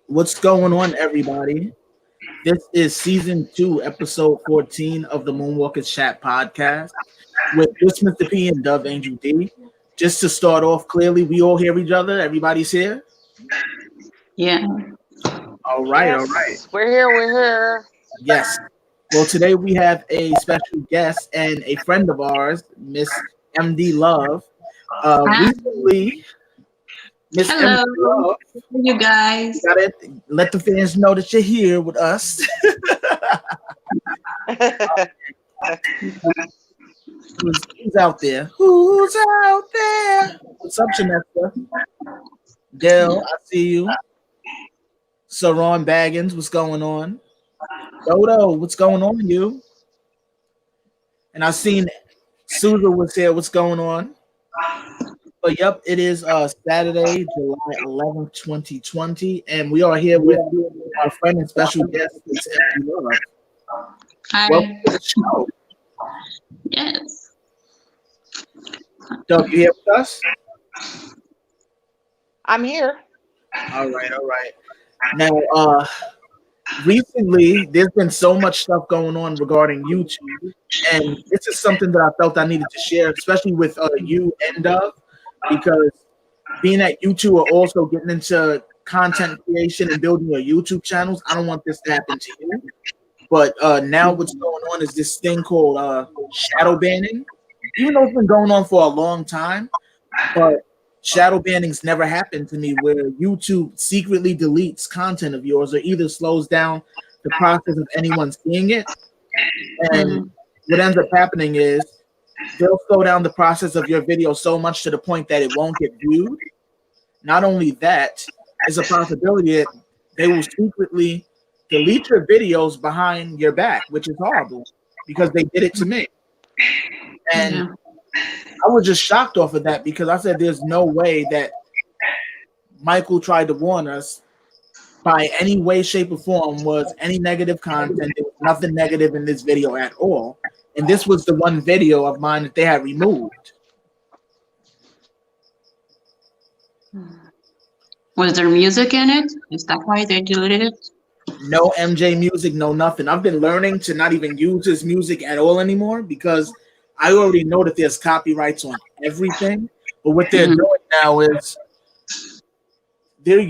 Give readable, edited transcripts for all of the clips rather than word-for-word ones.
What's going on, everybody? This is season 2, episode 14 of the Moonwalkers Chat podcast with this Mr. P and Dove Angel D. Just to start off, clearly, we all hear each other. Everybody's here. Yeah. All right, all right. Yes, we're here. We're here. Yes. Well, today we have a special guest and a friend of ours, Miss MDLove. Hi. Recently, Miss Hello, MDLove, you guys. gotta let the fans know that you're here with us. Who's out there? Who's out there? What's up, Janessa? Dale, I see you. Saron Baggins, what's going on? Dodo, what's going on, you? And I seen Susan was here. What's going on? But yep, it is Saturday, July 11th, 2020, and we are here with our friend and special guest, Miss MDLove. Hi. Welcome to the show. Yes. Doug, you here with us? I'm here. All right, all right. Now, recently, there's been so much stuff going on regarding YouTube, and this is something that I felt I needed to share, especially with you and Doug, because being that you two are also getting into content creation and building your YouTube channels, I don't want this to happen to you. But now what's going on is this thing called shadow banning. Even though it's been going on for a long time, but shadow banning's never happened to me where YouTube secretly deletes content of yours or either slows down the process of anyone seeing it. And what ends up happening is they'll slow down the process of your video so much to the point that it won't get viewed. Not only that, there's a possibility that they will secretly delete your videos behind your back, which is horrible because they did it to me. And I was just shocked off of that because I said there's no way that Michael tried to warn us by any way, shape, or form was any negative content. There was nothing negative in this video at all. And this was the one video of mine that they had removed. Was there music in it? Is that why they deleted it? No MJ music, no nothing. I've been learning to not even use his music at all anymore because I already know that there's copyrights on everything. But what they're doing now is they're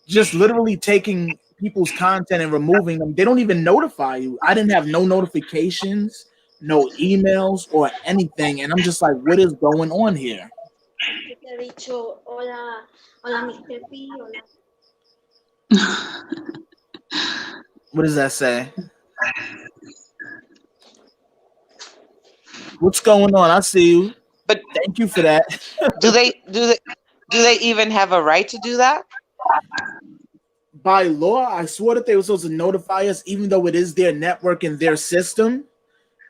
just literally taking people's content and removing them. They don't even notify you. I didn't have no notifications, no emails or anything. And I'm just like, what is going on here? What does that say? What's going on? I see you. But Thank you for that. do they even have a right to do that? By law, I swore that they were supposed to notify us, even though it is their network and their system.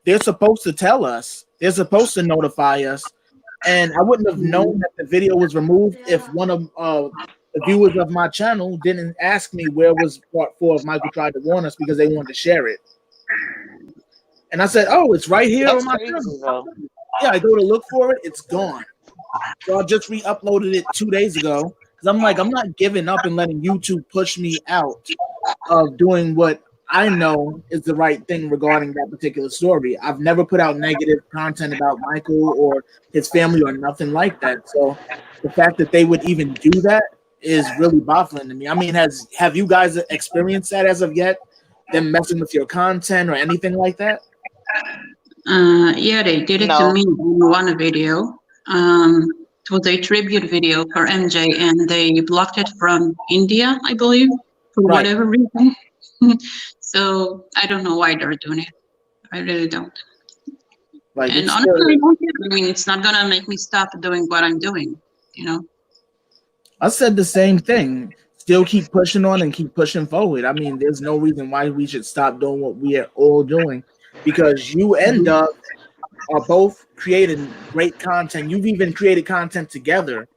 They're supposed to tell us. They're supposed to notify us. And I wouldn't have known that the video was removed if one of the viewers of my channel didn't ask me where was part 4 of Michael Tried to Warn Us because they wanted to share it. And I said, oh, it's right here That's on my crazy, channel. though. Yeah, I go to look for it. It's gone. So I just re-uploaded it 2 days ago because I'm like, I'm not giving up and letting YouTube push me out of doing what I know is the right thing regarding that particular story. I've never put out negative content about Michael or his family or nothing like that. So the fact that they would even do that is really baffling to me. I mean, have you guys experienced that as of yet? Them messing with your content or anything like that? Yeah, they did it to No. me in one video. It was a tribute video for MJ, and they blocked it from India, I believe, for Right. whatever reason. So I don't know why they're doing it. I really don't. Like, And it's honestly, still- I don't care. I mean, it's not gonna make me stop doing what I'm doing, you know? I said the same thing. Still keep pushing on and keep pushing forward. I mean, there's no reason why we should stop doing what we are all doing because you and Doug are both creating great content. You've even created content together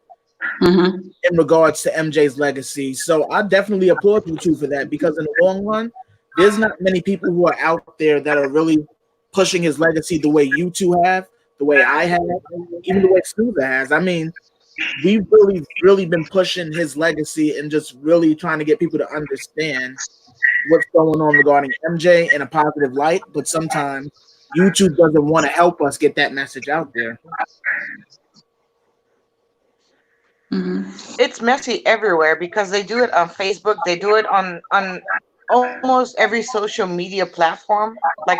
in regards to MJ's legacy. So I definitely applaud you two for that because in the long run, there's not many people who are out there that are really pushing his legacy the way you two have, the way I have, even the way Suza has. I mean, we've really been pushing his legacy and just really trying to get people to understand what's going on regarding MJ in a positive light. But sometimes YouTube doesn't want to help us get that message out there. It's messy everywhere because they do it on Facebook. They do it on almost every social media platform. Like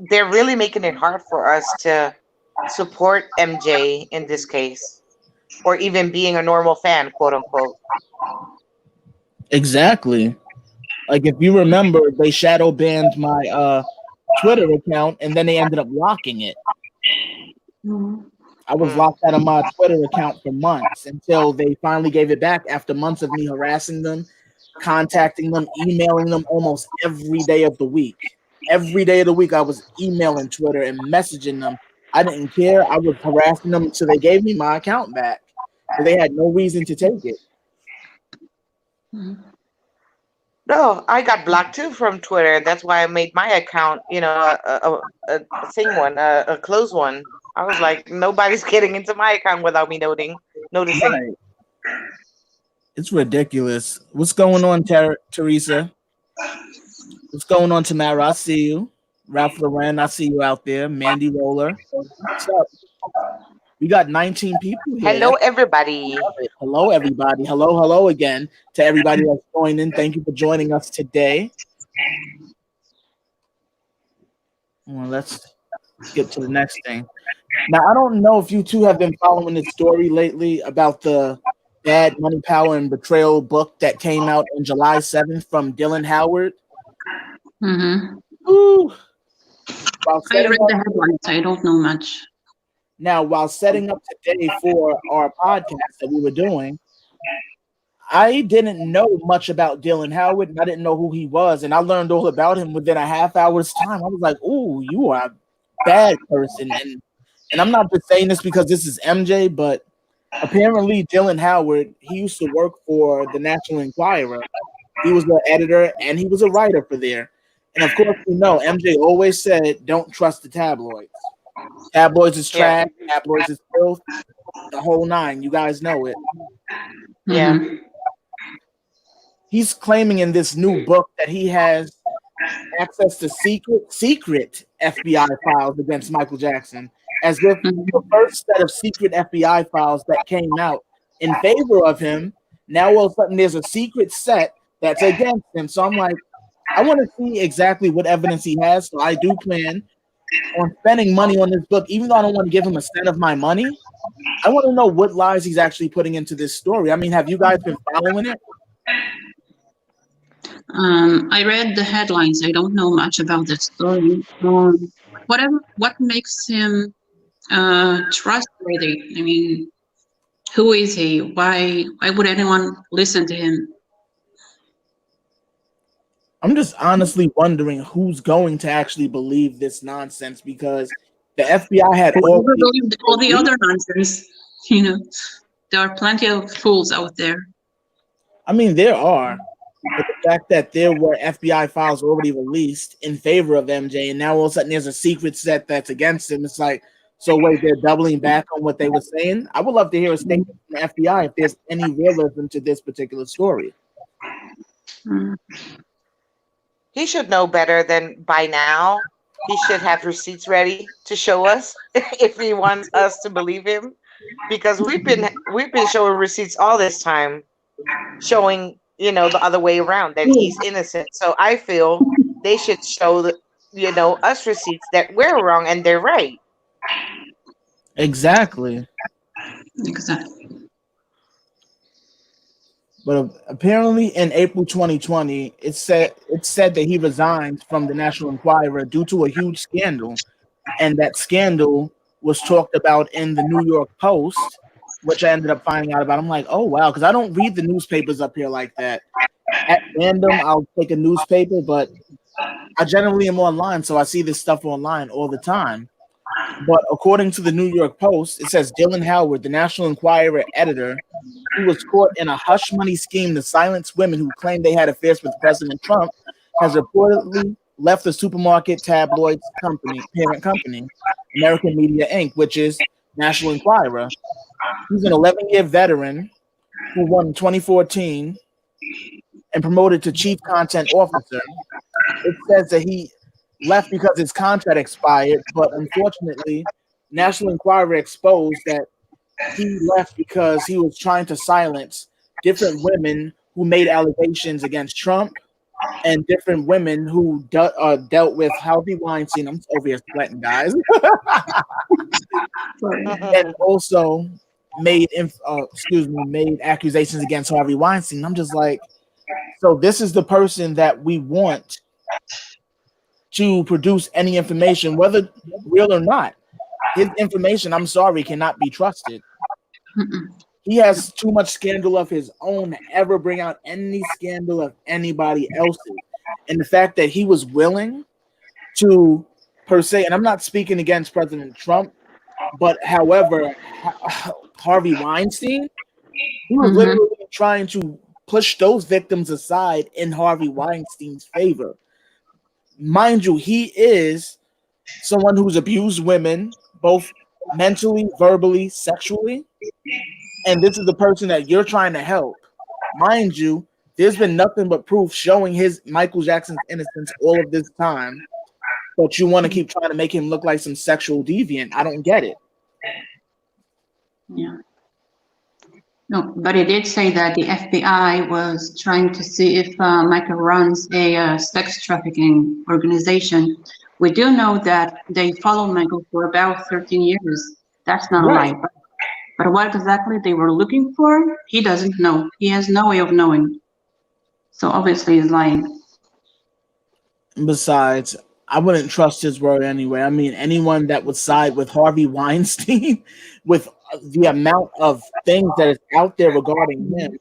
they're really making it hard for us to support MJ in this case, or even being a normal fan, quote unquote. Exactly. Like if you remember, they shadow banned my Twitter account and then they ended up locking it. I was locked out of my Twitter account for months until they finally gave it back after months of me harassing them, contacting them, emailing them almost every day of the week. Every day of the week, I was emailing Twitter and messaging them. I didn't care. I was harassing them until they gave me my account back. So they had no reason to take it. No, I got blocked too from Twitter. That's why I made my account, a thing one, a closed one. I was like, nobody's getting into my account without me noticing. Right. It's ridiculous. What's going on, Teresa? What's going on, Tamara? I see you. Ralph Lauren, I see you out there. Mandy Roller. What's up? We got 19 people here. Hello, everybody. Hello, everybody. Hello again to everybody that's joining. Thank you for joining us today. Well, let's get to the next thing. Now, I don't know if you two have been following this story lately about the Bad Money, Power, and Betrayal book that came out on July 7th from Dylan Howard. Ooh. I read the headlines. I don't know much. Now, while setting up today for our podcast that we were doing, I didn't know much about Dylan Howard, and I didn't know who he was, and I learned all about him within a half hour's time. I was like, "Ooh, you are a bad person," and I'm not just saying this because this is MJ, but apparently Dylan Howard, he used to work for the National Enquirer. He was the editor and he was a writer for there. And of course, you know, MJ always said, "Don't trust the tabloids. Tabloids is trash. Tabloids is filth. The whole nine. You guys know it." Yeah. He's claiming in this new book that he has access to secret FBI files against Michael Jackson, as if the first set of secret FBI files that came out in favor of him, now all of a sudden there's a secret set that's against him. So I'm like, I want to see exactly what evidence he has. So I do plan on spending money on this book, even though I don't want to give him a cent of my money. I want to know what lies he's actually putting into this story. I mean, have you guys been following it? I read the headlines. I don't know much about the story. What makes him trustworthy? I mean, who is he? Why would anyone listen to him? I'm just honestly wondering who's going to actually believe this nonsense, because the FBI had all the other nonsense. You know, there are plenty of fools out there. I mean, there are. But the fact that there were FBI files already released in favor of MJ, and now all of a sudden there's a secret set that's against him, it's like, so wait, they're doubling back on what they were saying? I would love to hear a statement from the FBI if there's any realism to this particular story. He should know better than by now. He should have receipts ready to show us if he wants us to believe him, because we've been showing receipts all this time, showing the other way around, that he's innocent. So I feel they should show us receipts that we're wrong and they're right. Exactly. But apparently in April 2020, it said that he resigned from the National Enquirer due to a huge scandal. And that scandal was talked about in the New York Post, which I ended up finding out about. I'm like, oh, wow, because I don't read the newspapers up here like that. At random, I'll take a newspaper, but I generally am online, so I see this stuff online all the time. But according to the New York Post, it says Dylan Howard, the National Enquirer editor, who was caught in a hush money scheme to silence women who claimed they had affairs with President Trump, has reportedly left the supermarket tabloid parent company, American Media Inc., which is National Enquirer. He's an 11-year veteran who won in 2014 and promoted to chief content officer. It says that he left because his contract expired, but unfortunately, National Enquirer exposed that he left because he was trying to silence different women who made allegations against Trump and different women who dealt with Harvey Weinstein. I'm over here sweating, guys. And also made accusations against Harvey Weinstein. I'm just like, so this is the person that we want to produce any information, whether real or not. His information, I'm sorry, cannot be trusted. He has too much scandal of his own to ever bring out any scandal of anybody else's. And the fact that he was willing to, per se, and I'm not speaking against President Trump, but however, Harvey Weinstein, he was literally trying to push those victims aside in Harvey Weinstein's favor. Mind you, he is someone who's abused women, both mentally, verbally, sexually. And this is the person that you're trying to help. Mind you, there's been nothing but proof showing his Michael Jackson's innocence all of this time. But you want to keep trying to make him look like some sexual deviant. I don't get it. Yeah. No, but he did say that the FBI was trying to see if Michael runs a sex trafficking organization. We do know that they followed Michael for about 13 years. That's not Right. a lie. But what exactly they were looking for, he doesn't know. He has no way of knowing. So obviously he's lying. Besides, I wouldn't trust his word anyway. I mean, anyone that would side with Harvey Weinstein with the amount of things that is out there regarding him,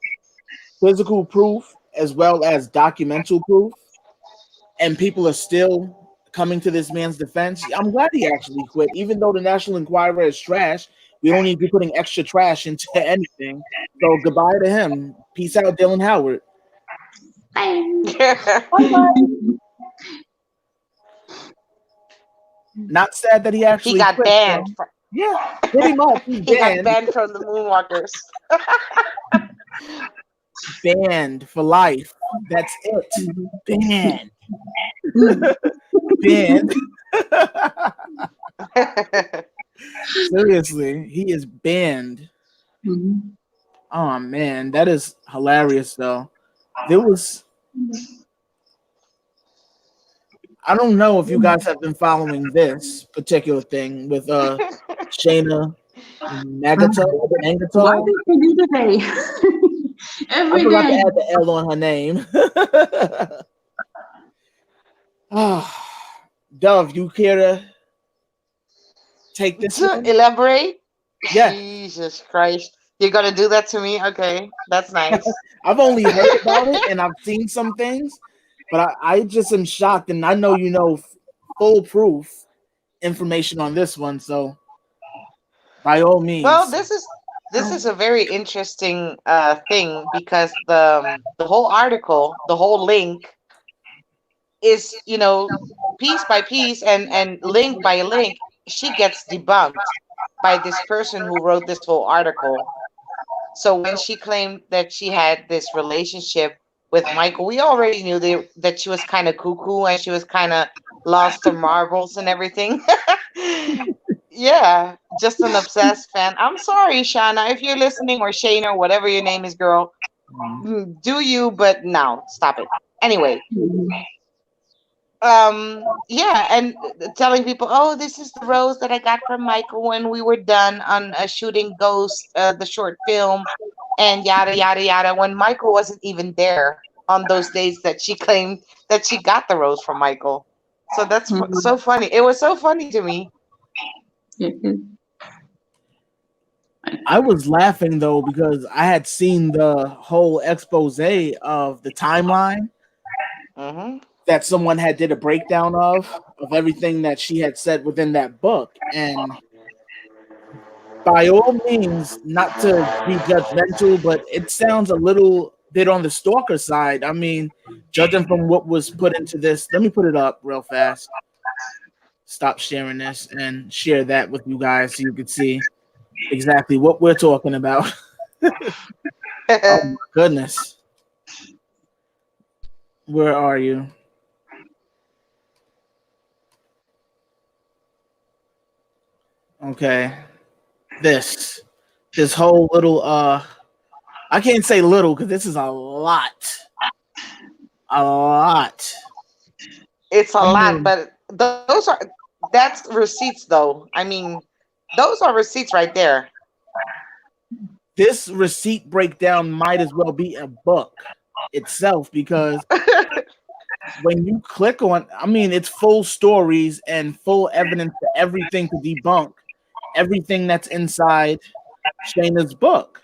physical proof as well as documental proof, and people are still coming to this man's defense. I'm glad he actually quit, even though the National Enquirer is trash. We don't need to be putting extra trash into anything. So goodbye to him. Peace out, Dylan Howard. Bye-bye. Not sad that he actually He got quit, banned. though. Yeah, pretty much. He's He got banned. banned from the Moonwalkers. Banned for life. That's it. Banned. Banned. Seriously, he is banned. Oh man, that is hilarious though. There was, I don't know if you guys have been following this particular thing with Shana Mangatal. What did they do today? I forgot to add the L on her name. Dove, you care to take this one? Elaborate? Yeah. Jesus Christ. You're going to do that to me? Okay. That's nice. I've only heard about it and I've seen some things, but I just am shocked, and I know you know foolproof information on this one, so by all means. Well, this is a very interesting thing, because the whole article, the whole link is, piece by piece and link by link, she gets debunked by this person who wrote this whole article. So when she claimed that she had this relationship with Michael, we already knew that she was kind of cuckoo and she was kind of lost her marbles and everything. Yeah, just an obsessed fan. I'm sorry, Shana, if you're listening, or Shana, or whatever your name is, girl. Do you? But no, stop it. Anyway. Yeah, and telling people, oh, this is the rose that I got from Michael when we were done on shooting Ghost, the short film, and yada yada yada, when Michael wasn't even there on those days that she claimed that she got the rose from Michael. So that's so funny. It was so funny to me. I was laughing though because I had seen the whole expose of the timeline that someone had did a breakdown of everything that she had said within that book, and by all means, not to be judgmental, but it sounds a little bit on the stalker side. I mean, judging from what was put into this, let me put it up real fast. Stop sharing this and share that with you guys so you could see. exactly what we're talking about. Oh my goodness. Where are you? Okay. This whole little I can't say little because this is a lot. A lot. It's a I lot, mean, but that's receipts though. I mean, those are receipts right there. this receipt breakdown might as well be a book itself because when you click on, I mean, it's full stories and full evidence for everything to debunk everything that's inside Shayna's book.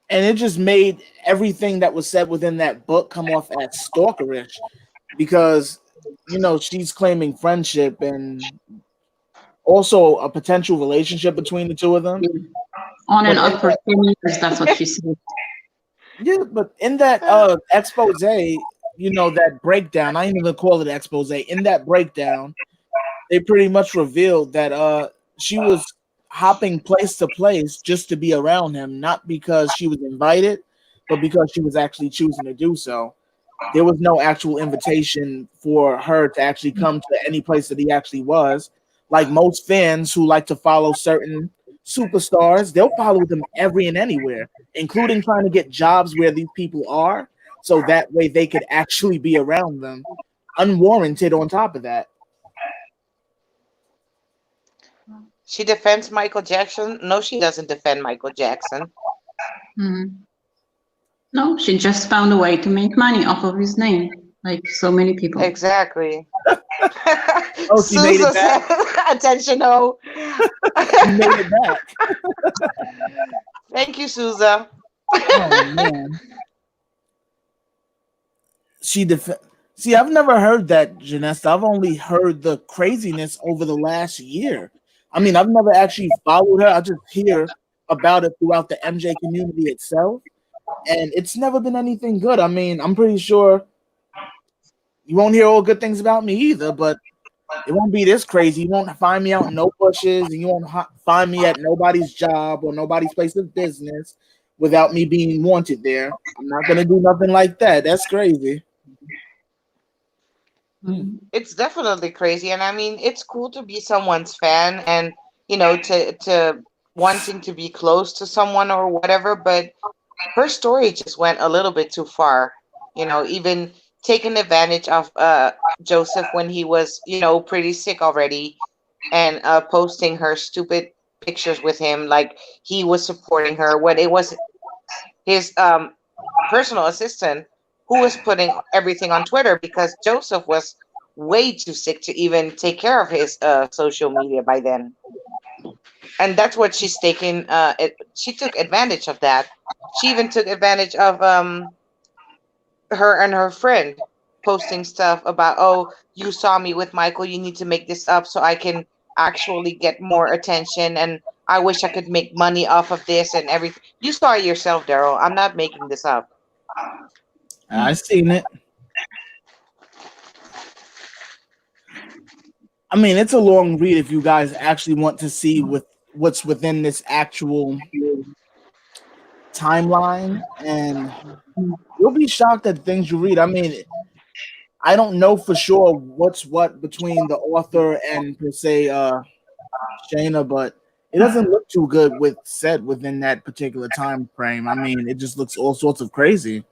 And it just made everything that was said within that book come off as stalkerish because, you know, she's claiming friendship and also a potential relationship between the two of them. On and But in off for that, 10 years, that's what she said. yeah, but in that expose, you know, that breakdown, I ain't even call it expose. In that breakdown, they pretty much revealed that she was hopping place to place just to be around him, not because she was invited, but because she was actually choosing to do so. There was no actual invitation for her to actually come to any place that he actually was. Like most fans who like to follow certain superstars, they'll follow them every and anywhere, including trying to get jobs where these people are, so that way they could actually be around them, unwarranted on top of that. She defends Michael Jackson. No, she doesn't defend Michael Jackson. Mhm. No, she just found a way to make money off of his name, like so many people. Exactly. Oh, she made it Sousa back. said, attention, oh. She made it back. Thank you, Sousa. Oh man. See, I've never heard that, Janessa. I've only heard the craziness over the last year. I mean, I've never actually followed her. I just hear about it throughout the MJ community itself, and it's never been anything good. I mean, I'm pretty sure you won't hear all good things about me either, but it won't be this crazy. You won't find me out in no bushes, and you won't find me at nobody's job or nobody's place of business without me being wanted there. I'm not gonna do nothing like that. That's crazy. It's definitely crazy, and I mean, it's cool to be someone's fan, and you know, to wanting to be close to someone or whatever. But her story just went a little bit too far. You know, even taking advantage of Joseph when he was, you know, pretty sick already, and posting her stupid pictures with him like he was supporting her when it was his personal assistant who was putting everything on Twitter because Joseph was way too sick to even take care of his social media by then. And that's what she's taking. She took advantage of that. She even took advantage of her and her friend posting stuff about, oh, you saw me with Michael, you need to make this up so I can actually get more attention, and I wish I could make money off of this and everything. You saw it yourself, Daryl. I'm not making this up. I seen it. I mean, it's a long read if you guys actually want to see what's within this actual timeline, and you'll be shocked at things you read. I mean, I don't know for sure what's what between the author and per se Shayna, but it doesn't look too good with said within that particular time frame. I mean, it just looks all sorts of crazy.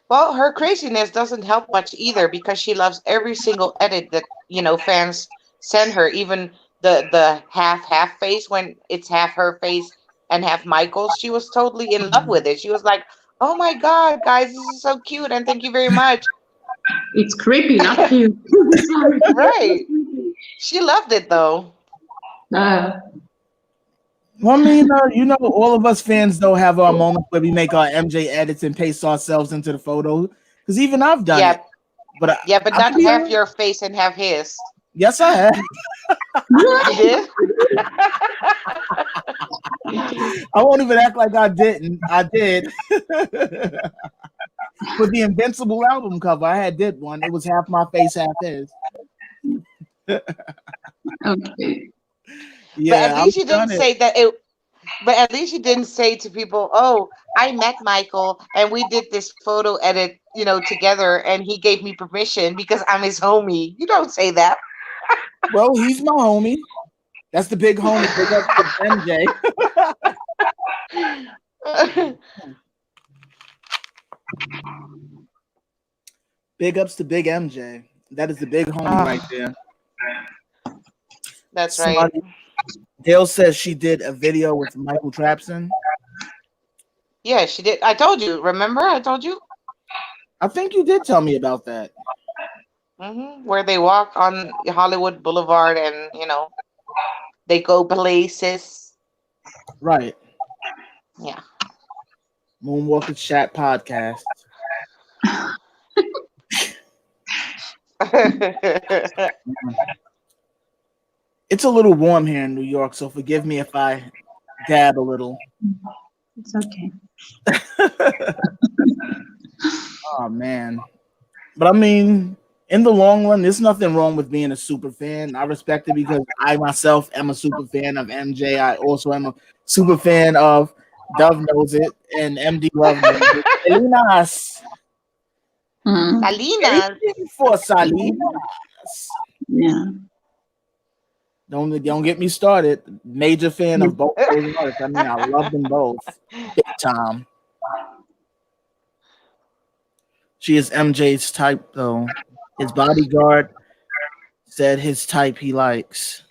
Well, her craziness doesn't help much either because she loves every single edit that, you know, fans send her, even the half face when it's half her face and half Michael's. She was totally in love with it. She was like, "Oh my God, guys, this is so cute, and thank you very much." It's creepy, not cute. Sorry. Right. She loved it though. Well, I mean, you know, all of us fans though have our moments where we make our MJ edits and paste ourselves into the photo. Because even I've done Yeah, it, but yeah, but I not can be half honest. your face and half his. Yes, I have. You did? I won't even act like I didn't. I did. For the Invincible album cover, I did one. It was half my face, half his. Okay. But at Yeah, least you I've didn't done it. say that it. But at least you didn't say to people, "Oh, I met Michael and we did this photo edit, together, and he gave me permission because I'm his homie." You don't say that. Well, he's my homie. That's the big homie. Big up to MJ. Big ups to Big MJ. That is the big homie right Ah, there. that's right. Somebody, Dale says she did a video with Michael Trapson. Yeah, she did. I told you. Remember, I told you. I think you did tell me about that. Where they walk on Hollywood Boulevard, and they go places. Right. Yeah. Moonwalkers Chat Podcast. It's a little warm here in New York, so forgive me if I dab a little. It's okay. Oh man. But I mean, in the long run, there's nothing wrong with being a super fan. I respect it because I myself am a super fan of MJ. I also am a super fan of Dove Knows It and MDLove Knows It. Salinas. Mm, Salinas. Anything for Salinas. yeah. Don't get me started. Major fan of both those artists. I mean, I love them both. Big time. She is MJ's type, though. His bodyguard said his type he likes.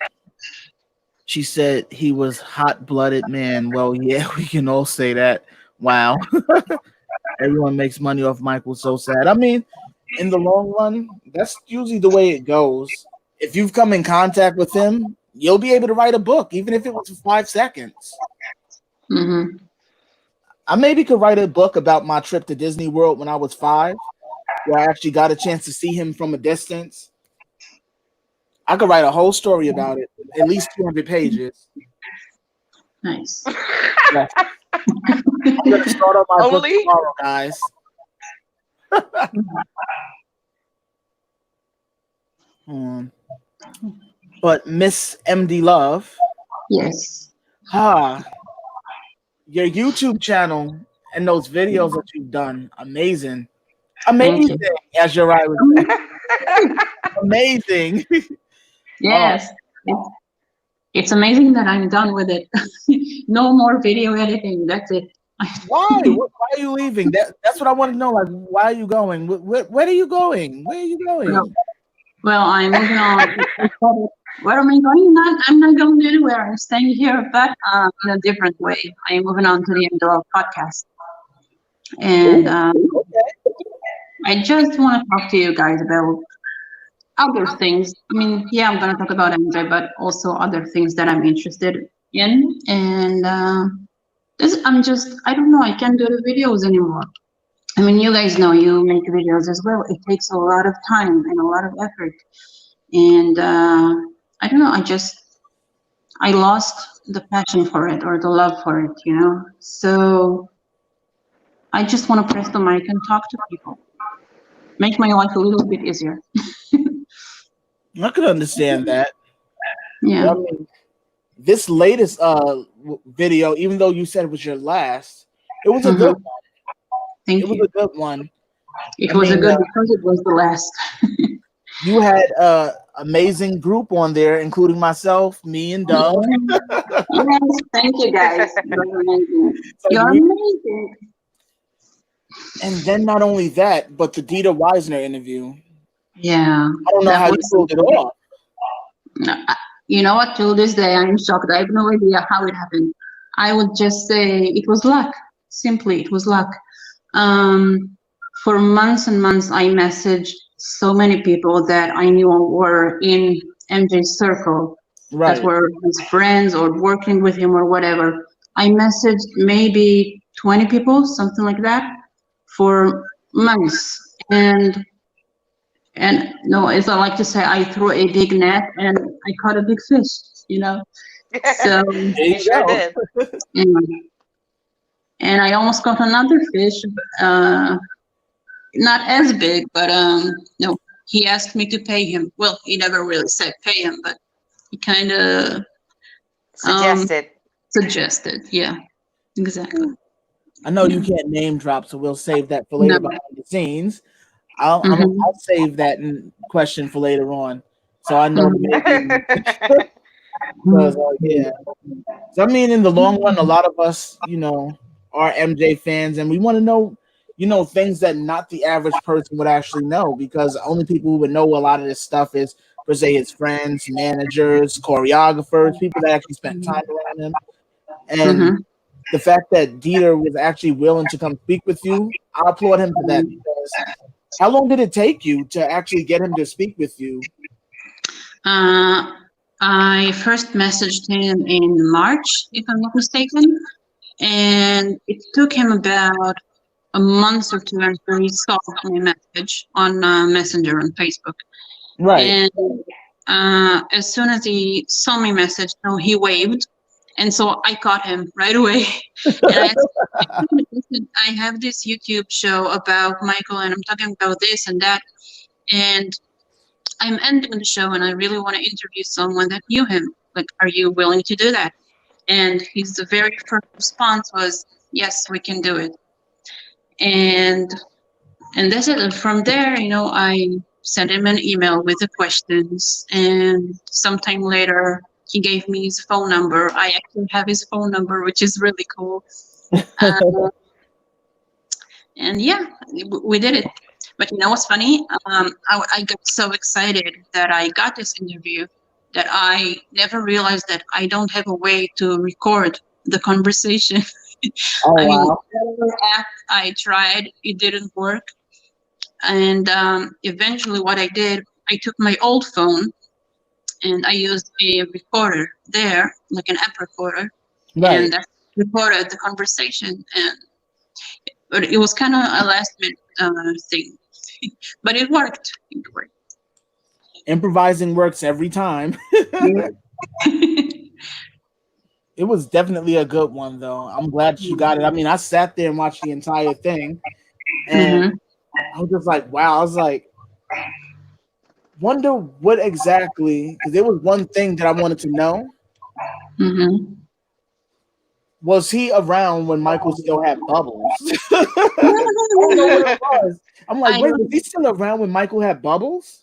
She said he was hot-blooded man. Well, yeah, we can all say that. Wow. Everyone makes money off Michael. So sad. I mean, in the long run, that's usually the way it goes. If you've come in contact with him, you'll be able to write a book, even if it was for 5 seconds. Mm-hmm. I maybe could write a book about my trip to Disney World when I was 5, where I actually got a chance to see him from a distance. I could write a whole story about it, at least 200 pages. Nice. Yes. I'm going to start on my book Only. tomorrow, guys. But Miss MDLove, Yes. your YouTube channel and those videos that you've done, amazing. Thank Amazing, you. as your right would say. Amazing. Yes. It's amazing that I'm done with it. No more video editing. That's it. Why? Why are you leaving? That's what I want to know. Like, why are you going? Where are you going? Where are you going? Well, I'm moving on. Where am I going? I'm not going anywhere. I'm staying here, but in a different way. I'm moving on to the MDLove podcast. And I just want to talk to you guys about other things. I mean, yeah, I'm going to talk about MJ, but also other things that I'm interested in. And I don't know, I can't do the videos anymore. I mean, you guys know you make videos as well. It takes a lot of time and a lot of effort. And I don't know, I lost the passion for it or the love for it, So I just want to press the mic and talk to people. Make my life a little bit easier. I could understand that. Yeah. But, I mean, this latest video, even though you said it was your last, it was a good one. Thank It you. was a good one. It was a good because it was the last. You had an amazing group on there, including myself, me, and Doug. Yes, thank you guys. You're amazing. You're amazing. And then not only that, but the Dita Wisner interview. Yeah. I don't know how you pulled it off. You know what? Till this day, I'm shocked. I have no idea how it happened. I would just say it was luck. Simply, it was luck. For months and months, I messaged so many people that I knew were in MJ's circle, that were his friends or working with him or whatever. I messaged maybe 20 people, something like that, for months. And no, as I like to say, I threw a big net and I caught a big fish, So You sure did. And I almost caught another fish, not as big, but no, he asked me to pay him. Well, he never really said pay him, but he kind of Suggested. suggested. Yeah, exactly. I know you Yeah. can't name drop, so we'll save that for later No. behind the scenes. Mm-hmm. I'll save that question for later on, so I know Mm-hmm. maybe because yeah. So I mean, in the long run, a lot of us, are MJ fans, and we want to know, things that not the average person would actually know, because the only people who would know a lot of this stuff is per se his friends, managers, choreographers, people that actually spent time around him, and Mm-hmm. the fact that Dieter was actually willing to come speak with you, I applaud him for that. Because how long did it take you to actually get him to speak with you? Uh, I first messaged him in March, if I'm not mistaken, and it took him about a month or two until he saw my message on Messenger on Facebook. Right. And as soon as he saw my message, he waved, and so I caught him right away. And I said, "Listen, I have this YouTube show about Michael, and I'm talking about this and that, and I'm ending the show, and I really want to interview someone that knew him. Like, are you willing to do that?" And his very first response was, "Yes, we can do it." And that's it. And from there, I sent him an email with the questions, and sometime later, he gave me his phone number. I actually have his phone number, which is really cool. Uh, and yeah, we did it. But you know what's funny? I got so excited that I got this interview that I never realized that I don't have a way to record the conversation. Oh I mean, wow. whatever app I tried, it didn't work. And eventually, what I did, I took my old phone and I used a recorder there, like an app recorder, Right. and that recorded the conversation. And but it was kind of a last minute thing, but it worked. It worked. Improvising works every time. It was definitely a good one, though. I'm glad that you got it. I mean, I sat there and watched the entire thing, and Mm-hmm. I was just like, wow. I was like, wonder what exactly, because there was one thing that I wanted to know. Mm-hmm. Was he around when Michael still had bubbles? I don't know what it was. I'm like, I wait, was he still around when Michael had bubbles?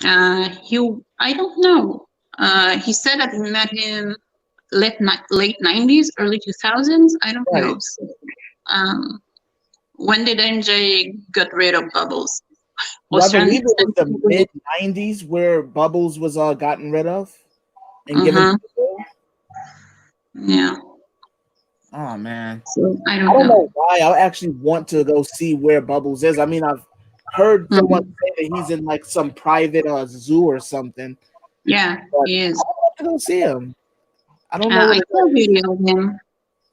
I don't know. He said that he met him late 90s, early 2000s. I don't know. Right. So, um, when did NJ get rid of Bubbles? Well, I Was believe it was the transgender? mid '90s where Bubbles was gotten rid of and given to Uh-huh. the bill. Yeah. Oh man, So I I don't don't know. know why. I actually want to go see where Bubbles is. I mean, I've heard someone Mhm. say that he's in like some private zoo or something, Yeah, but he is. I want to go see him. I don't know what I it saw a is. video of him.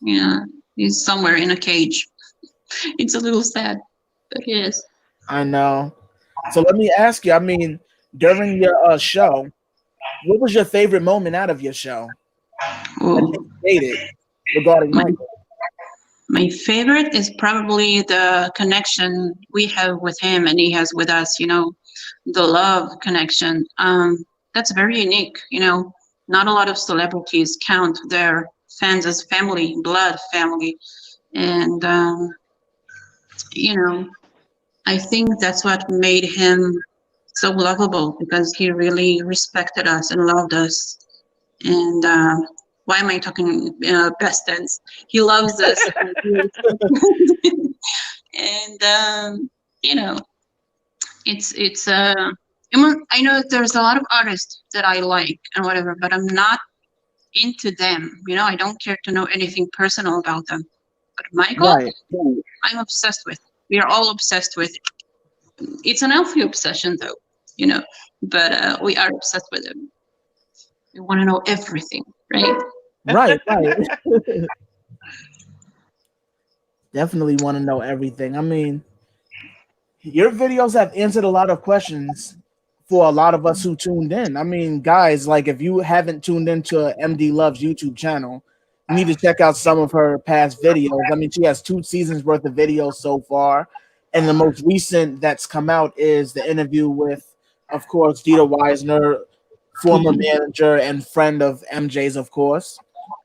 Yeah, he's somewhere in a cage. It's a little sad, but he is. I know. So let me ask you. I mean, during your show, what was your favorite moment out of your show that you Oh, created regarding my Michael? my favorite is probably the connection we have with him and he has with us. The love connection. That's very unique. Not a lot of celebrities count their fans as family, blood family, and you know, I think that's what made him so lovable because he really respected us and loved us. And why am I talking past tense? He loves us. And you know, it's. I know there's a lot of artists that I like and whatever, but I'm not into them. I don't care to know anything personal about them. But Michael, Right. I'm obsessed with. We are all obsessed with. It's an healthy obsession, though. You know, but we are obsessed with him. We want to know everything, right? Right. Right. Definitely want to know everything. I mean, your videos have answered a lot of questions for a lot of us who tuned in. I mean, guys, like if you haven't tuned into MDLove's YouTube channel, you need to check out some of her past videos. I mean, she has 2 seasons worth of videos so far, and the most recent that's come out is the interview with, of course, Dieter Weisner former manager and friend of MJ's, of course.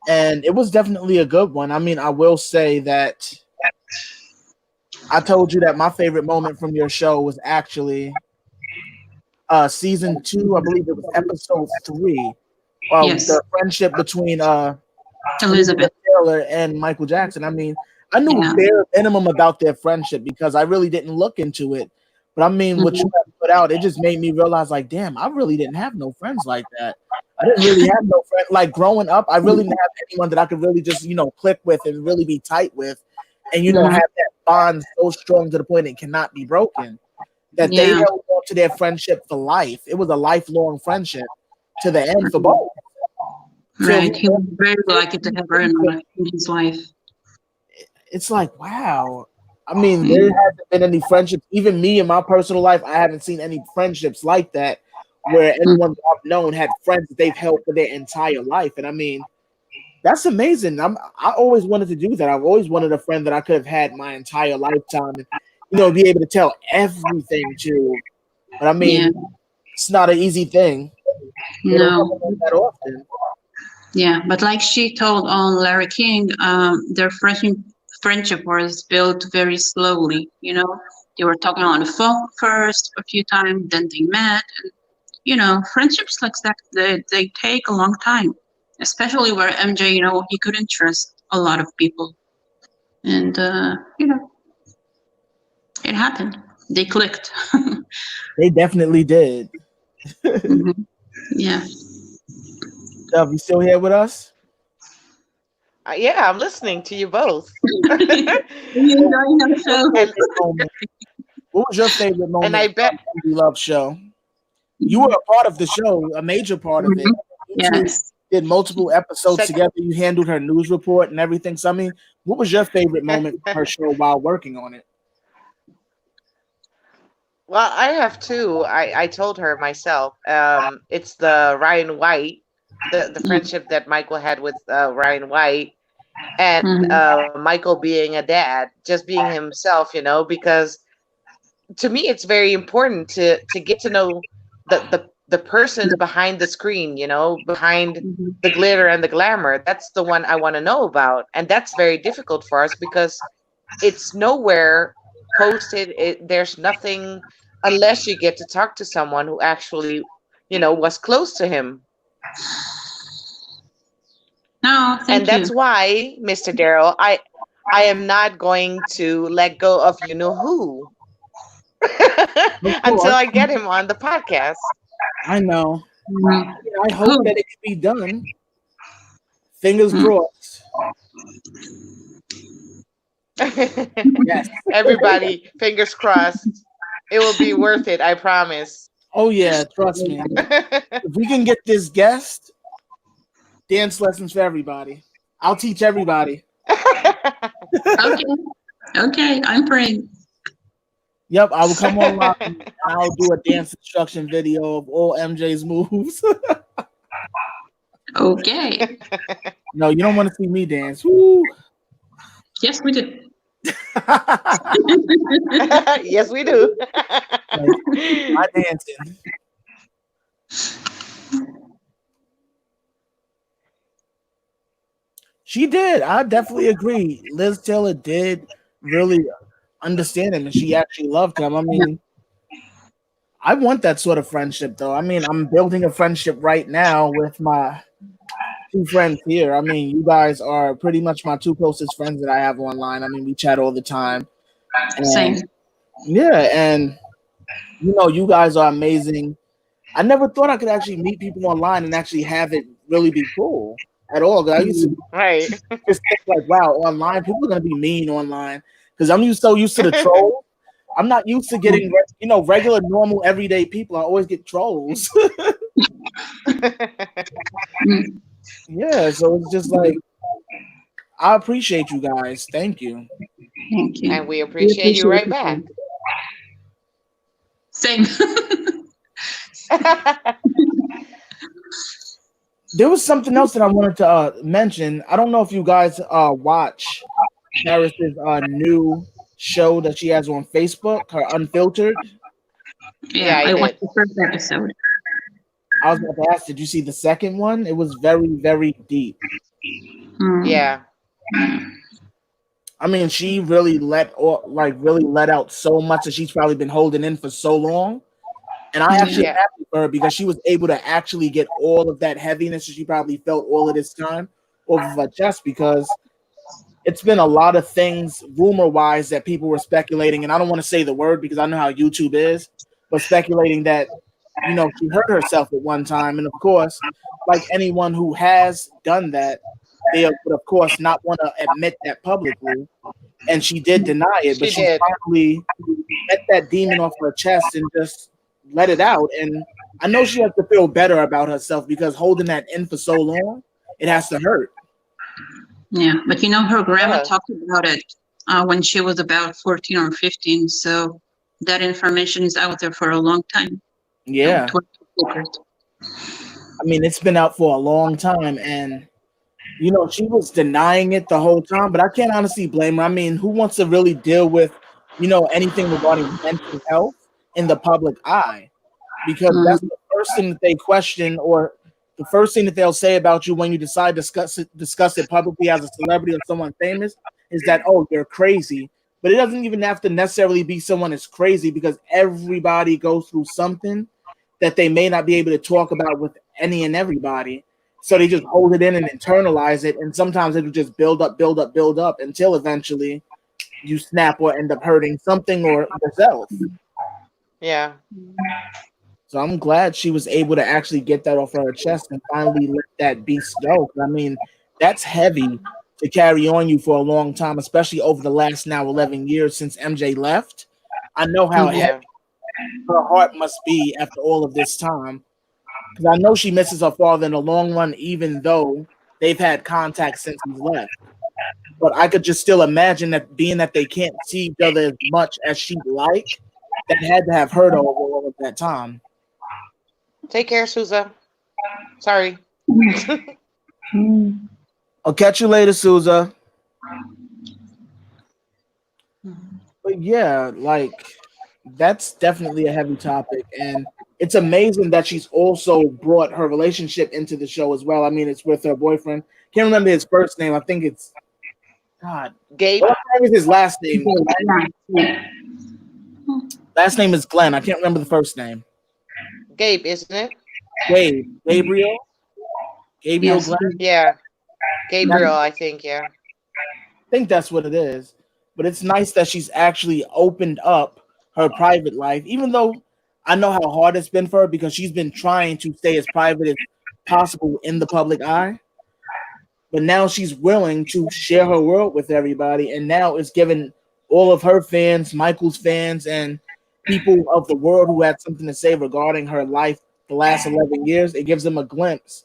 And it was definitely a good one. I mean, I will say that I told you that my favorite moment from your show was actually season 2. I believe it was episode 3. Yes. The friendship between Elizabeth. Taylor and Michael Jackson. I mean, I knew bare minimum about their friendship because I really didn't look into it. But I mean, what you have put out, it just made me realize, like, damn, I really didn't have no friends like that. I didn't really have no friend. Like growing up, I really didn't have anyone that I could really just, click with and really be tight with, and have that bond so strong to the point it cannot be broken. That they held on to their friendship for life. It was a lifelong friendship to the end for both. Right. He was very lucky to have her in his life. It's like, wow. I mean, there hasn't been any friendships. Even me in my personal life, I haven't seen any friendships like that where anyone that I've known had friends that they've held for their entire life. And I mean, that's amazing. I always wanted to do that. I've always wanted a friend that I could have had my entire lifetime and, be able to tell everything to. But I mean, it's not an easy thing. They don't come that often. Yeah, but like she told on Larry King, their friendship was built very slowly. They were talking on the phone first a few times, then they met. And, friendships like that, they take a long time, especially where MJ, he couldn't trust a lot of people. And, it happened. They clicked. They definitely did. Yeah. Dove, you still here with us? Yeah, I'm listening to you both. What was your favorite moment? And I bet MDLove show. You were a part of the show, a major part of it. Yes. Did multiple episodes together. You handled her news report and everything. So I mean, what was your favorite moment from her show while working on it? Well, I have two. I told her myself. It's the Ryan White, the friendship that Michael had with Ryan White, and Michael being a dad, just being himself, because to me it's very important to get to know the person behind the screen, behind the glitter and the glamour. That's the one I want to know about, and that's very difficult for us because it's nowhere posted. There's nothing unless you get to talk to someone who actually, was close to him. No, and that's why, Mr. Daryl, I am not going to let go of you know who until I get him on the podcast. I know. I hope that it can be done. Fingers crossed. Yes. Everybody, fingers crossed. It will be worth it, I promise. Oh yeah, trust me. If we can get this guest, dance lessons for everybody. I'll teach everybody. Okay, I'm praying. Yep, I will come online and I'll do a dance instruction video of all MJ's moves. Okay. No, you don't want to see me dance. Woo. Yes, we do. Yes, we do. My dancing. She did. I definitely agree. Liz Taylor did really understand him, and she actually loved him. I mean, I want that sort of friendship, though. I mean, I'm building a friendship right now with my two friends here. I mean, you guys are pretty much my two closest friends that I have online. I mean, we chat all the time. Same. Yeah, and you guys are amazing. I never thought I could actually meet people online and actually have it really be cool at all. I used to just think like, wow, online people are gonna be mean online because I'm so used to the trolls. I'm not used to getting regular, normal, everyday people. I always get trolls. Yeah, so it's just like I appreciate you guys. Thank you. Thank you. And we appreciate you right back. Same. There was something else that I wanted to mention. I don't know if you guys watch Paris's new show that she has on Facebook, her Unfiltered. Yeah, I watched the first episode. I was about to ask, did you see the second one? It was very, very deep. Yeah. I mean, she really really let out so much that she's probably been holding in for so long. And I actually Yeah. happy for her because she was able to actually get all of that heaviness that she probably felt all of this time off of her chest, because it's been a lot of things rumor wise that people were speculating, and I don't want to say the word because I know how YouTube is, but speculating that, she hurt herself at one time. And of course, like anyone who has done that, they would of course not want to admit that publicly. And she did deny it, but She she did. finally let that demon off her chest and just let it out. And I know she has to feel better about herself because holding that in for so long, it has to hurt. Yeah, but her grandma Yeah. talked about it when she was about 14 or 15. So that information is out there for a long time. Yeah. It was a secret. I mean, it's been out for a long time, and she was denying it the whole time, but I can't honestly blame her. I mean, who wants to really deal with, anything regarding mental health in the public eye? Because that's the first thing that they question, or the first thing that they'll say about you when you decide to discuss it publicly as a celebrity or someone famous is that, oh, you're crazy. But it doesn't even have to necessarily be someone that's crazy, because everybody goes through something that they may not be able to talk about with any and everybody. So they just hold it in and internalize it. And sometimes it'll just build up, build up, build up until eventually you snap or end up hurting something or yourself. Yeah. So I'm glad she was able to actually get that off her chest and finally let that beast go. I mean, that's heavy to carry on you for a long time, especially over the last now 11 years since MJ left. I know how heavy Yeah. her heart must be after all of this time, because I know she misses her father in the long run, even though they've had contact since he's left. But I could just still imagine that, being that they can't see each other as much as she'd like, that had to have hurt her over all of that time. Take care, Souza. Sorry. I'll catch you later, Souza. But yeah, that's definitely a heavy topic, and it's amazing that she's also brought her relationship into the show as well. I mean, it's with her boyfriend. Can't remember his first name. I think it's God. Gabe. What is his last name? Yeah. Last name is Glenn. I can't remember the first name. Gabe, isn't it? Gabriel. Gabriel Yes. Glenn. Yeah. I Gabriel, I think. Yeah. think that's what it is. But it's nice that she's actually opened up her private life, even though I know how hard it's been for her because she's been trying to stay as private as possible in the public eye. But now she's willing to share her world with everybody, and now it's given all of her fans, Michael's fans, and people of the world who had something to say regarding her life the last 11 years. It gives them a glimpse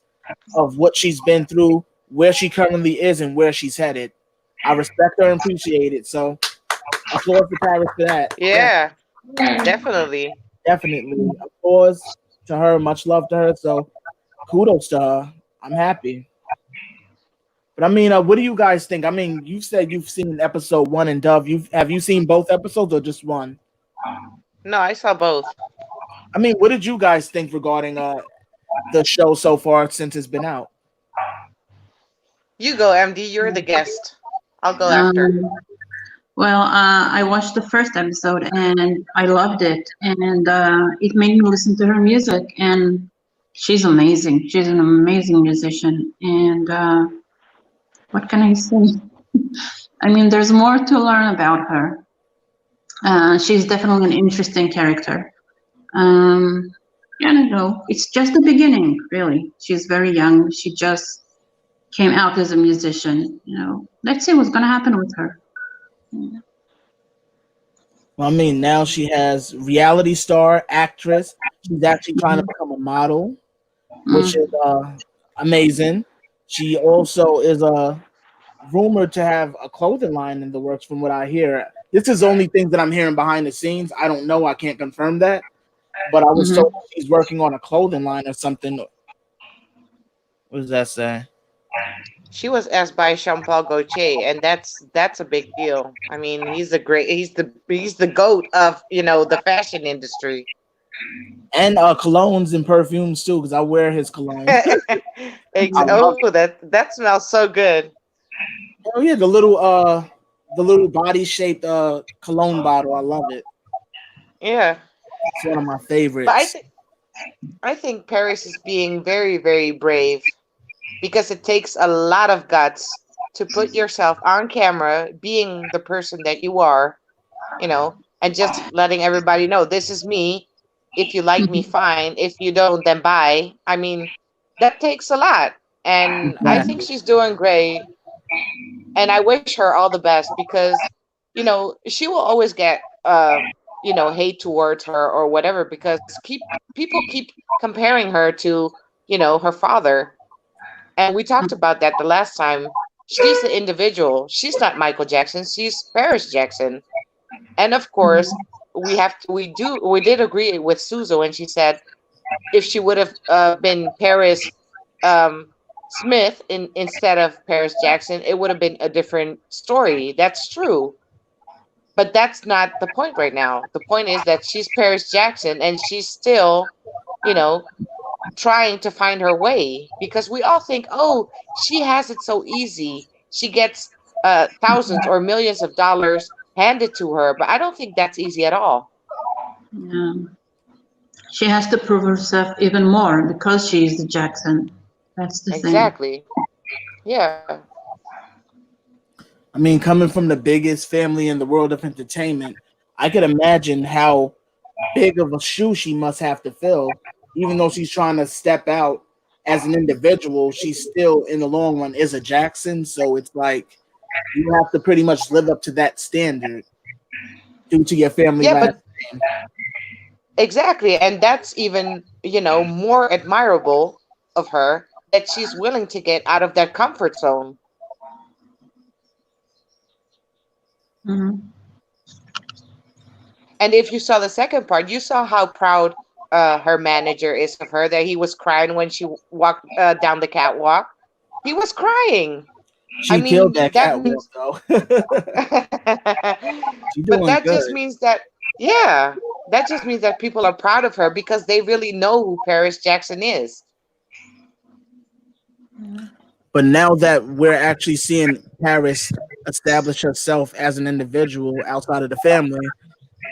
of what she's been through, where she currently is, and where she's headed. I respect her and appreciate it. So applause to Paris for that. Yeah. Definitely. Definitely. Applause to her. Much love to her. So kudos to her. I'm happy. But I mean, what do you guys think? I mean, you said you've seen episode 1 and Dove. Have you seen both episodes or just one? No, I saw both. I mean, what did you guys think regarding the show so far since it's been out? You go, MD. You're the guest. I'll go after. Well, I watched the first episode and I loved it, and it made me listen to her music. And she's amazing. She's an amazing musician. And what can I say? I mean, there's more to learn about her. She's definitely an interesting character. I don't know. It's just the beginning, really. She's very young. She just came out as a musician. Let's see what's going to happen with her. Well, I mean, now she has reality star, actress. She's actually trying to become a model, which is amazing. She also is rumored to have a clothing line in the works, from what I hear. This is only things that I'm hearing behind the scenes. I don't know. I can't confirm that. But I was told she's working on a clothing line or something. What does that say? She was asked by Jean-Paul Gaultier, and that's a big deal. I mean, he's the goat of the fashion industry. And colognes and perfumes too, because I wear his cologne. I love Oh, that smells so good. it. Oh yeah, the little body shaped cologne bottle. I love it. Yeah. It's one of my But favorites. I think Paris is being very, very brave because it takes a lot of guts to put yourself on camera being the person that you are, and just letting everybody know this is me. If you like me, Mhm. fine. If you don't, then bye. I mean, that takes a lot. And I think Exactly. she's doing great. And I wish her all the best because, she will always get, hate towards her or whatever because people keep comparing her to, her father. And we talked about that the last time. She's the individual. She's not Michael Jackson. She's Paris Jackson. And of course, we did agree with Suzo when she said if she would have been Paris um, Smith instead of Paris Jackson, it would have been a different story. That's true. But that's not the point right now. The point is that she's Paris Jackson and she's still, you know, trying to find her way because we all think, oh, she has it so easy. She gets thousands or millions of dollars handed to her, but I don't think that's easy at all. Yeah. She has to prove herself even more because she is the Jackson. That's the thing. Exactly. Yeah. I mean, coming from the biggest family in the world of entertainment, I could imagine how big of a shoe she must have to fill. Even though she's trying to step out as an individual, she still, in the long run, is a Jackson. So it's like you have to pretty much live up to that standard due to your family Yeah, last but name. exactly. And that's even, more admirable of her that she's willing to get out of that comfort zone. Hmm. And if you saw the second part, you saw how proud her manager is of her, that he was crying when she walked down the catwalk. He was crying. I She killed mean, that that catwalk means, though. She but doing that just good. means that, yeah, that just means that people are proud of her because they really know who Paris Jackson is. But now that we're actually seeing Paris establish herself as an individual outside of the family,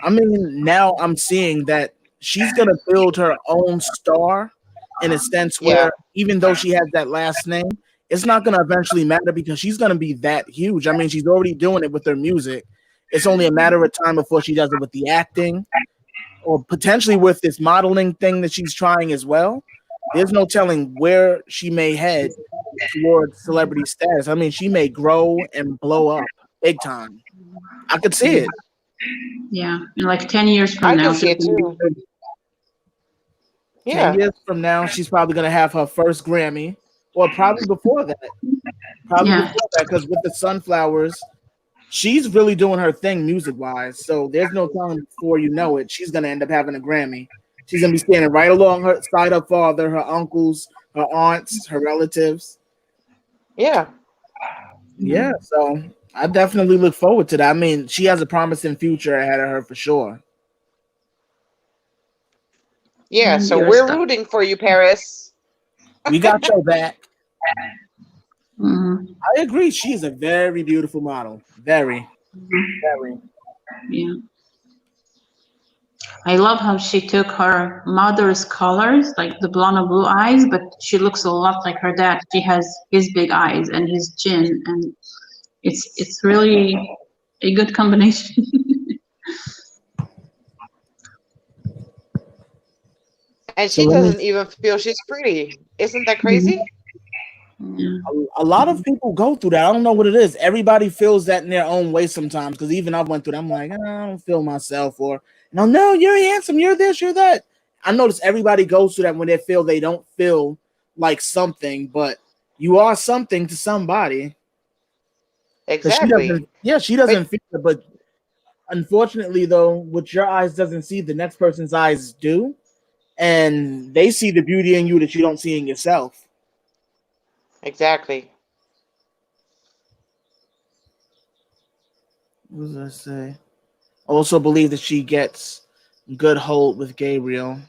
I mean, now I'm seeing that she's gonna build her own star in a sense Yeah, where even though she has that last name, it's not gonna eventually matter because she's gonna be that huge. I mean, she's already doing it with her music. It's only a matter of time before she does it with the acting or potentially with this modeling thing that she's trying as well. There's no telling where she may head towards celebrity status. I mean, she may grow and blow up big time. I could see it. Yeah. In like 10 years from I can now, see she's it going to be too. good. 10 Yeah, years from now, she's probably going to have her first Grammy, or probably before that. Probably Yeah. before that, because with the Sunflowers, she's really doing her thing music wise. So there's no telling before you know it, she's going to end up having a Grammy. She's going to be standing right along her side her father, her uncles, her aunts, her relatives. yeah, Yeah, so I definitely look forward to that. I mean, she has a promising future ahead of her for sure. yeah. And So you're we're stuck. rooting for you, Paris. We got your back. Hmm. I agree. She is a very beautiful model. Very, very. Yeah. I love how she took her mother's colors, like the blonde and blue eyes, but she looks a lot like her dad. She has his big eyes and his chin, and it's really a good combination. And So she let me. doesn't even feel she's pretty. Isn't that crazy? Mhm. Yeah. A lot of people go through that. I don't know what it is. Everybody feels that in their own way sometimes. Because even I went through that. I'm like, I don't feel myself. Or no, no, you're handsome. You're this. You're that. I notice everybody goes through that when they feel they don't feel like something, but you are something to somebody. Because she Exactly. doesn't. Yeah, she But doesn't feel it. But unfortunately, though, what your eyes doesn't see, the next person's eyes do, and they see the beauty in you that you don't see in yourself. exactly. What was I say? I also believe that she gets Good hold with Gabriel.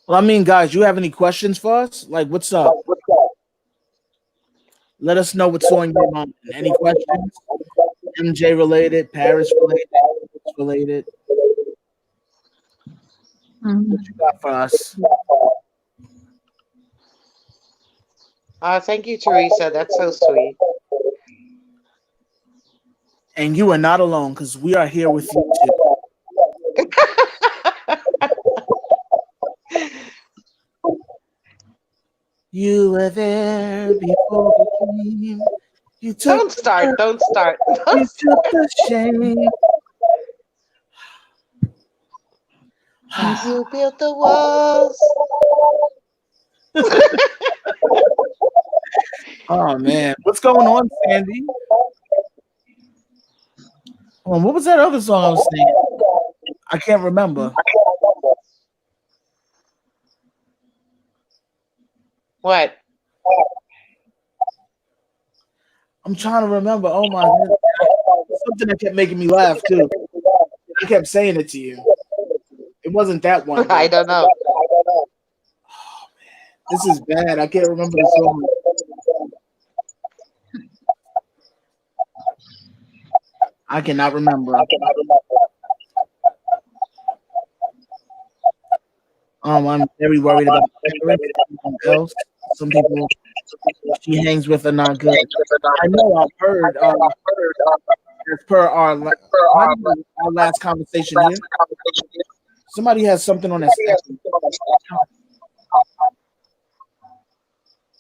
Well, I mean, guys, you have any questions for us? Like, what's up? Let us know what's on your mind. Any questions? MJ related, Paris related. What you got for us? Thank you, Teresa. That's so sweet. And you are not alone because we are here with you too. You were there before we came. You took Don't start. Don't start. you took the shame. You built the walls. Oh man, what's going on, Sandy? What was that other song I was singing? I can't remember. What? I'm trying to remember. Oh my god, something that kept making me laugh too. I kept saying it to you. It wasn't that one. I Though. don't know. Oh man, this is bad. I can't remember the song. I cannot remember. I'm very worried about everyone else. Some people she hangs with are not good. I know I've heard as per our last conversation here. Somebody has something on this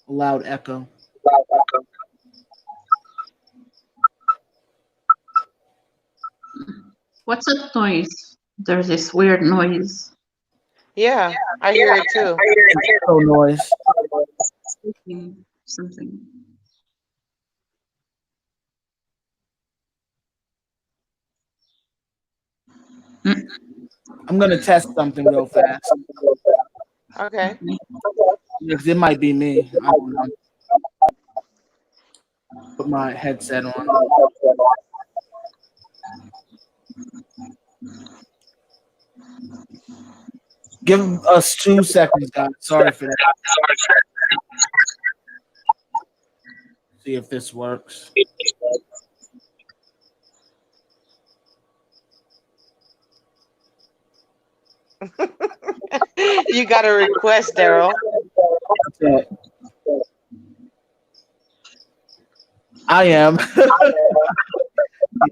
loud echo. What's that noise? There's this weird noise. Yeah, I hear it too. Echo noise. Something. I'm gonna test something real fast. Okay. Because it might be me. I don't know. Put my headset on. Give us 2 seconds, guys. Sorry for that. See if this works. You got a request, Daryl. Okay. I am.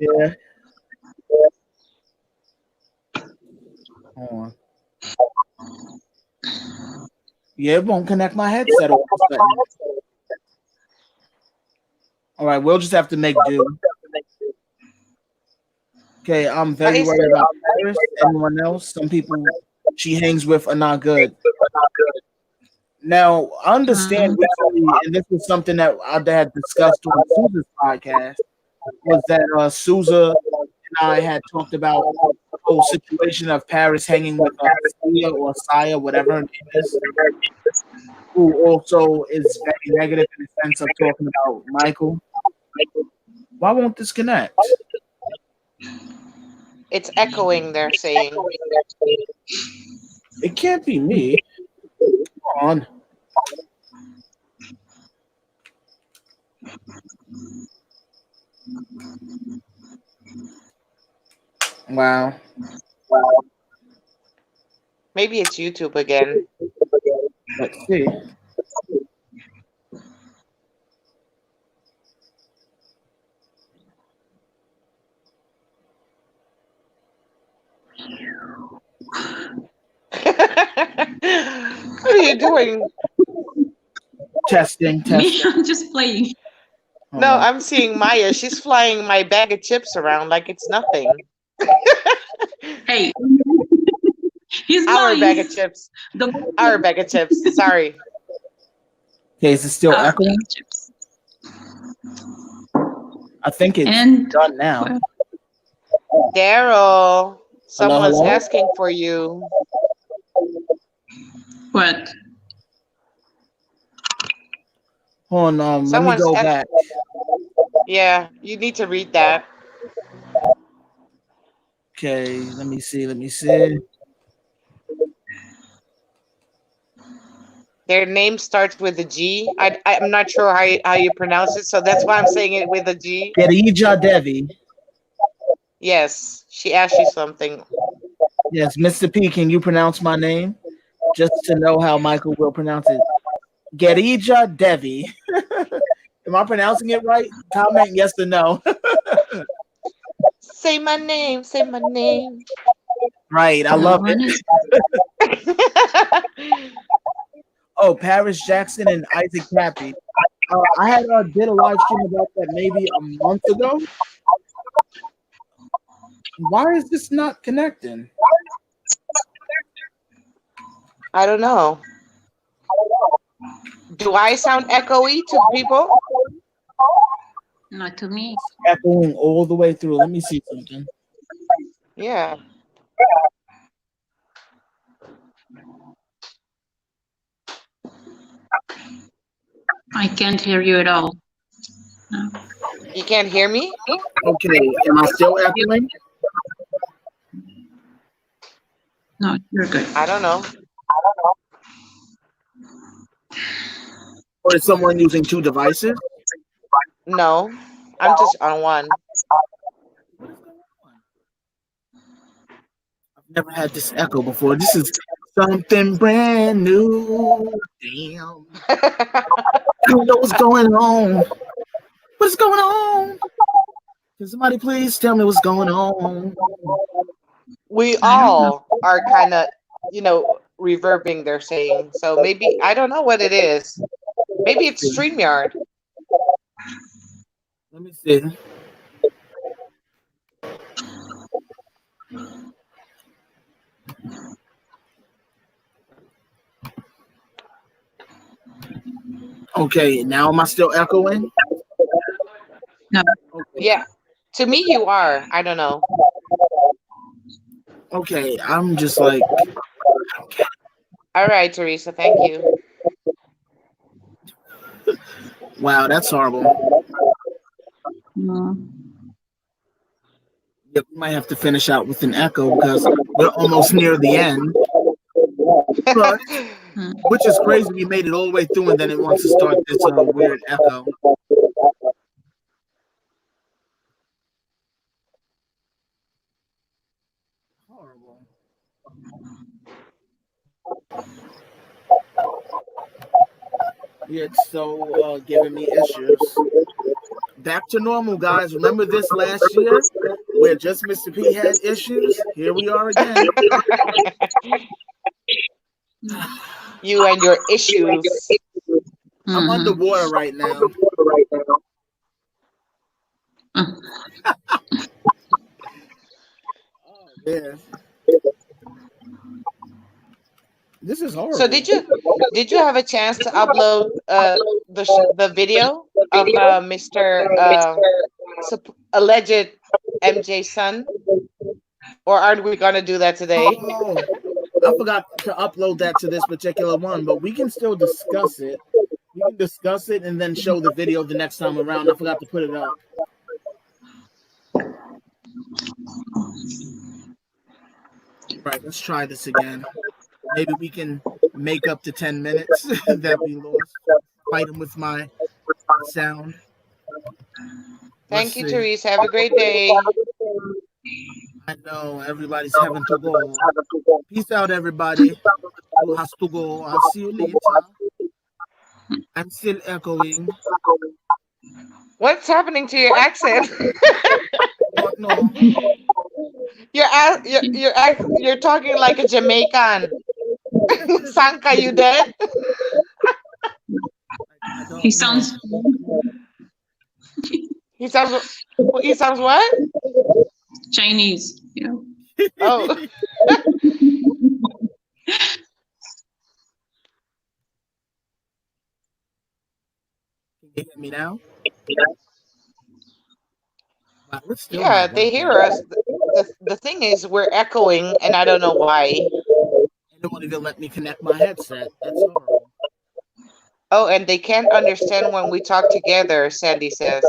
Yeah. Hold on. Yeah, it won't connect my headset all of a sudden. All right, we'll just have to make do. Okay, I'm very worried about Paris. Anyone else? Some people she hangs with are not good. Now, I understand recently, and this was something that I had discussed on Sousa's podcast, was that Sousa and I had talked about the whole situation of Paris hanging with Sia or Saya, whatever her name is, who also is very negative in the sense of talking about Michael. Why won't this connect? It's echoing, they're saying. It can't be me. Come on. Wow. Maybe it's YouTube again. Let's see. What are you doing? Testing. Me, I'm just playing. No, I'm seeing Maya. She's flying my bag of chips around like it's nothing. Hey, he's Our lying. bag of chips. Our bag of chips. Sorry. Okay, is it still echoing? Chips. I think it's done now. Daryl, someone's hello? asking for you. What? Hold on, let me go back. Yeah, you need to read that. Okay, let me see. Their name starts with a G. I'm not sure how you pronounce it, so that's why I'm saying it with a G. Gerija Devi. Yes, she asked you something. Yes, Mr. P, can you pronounce my name? Just to know how Michael will pronounce it. Gerija Devi. Am I pronouncing it right? Comment yes or no. Say my name. Say my name. Right, I No love it. one is. Oh, Paris Jackson and Isaac Cappy. I had did a live stream about that maybe a month ago. Why is this not connecting? I don't know. Do I sound echoey to people? Not to me. Echoing all the way through. Let me see something. Yeah. I can't hear you at all. No. You can't hear me? Okay, am I still echoing? No, you're good. I don't know. Or is someone using two devices? No, I'm just on one. What is going on? I've never had this echo before. This is something brand new. Damn. I don't know what's going on. What's going on? Can somebody please tell me what's going on? We I don't know. all are kind of, reverbing, they're saying. So maybe, I don't know what it is. Maybe it's StreamYard. Let me see. Okay, now am I still echoing? No. Okay. Yeah. To me, you are. I don't know. Okay, I'm just like, All right, Teresa. Thank you. wow, that's horrible. No. Yep, we might have to finish out with an echo because we're almost near the end. But which is crazy, we made it all the way through and then it wants to start this weird echo. Horrible. Yeah, it's so giving me issues. Back to normal, guys. Remember this last year where just Mr. P had issues? Here we are again. You and your issues. I'm underwater right now. Oh, man. This is horrible. So did you have a chance to upload the video of Mr. Alleged MJ son, or aren't we gonna do that today? Oh, I forgot to upload that to this particular one, but we can still discuss it. We can discuss it and then show the video the next time around. I forgot to put it up. Right, let's try this again. Maybe we can make up the 10 minutes that we lost fighting with my sound. Thank you, Teresa. Have a great day. I know everybody's having to go. Peace out, everybody who has to go. I'll see you later. I'm still echoing. What's happening to your accent? But no. You're talking like a Jamaican. Sanka, you dead? He sounds. He sounds. He sounds what? Chinese. You know. Oh. Can you hear me now? Wow, Yeah, they hear us. The thing is, we're echoing, and I don't know why. They don't even let me connect my headset. That's horrible. Oh, and they can't understand when we talk together, Sandy says.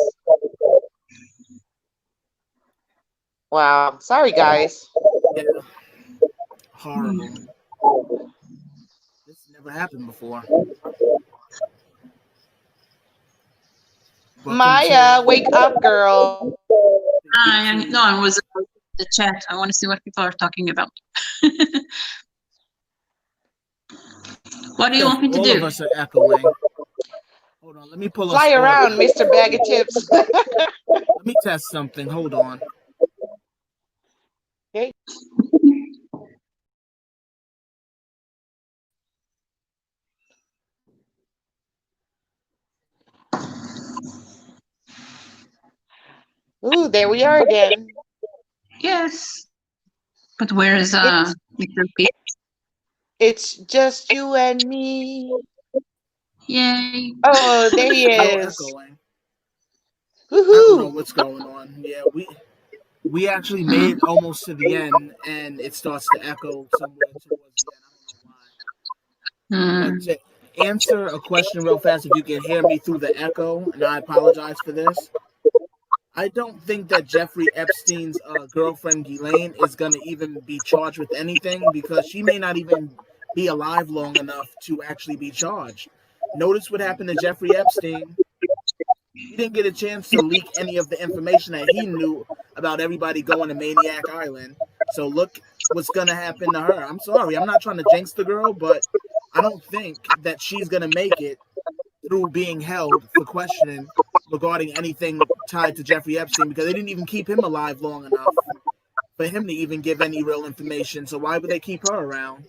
Wow. Sorry, guys. Yeah, horrible. This never happened before. Maya, wake up, girl. No, I was in the chat. I want to see what people are talking about. What do you want me to All do? of us are echoing. Hold on, let me pull Fly us around, up. Mr. Bag of Chips. Let me test something. Hold on. Okay. Ooh, there we are again. Yes. But where is It's Mr. P? it's just you and me. Yay. Oh, there he Still is. echoing. I don't know Woohoo! what's going on. Yeah, we actually made almost to the end, and it starts to echo somewhere towards the end. I don't know why. But to answer a question real fast, if you can hear me through the echo, and I apologize for this, I don't think that Jeffrey Epstein's girlfriend Ghislaine is going to even be charged with anything because she may not even be alive long enough to actually be charged. Notice what happened to Jeffrey Epstein. He didn't get a chance to leak any of the information that he knew about everybody going to Maniac Island. So look what's going to happen to her. I'm sorry. I'm not trying to jinx the girl, but I don't think that she's going to make it through being held for questioning regarding anything tied to Jeffrey Epstein because they didn't even keep him alive long enough for him to even give any real information. So why would they keep her around?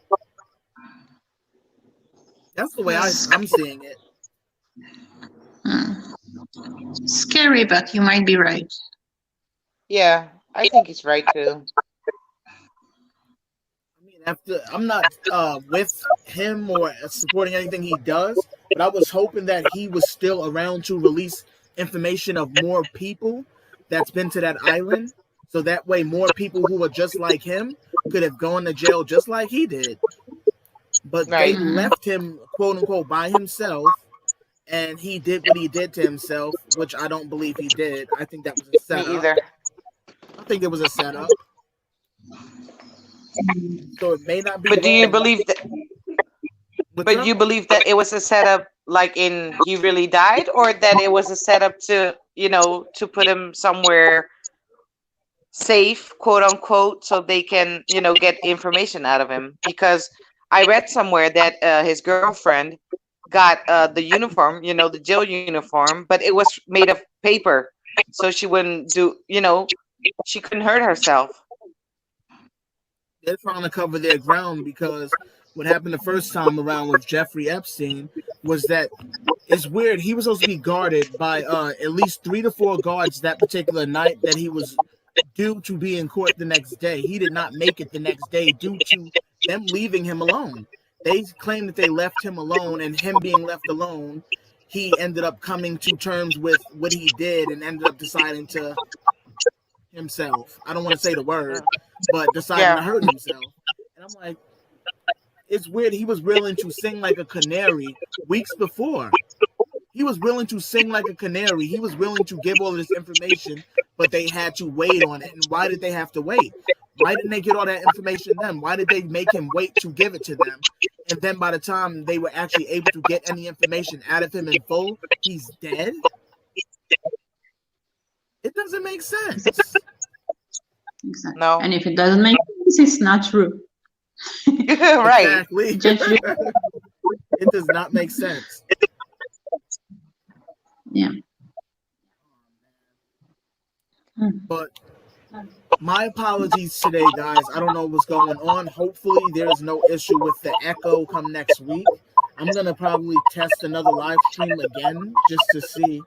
That's the way I'm seeing it. Scary, but you might be right. Yeah, I think he's right too. I mean, I'm not with him or supporting anything he does, but I was hoping that he was still around to release information of more people that's been to that island, so that way more people who are just like him could have gone to jail just like he did. But they Right. left him, quote unquote, by himself, and he did what he did to himself, which I don't believe he did. I think that was a Me setup. either. I think it was a setup. So it may not be But do you wrong. believe that? But you believe that it was a setup, like in he really died, or that it was a setup to, to put him somewhere safe, quote unquote, so they can, get information out of him? Because I read somewhere that his girlfriend got the uniform, the jail uniform, but it was made of paper, so she wouldn't do, she couldn't hurt herself. They're trying to cover their ground because what happened the first time around with Jeffrey Epstein was that it's weird. He was supposed to be guarded by at least 3 to 4 guards that particular night that he was due to be in court the next day. He did not make it the next day due to them leaving him alone. They claim that they left him alone, and him being left alone, he ended up coming to terms with what he did and ended up deciding to himself. I don't want to say the word, but deciding to hurt himself. And I'm like, it's weird. He was willing to sing like a canary weeks before. He was willing to sing like a canary. He was willing to give all this information, but they had to wait on it. And why did they have to wait? Why didn't they get all that information then? Why did they make him wait to give it to them? And then by the time they were actually able to get any information out of him in full, he's dead? It doesn't make sense. Exactly. No. And if it doesn't make sense, it's not true. Right. Exactly. It does not make sense. Yeah. But my apologies today, guys. I don't know what's going on. Hopefully, there's no issue with the echo come next week. I'm going to probably test another live stream again just to see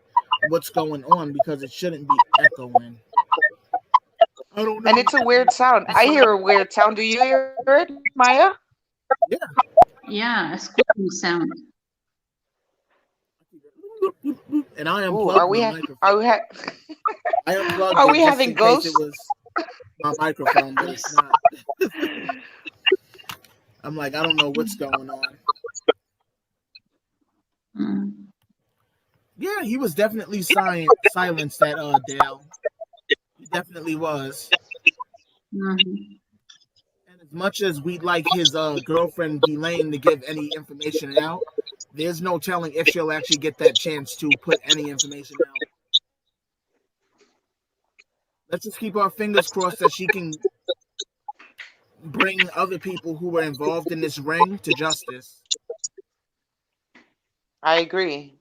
what's going on because it shouldn't be echoing. I don't know. And it's a weird sound. I hear a weird sound. Do you hear it, Maya? Yeah. Yeah, a squeaking sound. And I unplugged my microphone. I unplugged are it we just having in ghosts? case it was my microphone, but it's not. I'm like, I don't know what's going on. Yeah, he was definitely silenced at Dale. He definitely was. And as much as we'd like his girlfriend Ghislaine to give any information out, there's no telling if she'll actually get that chance to put any information out. Let's just keep our fingers crossed that she can bring other people who were involved in this ring to justice. I agree.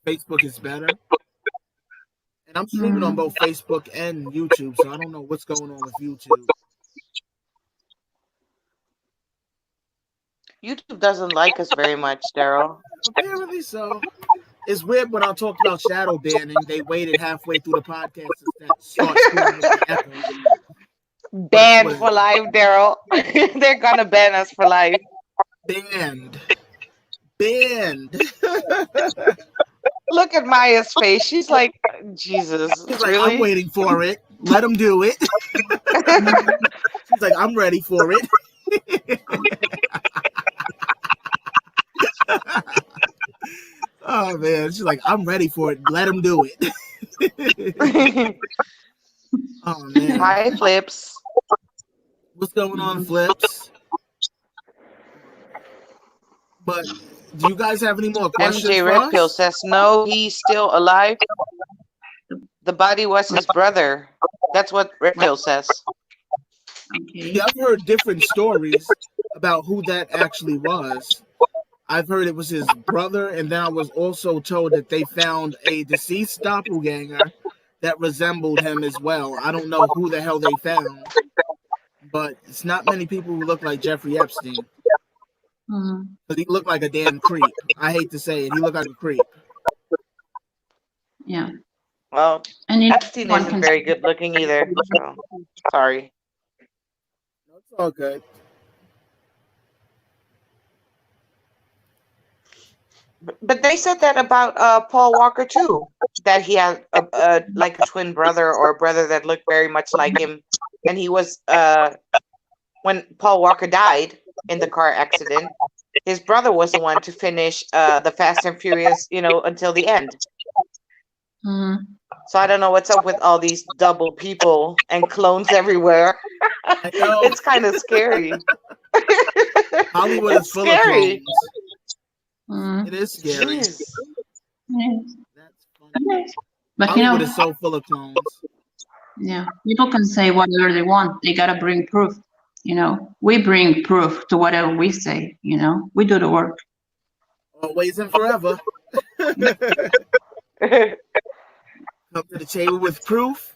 Facebook is better. And I'm streaming on both Facebook and YouTube, so I don't know what's going on with YouTube. YouTube doesn't like us very much, Daryl. Apparently so. It's weird when I talked about shadow banning, they waited halfway through the podcast to start screwing with the echo. Banned for life, Daryl. They're gonna ban us for life. Banned. Look at Maya's face. She's like, Jesus. She's like, really? I'm waiting for it. Let them do it. She's like, I'm ready for it. Oh man, she's like, I'm ready for it. Let them do it. Oh man. Hi, Flips. What's going on, Flips? But do you guys have any more questions? MJ Red Pill says no, he's still alive. The body was his brother. That's what Red Pill says. Okay. Yeah, I've heard different stories about who that actually was. I've heard it was his brother, and then I was also told that they found a deceased doppelganger that resembled him as well. I don't know who the hell they found, but it's not many people who look like Jeffrey Epstein. But he looked like a damn creep. I hate to say it. He looked like a creep. Yeah. Well, And Epstein isn't very good looking either. So, sorry. It's all good. But they said that about Paul Walker too, that he had like a twin brother or a brother that looked very much like him, and he was when Paul Walker died in the car accident, his brother was the one to finish the Fast and Furious, until the end. So I don't know what's up with all these double people and clones everywhere. It's kind of scary. Hollywood is full scary. of clones. It is scary. Yes. That's funny. But Hollywood is so full of clones. Yeah, people can say whatever they want. They gotta bring proof. We bring proof to whatever we say. We do the work. Always and forever. Come to the table with proof.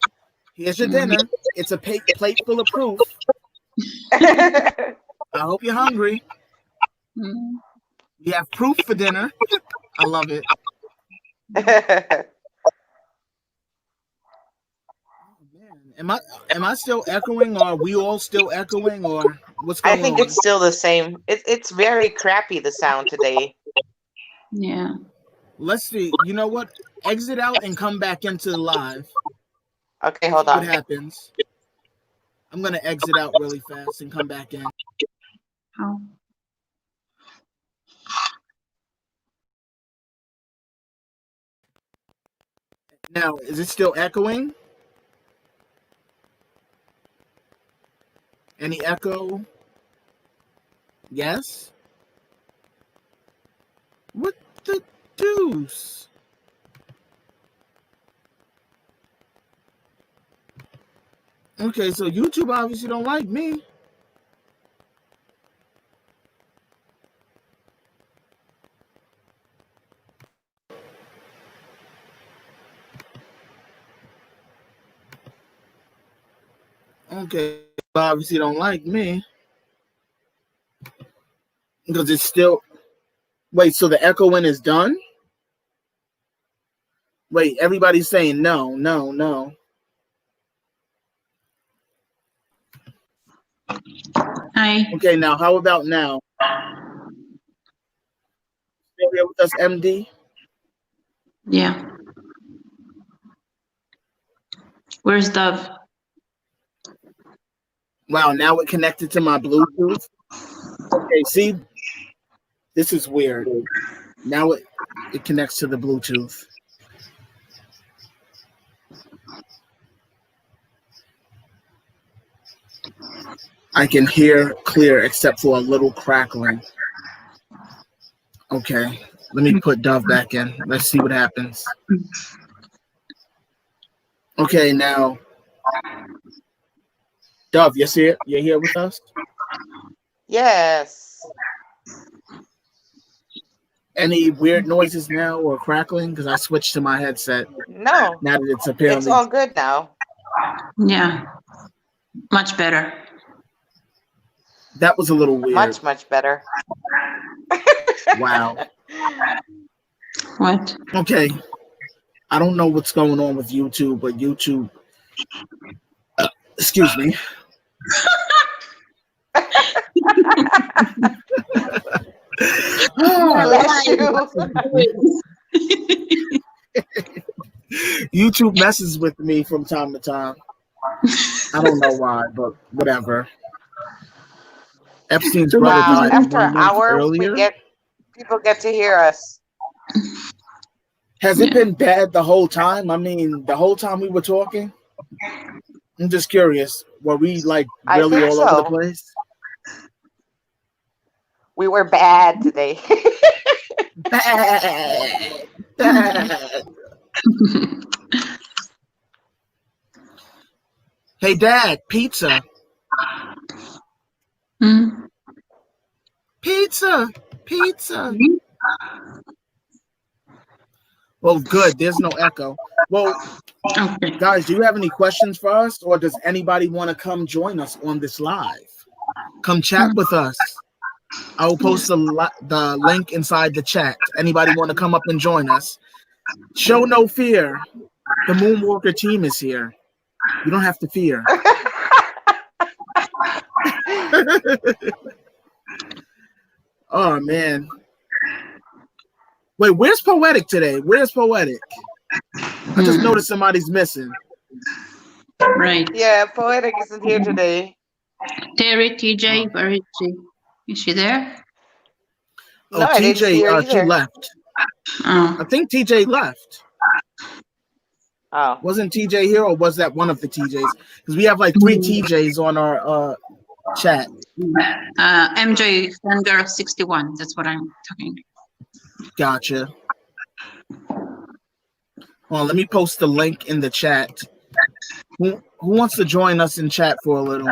Here's your dinner. It's a plate full of proof. I hope you're hungry. We have proof for dinner. I love it. Am I still echoing, or are we all still echoing, or what's going on? I think it's still the same. It's very crappy, the sound today. Yeah. Let's see. You know what? Exit out and come back into the live. Okay, hold on. What happens? I'm gonna exit out really fast and come back in. How? Now, is it still echoing? Any echo? Yes? What the deuce? Okay, so YouTube obviously don't like me. Okay, obviously don't like me. Because it's still... Wait, so the echoing is done? Wait, everybody's saying no, no, no. Hi. Okay, now how about now? Still here with us, MD? Yeah. Where's Dove? Wow, now it connected to my Bluetooth. Okay, see? This is weird. Now it connects to the Bluetooth. I can hear clear except for a little crackling. Okay, let me put Dove back in. Let's see what happens. Okay, now, Dove, you're here with us? Yes. Any weird noises now or crackling? Because I switched to my headset. No. Now that it's apparently... It's all good now. Yeah. Much better. That was a little weird. Much, much better. Wow. What? Okay. I don't know what's going on with YouTube, but YouTube... excuse me. Bless you. YouTube messes with me from time to time. I don't know why, but whatever. Epstein's brother died After 1 an month hour, earlier. People get to hear us. Has it been bad the whole time? I mean, the whole time we were talking? I'm just curious. Were we like really all over the place? We were bad today. Bad. Hey, Dad, pizza. Pizza. Well, good. There's no echo. Well, guys, do you have any questions for us, or does anybody want to come join us on this live? Come chat with us. I will post the link inside the chat. Anybody want to come up and join us? Show no fear. The Moonwalker team is here. You don't have to fear. Oh, man. Wait, where's Poetic today? Where's Poetic? I just noticed somebody's missing. Right. Yeah, Poetic isn't here today. Terry, TJ, where is she? Is she there? Oh, no, TJ, she left. Oh. I think TJ left. Oh. Wasn't TJ here, or was that one of the TJs? Because we have like 3 TJs on our chat. MJ Fangirl 61. That's what I'm talking. Gotcha. Well, let me post the link in the chat. Who wants to join us in chat for a little?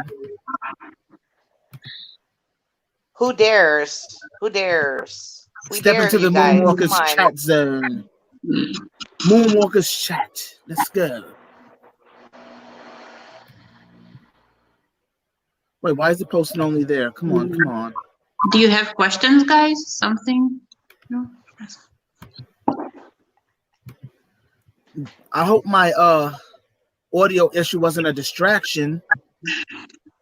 Who dares? Who dares? We Step dare into the guys. Moonwalkers chat zone. Moonwalkers chat. Let's go. Wait, why is it posting only there? Come on. Do you have questions, guys? Something? No? I hope my audio issue wasn't a distraction,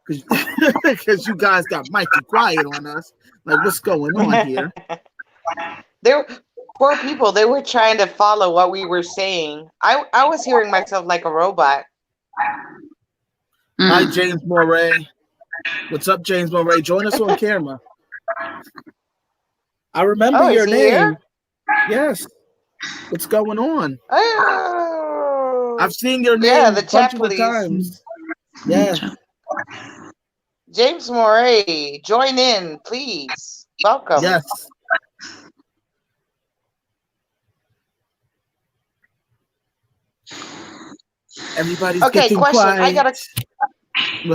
because you guys got mighty quiet on us. Like, what's going on here? Poor people, they were trying to follow what we were saying. I was hearing myself like a robot. Hi, James Moray. What's up, James Moray? Join us on camera. I remember your name. Here? Yes. What's going on? Oh. I've seen your name the a bunch of times. Yeah. James Moray, join in, please. Welcome. Yes. Everybody's getting question. Quiet.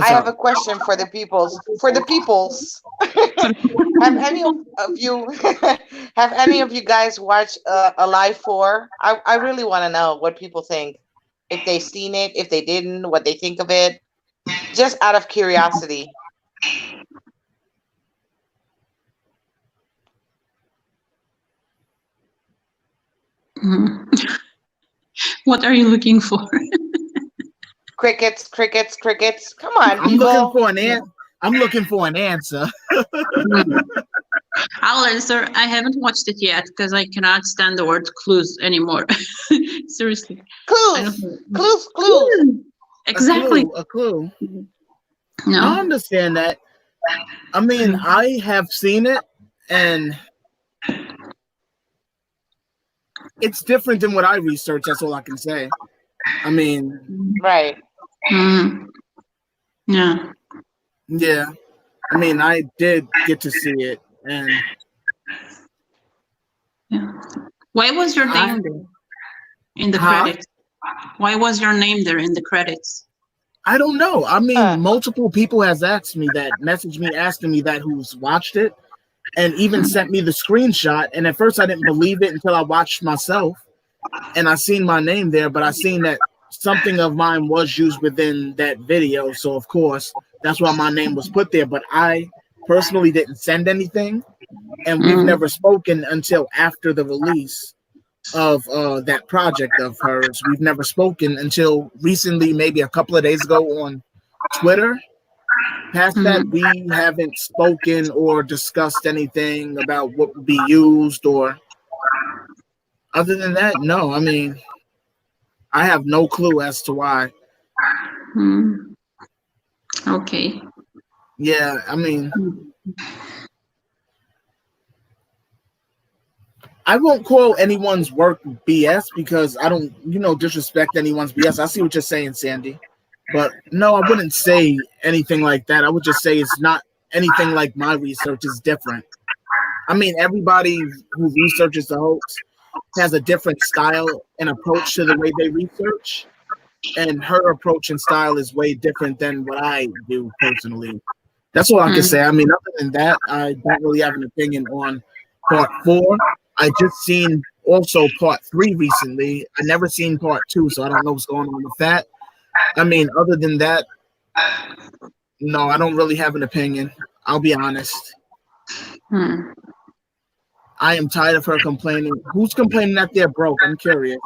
I have a question for the peoples. Have any of you guys watched Alive 4? I really want to know what people think. If they've seen it, if they didn't, what they think of it. Just out of curiosity. What are you looking for? Crickets. Come on, people. I'm looking for an answer. I'll answer. I haven't watched it yet because I cannot stand the word clues anymore. Seriously. Clues. Exactly. A clue. No. I understand that. I mean, I have seen it, and it's different than what I researched. That's all I can say. I mean, right. Yeah. Yeah, I mean, I did get to see it, and Yeah. Why was your name there in the credits? Why was your name there in the credits? I don't know. I mean, multiple people has asked me that, messaged me asking me that who's watched it, and even sent me the screenshot. And at first, I didn't believe it until I watched myself, and I seen my name there. But I seen that something of mine was used within that video, so of course that's why my name was put there. But I personally didn't send anything, and we've never spoken until after the release of that project of hers. We've never spoken until recently, maybe a couple of days ago on Twitter. Past that, we haven't spoken or discussed anything about what would be used, or other than that, no. I mean, I have no clue as to why. Okay. Yeah, I mean, I won't call anyone's work BS because I don't, disrespect anyone's BS. I see what you're saying, Sandy. But no, I wouldn't say anything like that. I would just say it's not anything like my research. Is different. I mean, everybody who researches the hoax has a different style and approach to the way they research. And her approach and style is way different than what I do personally. That's all I can say. I mean, other than that, I don't really have an opinion on part 4. I just seen also part 3 recently. I never seen part 2, so I don't know what's going on with that. I mean, other than that, no, I don't really have an opinion. I'll be honest. I am tired of her complaining. Who's complaining that they're broke? I'm curious.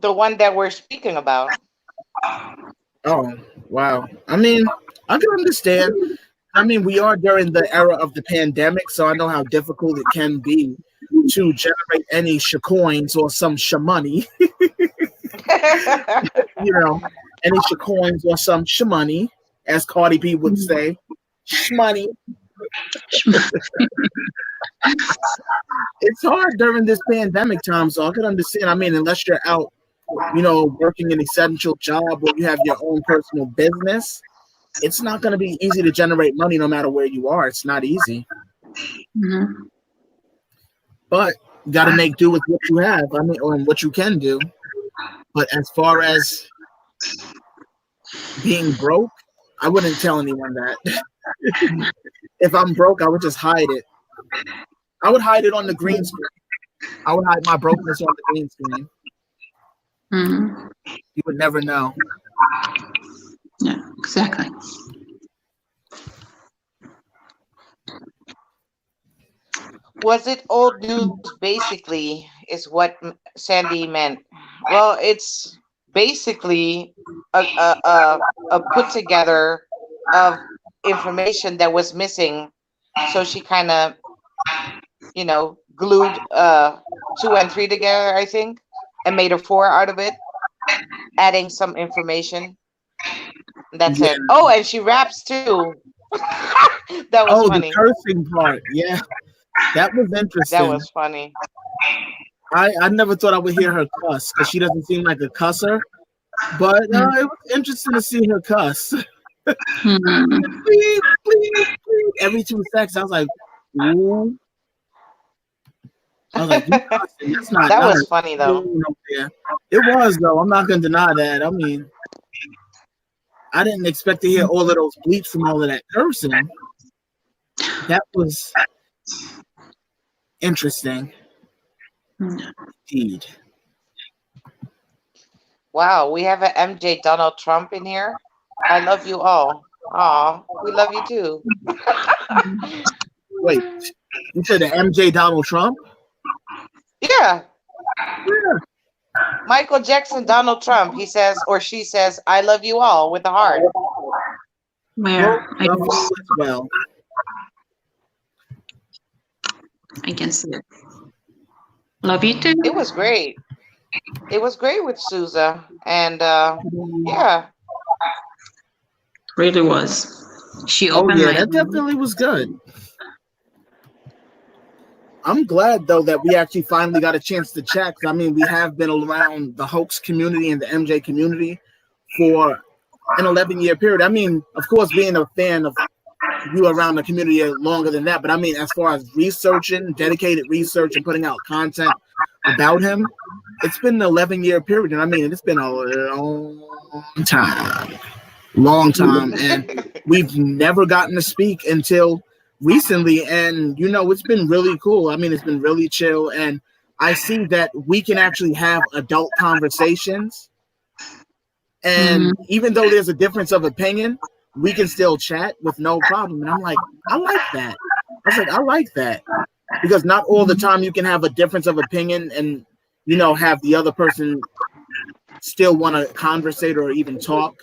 The one that we're speaking about. Oh, wow. I mean, I can understand. I mean, we are during the era of the pandemic, so I know how difficult it can be to generate any coins or some money. Any coins or some money, as Cardi B would say. Shmoney. It's hard during this pandemic time, so I can understand. I mean, unless you're out, working an essential job or you have your own personal business, it's not going to be easy to generate money no matter where you are. It's not easy. But you got to make do with what you have. I mean, or what you can do. But as far as being broke, I wouldn't tell anyone that. If I'm broke, I would just hide it. I would hide it on the green screen. I would hide my brokenness on the green screen. You would never know. Yeah, exactly. Was it old news, basically, is what Sandy meant. Well, it's basically a put together of information that was missing. So she kind of, glued 2 and 3 together, I think, and made a 4 out of it, adding some information. That's it. Oh, and she raps too. That was funny. The cursing part. Yeah, that was interesting. That was funny. I never thought I would hear her cuss because she doesn't seem like a cusser. But it was interesting to see her cuss. Please, please, please. Every 2 seconds, I was like, ooh. I was like, that's not that nice. was funny though. It was though. I'm not gonna deny that. I mean, I didn't expect to hear all of those bleeps from all of that cursing. That was interesting. Indeed. Wow, we have an MJ Donald Trump in here. I love you all. Aw, we love you too. Wait, you said the MJ Donald Trump? Yeah. Michael Jackson, Donald Trump. He says, or she says, "I love you all" with a heart. Where? Well, I can see it. Love you too. It was great. It was great with Sousa, and yeah, really was. She opened. Yeah, that definitely was good. I'm glad though that we actually finally got a chance to chat. I mean, we have been around the hoax community and the MJ community for an 11-year period. I mean, of course, being a fan of you around the community longer than that, but I mean, as far as researching, dedicated research and putting out content about him, it's been an 11-year period. And I mean, it's been a long time. And we've never gotten to speak until recently. And, you know, it's been really cool. I mean, it's been really chill. And I see that we can actually have adult conversations. And even though there's a difference of opinion, we can still chat with no problem. And I'm like, I like that. I was like, I like that. Because not all the time you can have a difference of opinion and, you know, have the other person still want to conversate or even talk.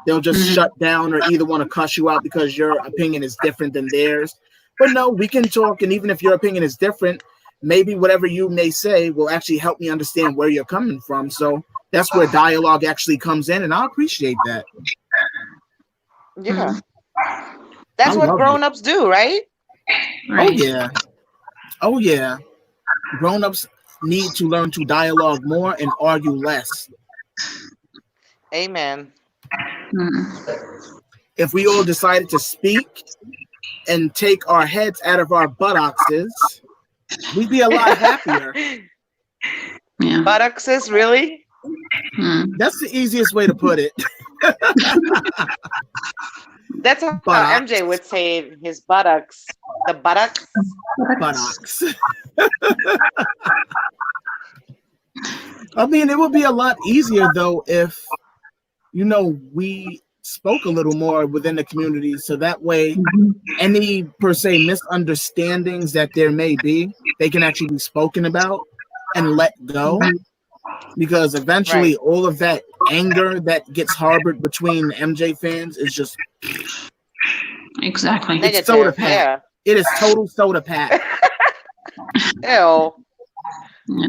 They'll just shut down or either want to cuss you out because your opinion is different than theirs. But no, we can talk. And even if your opinion is different, maybe whatever you may say will actually help me understand where you're coming from. So that's where dialogue actually comes in. And I appreciate that. Yeah. That's what grown-ups do, right? Oh, yeah. Oh, yeah. Grown-ups need to learn to dialogue more and argue less. Amen. If we all decided to speak and take our heads out of our buttocks, we'd be a lot happier. Yeah. Buttocks, really? That's the easiest way to put it. That's how MJ would say his buttocks. The buttocks? Buttocks. I mean, it would be a lot easier, though, if, you know, we spoke a little more within the community. So that way, any, per se, misunderstandings that there may be, they can actually be spoken about and let go. Because eventually, all of that anger that gets harbored between MJ fans is just exactly. It's soda pat. Yeah. It is total soda pat. Ew. Yeah.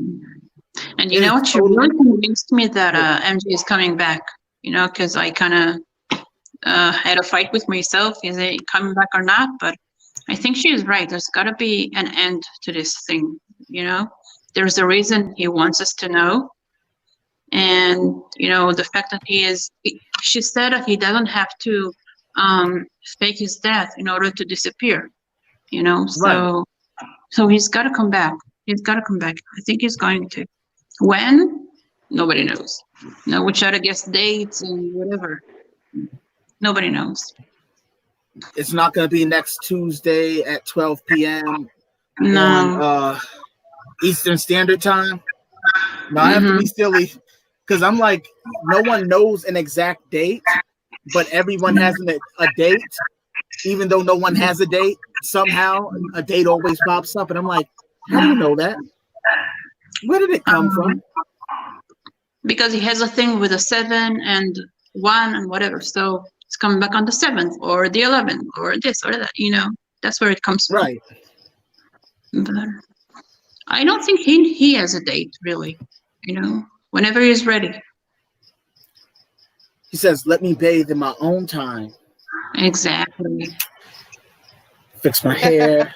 And you know what? You really convinced me that MJ is coming back. You know, because I kind of had a fight with myself. Is he coming back or not? But I think she is right. There's got to be an end to this thing. You know, there's a reason he wants us to know. And, you know, the fact that she said that he doesn't have to fake his death in order to disappear, you know, so he's got to come back. He's got to come back. I think he's going to. When? Nobody knows. No, we try to guess dates and whatever. Nobody knows. It's not going to be next Tuesday at 12 p.m. No. on Eastern Standard Time. No, I have to be silly. Because I'm like, no one knows an exact date, but everyone has a date. Even though no one has a date, somehow a date always pops up. And I'm like, how do you know that? Where did it come from? Because he has a thing with a 7 and 1 and whatever. So it's coming back on the 7th or the 11th or this or that. You know, that's where it comes from. Right. But I don't think he has a date, really. You know, whenever he's ready. He says, let me bathe in my own time. Exactly. Fix my hair,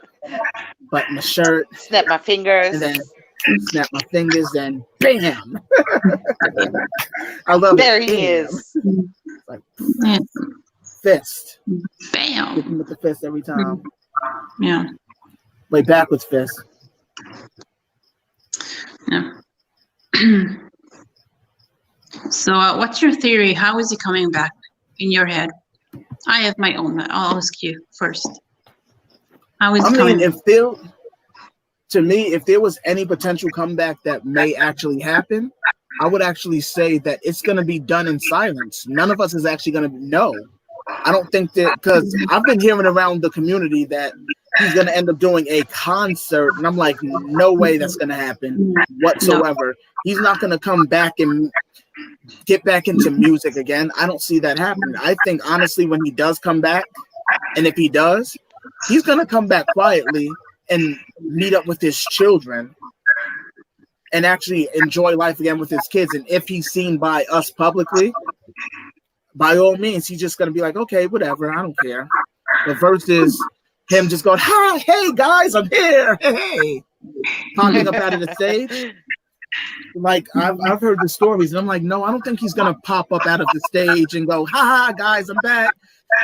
button my shirt. Snap my fingers. And then snap my fingers and bam. I love there it. There he is. Like, fist. Bam. Hit him with the fist every time. Yeah. Wait, backwards fist. Yeah. So what's your theory? How is he coming back in your head? I have my own. I'll ask you first. How is he coming back? If there was any potential comeback that may actually happen, I would actually say that it's going to be done in silence. None of us is actually going to know. I don't think that, because I've been hearing around the community that he's going to end up doing a concert, and I'm like, no way that's going to happen whatsoever. No. He's not going to come back and get back into music again. I don't see that happening. I think, honestly, when he does come back, and if he does, he's going to come back quietly and meet up with his children and actually enjoy life again with his kids. And if he's seen by us publicly, by all means, he's just going to be like, okay, whatever, I don't care. But versus him just going, hi, hey, guys, I'm here. Hey, popping up out of the stage. Like I've heard the stories, and I'm like, no, I don't think he's gonna pop up out of the stage and go, "Ha ha, guys, I'm back."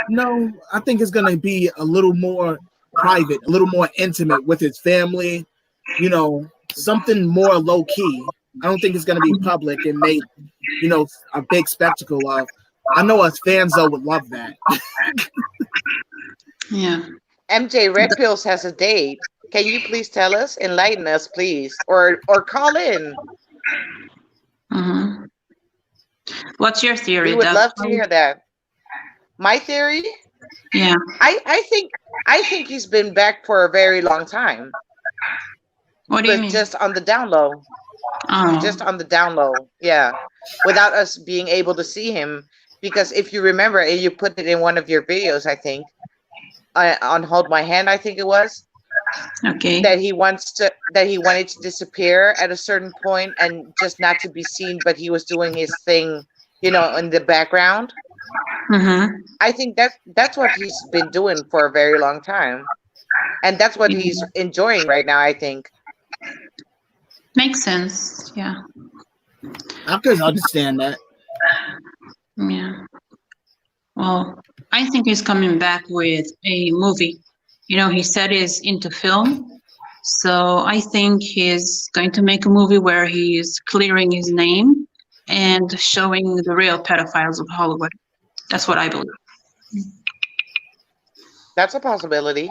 No, I think it's gonna be a little more private, a little more intimate with his family. You know, something more low key. I don't think it's gonna be public and made, a big spectacle of. I know us fans though would love that. Yeah. MJ Red Pills has a date. Can you please tell us? Enlighten us, please, or call in. Mm-hmm. What's your theory? We would love to hear that. My theory? Yeah. I think he's been back for a very long time. What do you mean? Just on the down low. Oh. Just on the down low. Yeah. Without us being able to see him. Because if you remember, and you put it in one of your videos, I think, on Hold My Hand, I think it was. Okay. That he wanted to disappear at a certain point and just not to be seen, but he was doing his thing, in the background. Mm-hmm. I think that's what he's been doing for a very long time, and that's what he's enjoying right now, I think. Makes sense. Yeah. I can understand that. Yeah. Well, I think he's coming back with a movie. He said he's into film. So I think he's going to make a movie where he's clearing his name and showing the real pedophiles of Hollywood. That's what I believe. That's a possibility.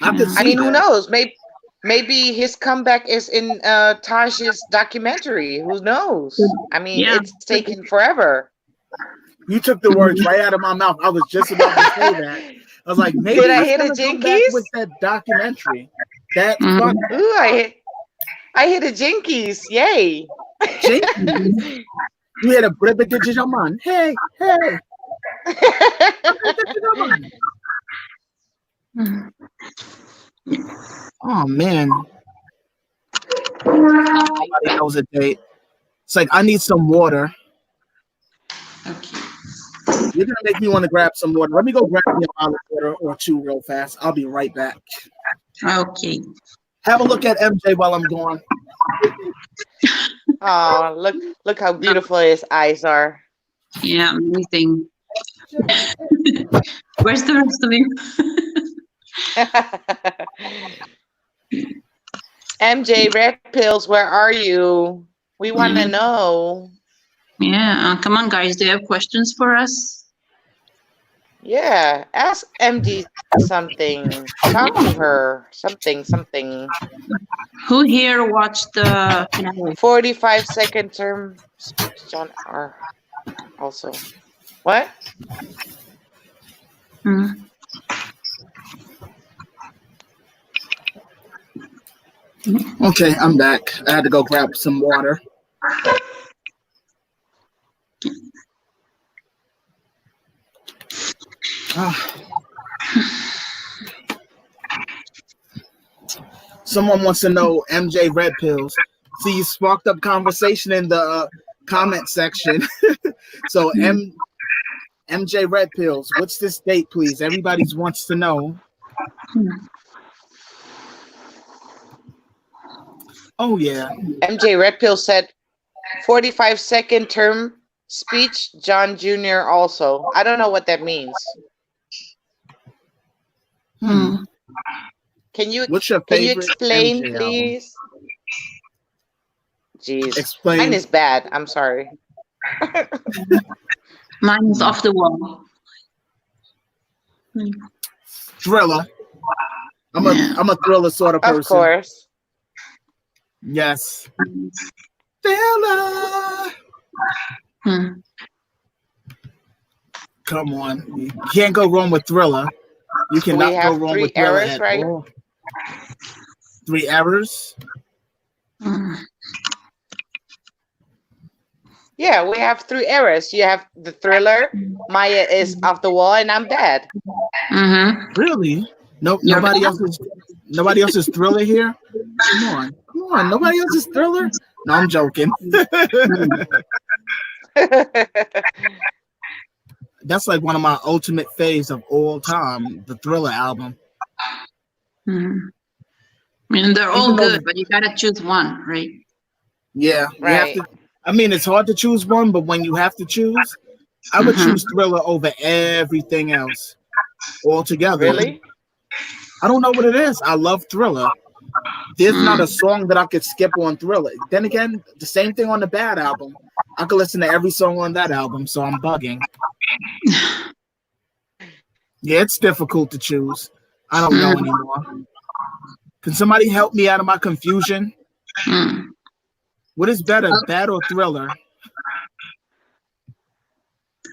I mean, who knows? Maybe his comeback is in Taj's documentary. Who knows? I mean, it's taken forever. You took the words right out of my mouth. I was just about to say that. I was like, maybe did I hit a jinkies with that documentary? That fun. Ooh, I hit a jinkies! Yay! Jinkies. You hit a bribba man. Hey. Oh man. Nobody knows a date. It's like I need some water. Okay. You're gonna make me want to grab some water. Let me go grab me a bottle of water or two real fast. I'll be right back. Okay. Have a look at MJ while I'm gone. Oh, look how beautiful his eyes are. Yeah, amazing. Where's the rest of you? MJ Red Pills, where are you? We want to know. Yeah, come on, guys. Do you have questions for us? Yeah, ask MD something. Talk to her. Something. Who here watched the finale? 45-second term speech, John R. Also. What? Okay, I'm back. I had to go grab some water. Someone wants to know MJ Red Pills. See, you sparked up conversation in the comment section. So MJ Red Pills, what's this date, please? Everybody wants to know. Oh yeah. MJ Red Pill said 45-second term speech, John Jr. also. I don't know what that means. Can you explain, MJ please? Jeez. Explain. Mine is bad. I'm sorry. Mine is Off the Wall. Thriller. I'm a thriller sort of person. Of course. Yes. Thriller. Come on. You can't go wrong with Thriller. You cannot go wrong with Thriller errors, right? all. 3 errors? Yeah, we have 3 errors. You have the Thriller, Maya is Off the Wall, and I'm bad. Really? No, nobody else is Thriller here? Come on. Nobody else is Thriller? No, I'm joking. That's like one of my ultimate faves of all time, the Thriller album. I mean, they're all good, but you gotta choose one, right? Yeah, you have Right. to. I mean, it's hard to choose one, but when you have to choose, I would choose Thriller over everything else altogether. Really? I don't know what it is. I love Thriller. There's not a song that I could skip on Thriller. Then again, the same thing on the Bad album. I could listen to every song on that album, so I'm bugging. Yeah, it's difficult to choose. I don't know anymore. Can somebody help me out of my confusion? What is better, Bad or Thriller?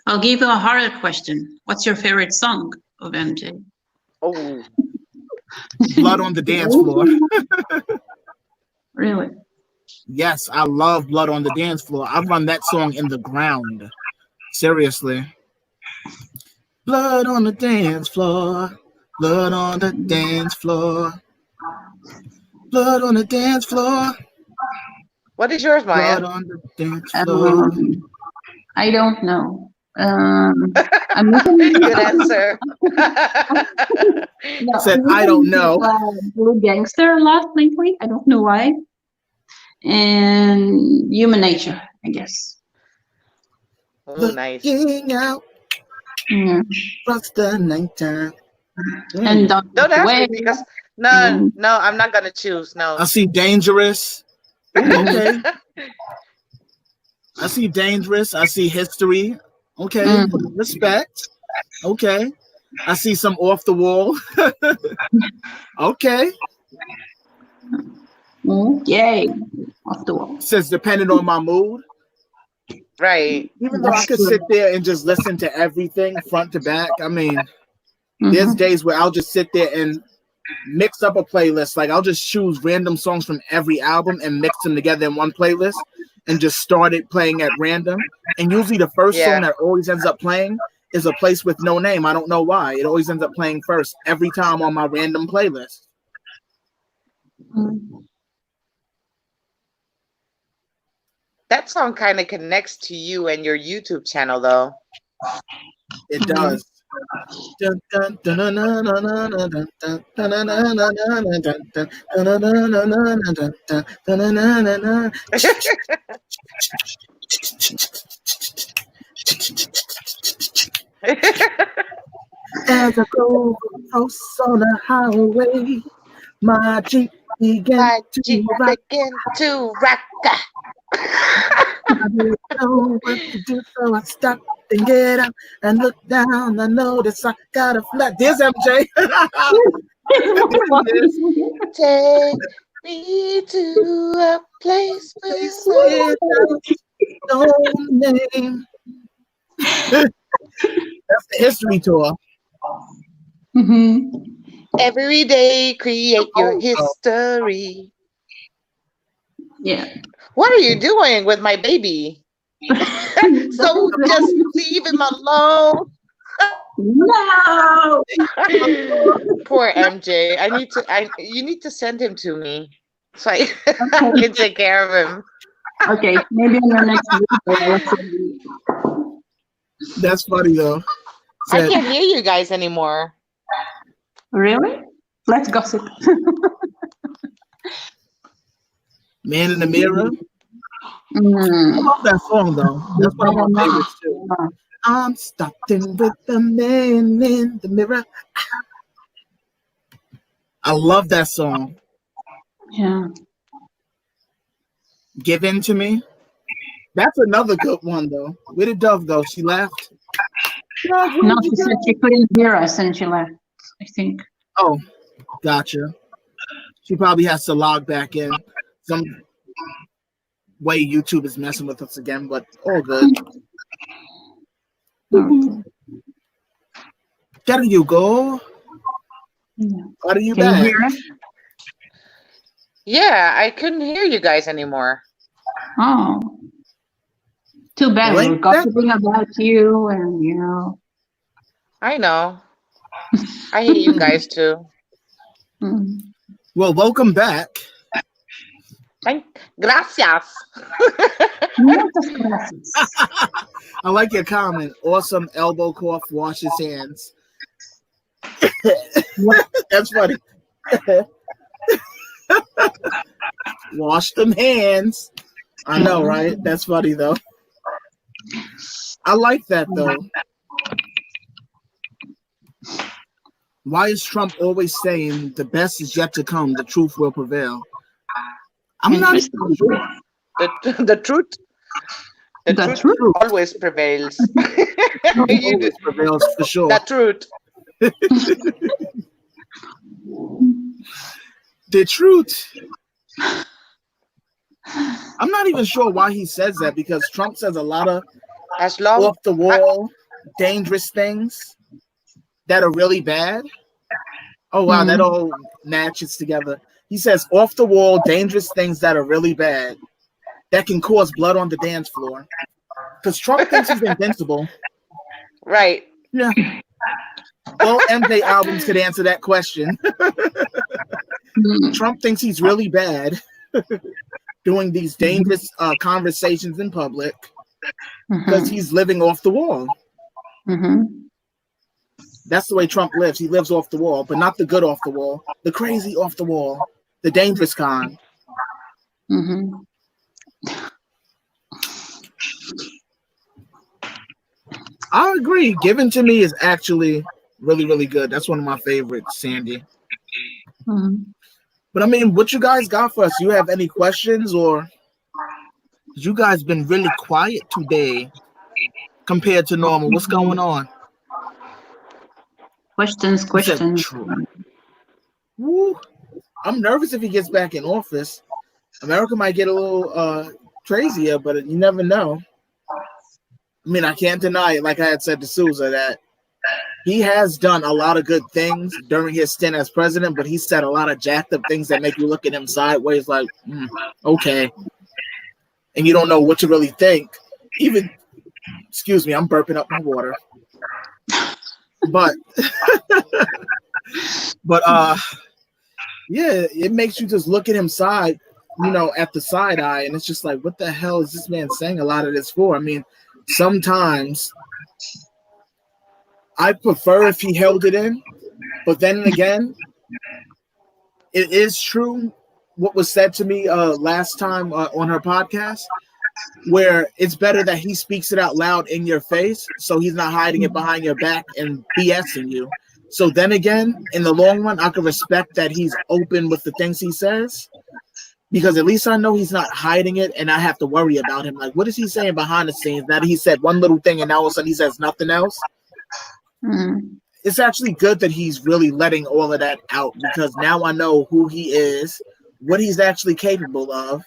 I'll give you a harder question. What's your favorite song of MJ? Oh, Blood on the Dance Floor. Really? Yes, I love Blood on the Dance Floor. I run that song in the ground. Seriously. Blood on the dance floor. Blood on the dance floor. Blood on the dance floor. what is yours, Maya? Blood on the dance floor. I don't know. I'm listening Good answer. no, Said, I don't know. Blue Gangster a lot lately. I don't know why. And Human Nature, I guess. Oh, nice. Looking out across the nighttime. And Don't ask me Way. because no, I'm not gonna choose. No. I see Dangerous. Okay. I see Dangerous. I see History. Okay. Respect. Okay. I see some Off the Wall. Okay. Yay. Off the wall. Says depending on my mood. Right. Even though I could sit there and just listen to everything front to back. I mean, there's days where I'll just sit there and mix up a playlist. Like I'll just choose random songs from every album and mix them together in one playlist and just start it playing at random. And usually the first song that always ends up playing is A Place with No Name. I don't know why. It always ends up playing first every time on my random playlist. That song kind of connects to you and your YouTube channel, though. It does. As I go close on the highway, my Jeep began to rock. I didn't know what to do, so I stopped and get up and look down. I notice I got a flat. There's MJ. Take me to a place with no name. That's the History tour. Every day, create your history. Yeah. What are you doing with my baby? So just leave him alone. No. Poor MJ. You need to send him to me so I can take care of him. Okay, maybe in your next video. That's funny though. I can't hear you guys anymore. Really? Let's gossip. Man in the Mirror. I love that song though. That's one of my favorites too. I'm starting with the man in the mirror. I love that song. Yeah. Give In to Me. That's another good one though. Where did Dove go? She left. No, she said she couldn't hear us and she left, I think. Oh, gotcha. She probably has to log back in. Some way YouTube is messing with us again, but all good. There you go. What are you Can back? you hear it? Yeah, I couldn't hear you guys anymore. Oh. Too bad. Like We're gossiping about you and, you know. I know. I hate you guys too. Well, welcome back. Gracias. I like your comment. Awesome elbow cough, wash his hands. That's funny. Wash them hands. I know, right? That's funny though. I like that though. Why is Trump always saying the best is yet to come, the truth will prevail? I'm not even sure. The truth. The truth always prevails. Always prevails for sure. The truth. The truth. I'm not even sure why he says that, because Trump says a lot of off the wall, dangerous things that are really bad. Oh wow, that all matches together. He says off the wall, dangerous things that are really bad, that can cause blood on the dance floor. Because Trump thinks he's invincible. Right. Yeah. All MJ albums could answer that question. Trump thinks he's really bad doing these dangerous conversations in public because he's living off the wall. That's the way Trump lives. He lives off the wall, but not the good off the wall, the crazy off the wall, the dangerous kind. I agree. Given to Me is actually really, really good. That's one of my favorites, Sandy. But I mean, what you guys got for us? You have any questions, or you guys been really quiet today compared to normal? What's going on? Questions. Woo. I'm nervous if he gets back in office. America might get a little crazier, but you never know. I mean, I can't deny it, like I had said to Sousa, that he has done a lot of good things during his stint as president, but he said a lot of jacked up things that make you look at him sideways like, okay. And you don't know what to really think. Even, excuse me, I'm burping up my water. But yeah, it makes you just look at him at the side eye, and it's just like, what the hell is this man saying a lot of this for? I mean, sometimes I prefer if he held it in, but then again, it is true what was said to me last time on her podcast, where it's better that he speaks it out loud in your face, so he's not hiding it behind your back and BSing you. So then again, in the long run, I can respect that he's open with the things he says, because at least I know he's not hiding it, and I have to worry about him. Like, what is he saying behind the scenes? That he said one little thing, and now all of a sudden he says nothing else. It's actually good that he's really letting all of that out, because now I know who he is, what he's actually capable of,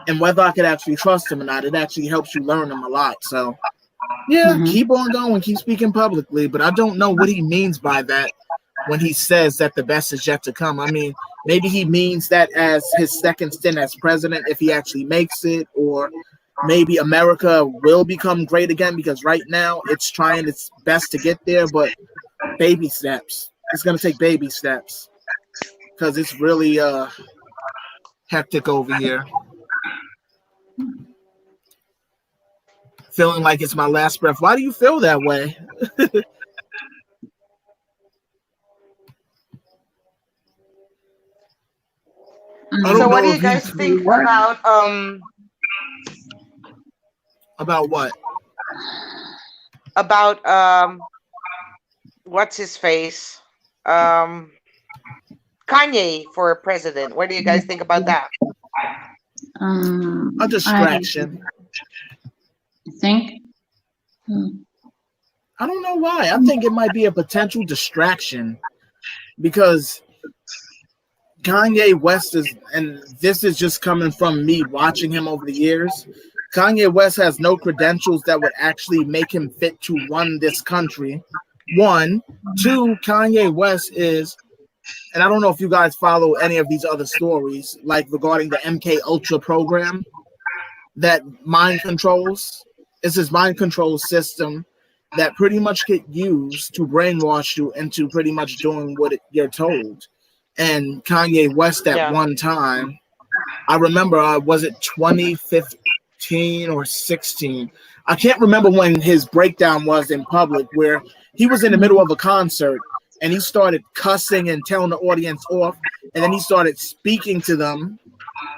and whether I could actually trust him or not. It actually helps you learn him a lot. So, yeah, keep on going, keep speaking publicly, but I don't know what he means by that when he says that the best is yet to come. I mean, maybe he means that as his second stint as president, if he actually makes it, or maybe America will become great again, because right now it's trying its best to get there, but baby steps. It's going to take baby steps, because it's really hectic over here. Feeling like it's my last breath. Why do you feel that way? So what do you guys think about what? About what's his face? Kanye for president. What do you guys think about that? A distraction. I think. I don't know why. I think it might be a potential distraction, because Kanye West is, and this is just coming from me watching him over the years, Kanye West has no credentials that would actually make him fit to run this country. One. Two, Kanye West is, and I don't know if you guys follow any of these other stories, like regarding the MKULTRA program that mind controls. It's his mind control system that pretty much get used to brainwash you into pretty much doing what you're told. And Kanye West at one time, I remember, was it 2015 or 16? I can't remember when his breakdown was in public, where he was in the middle of a concert and he started cussing and telling the audience off, and then he started speaking to them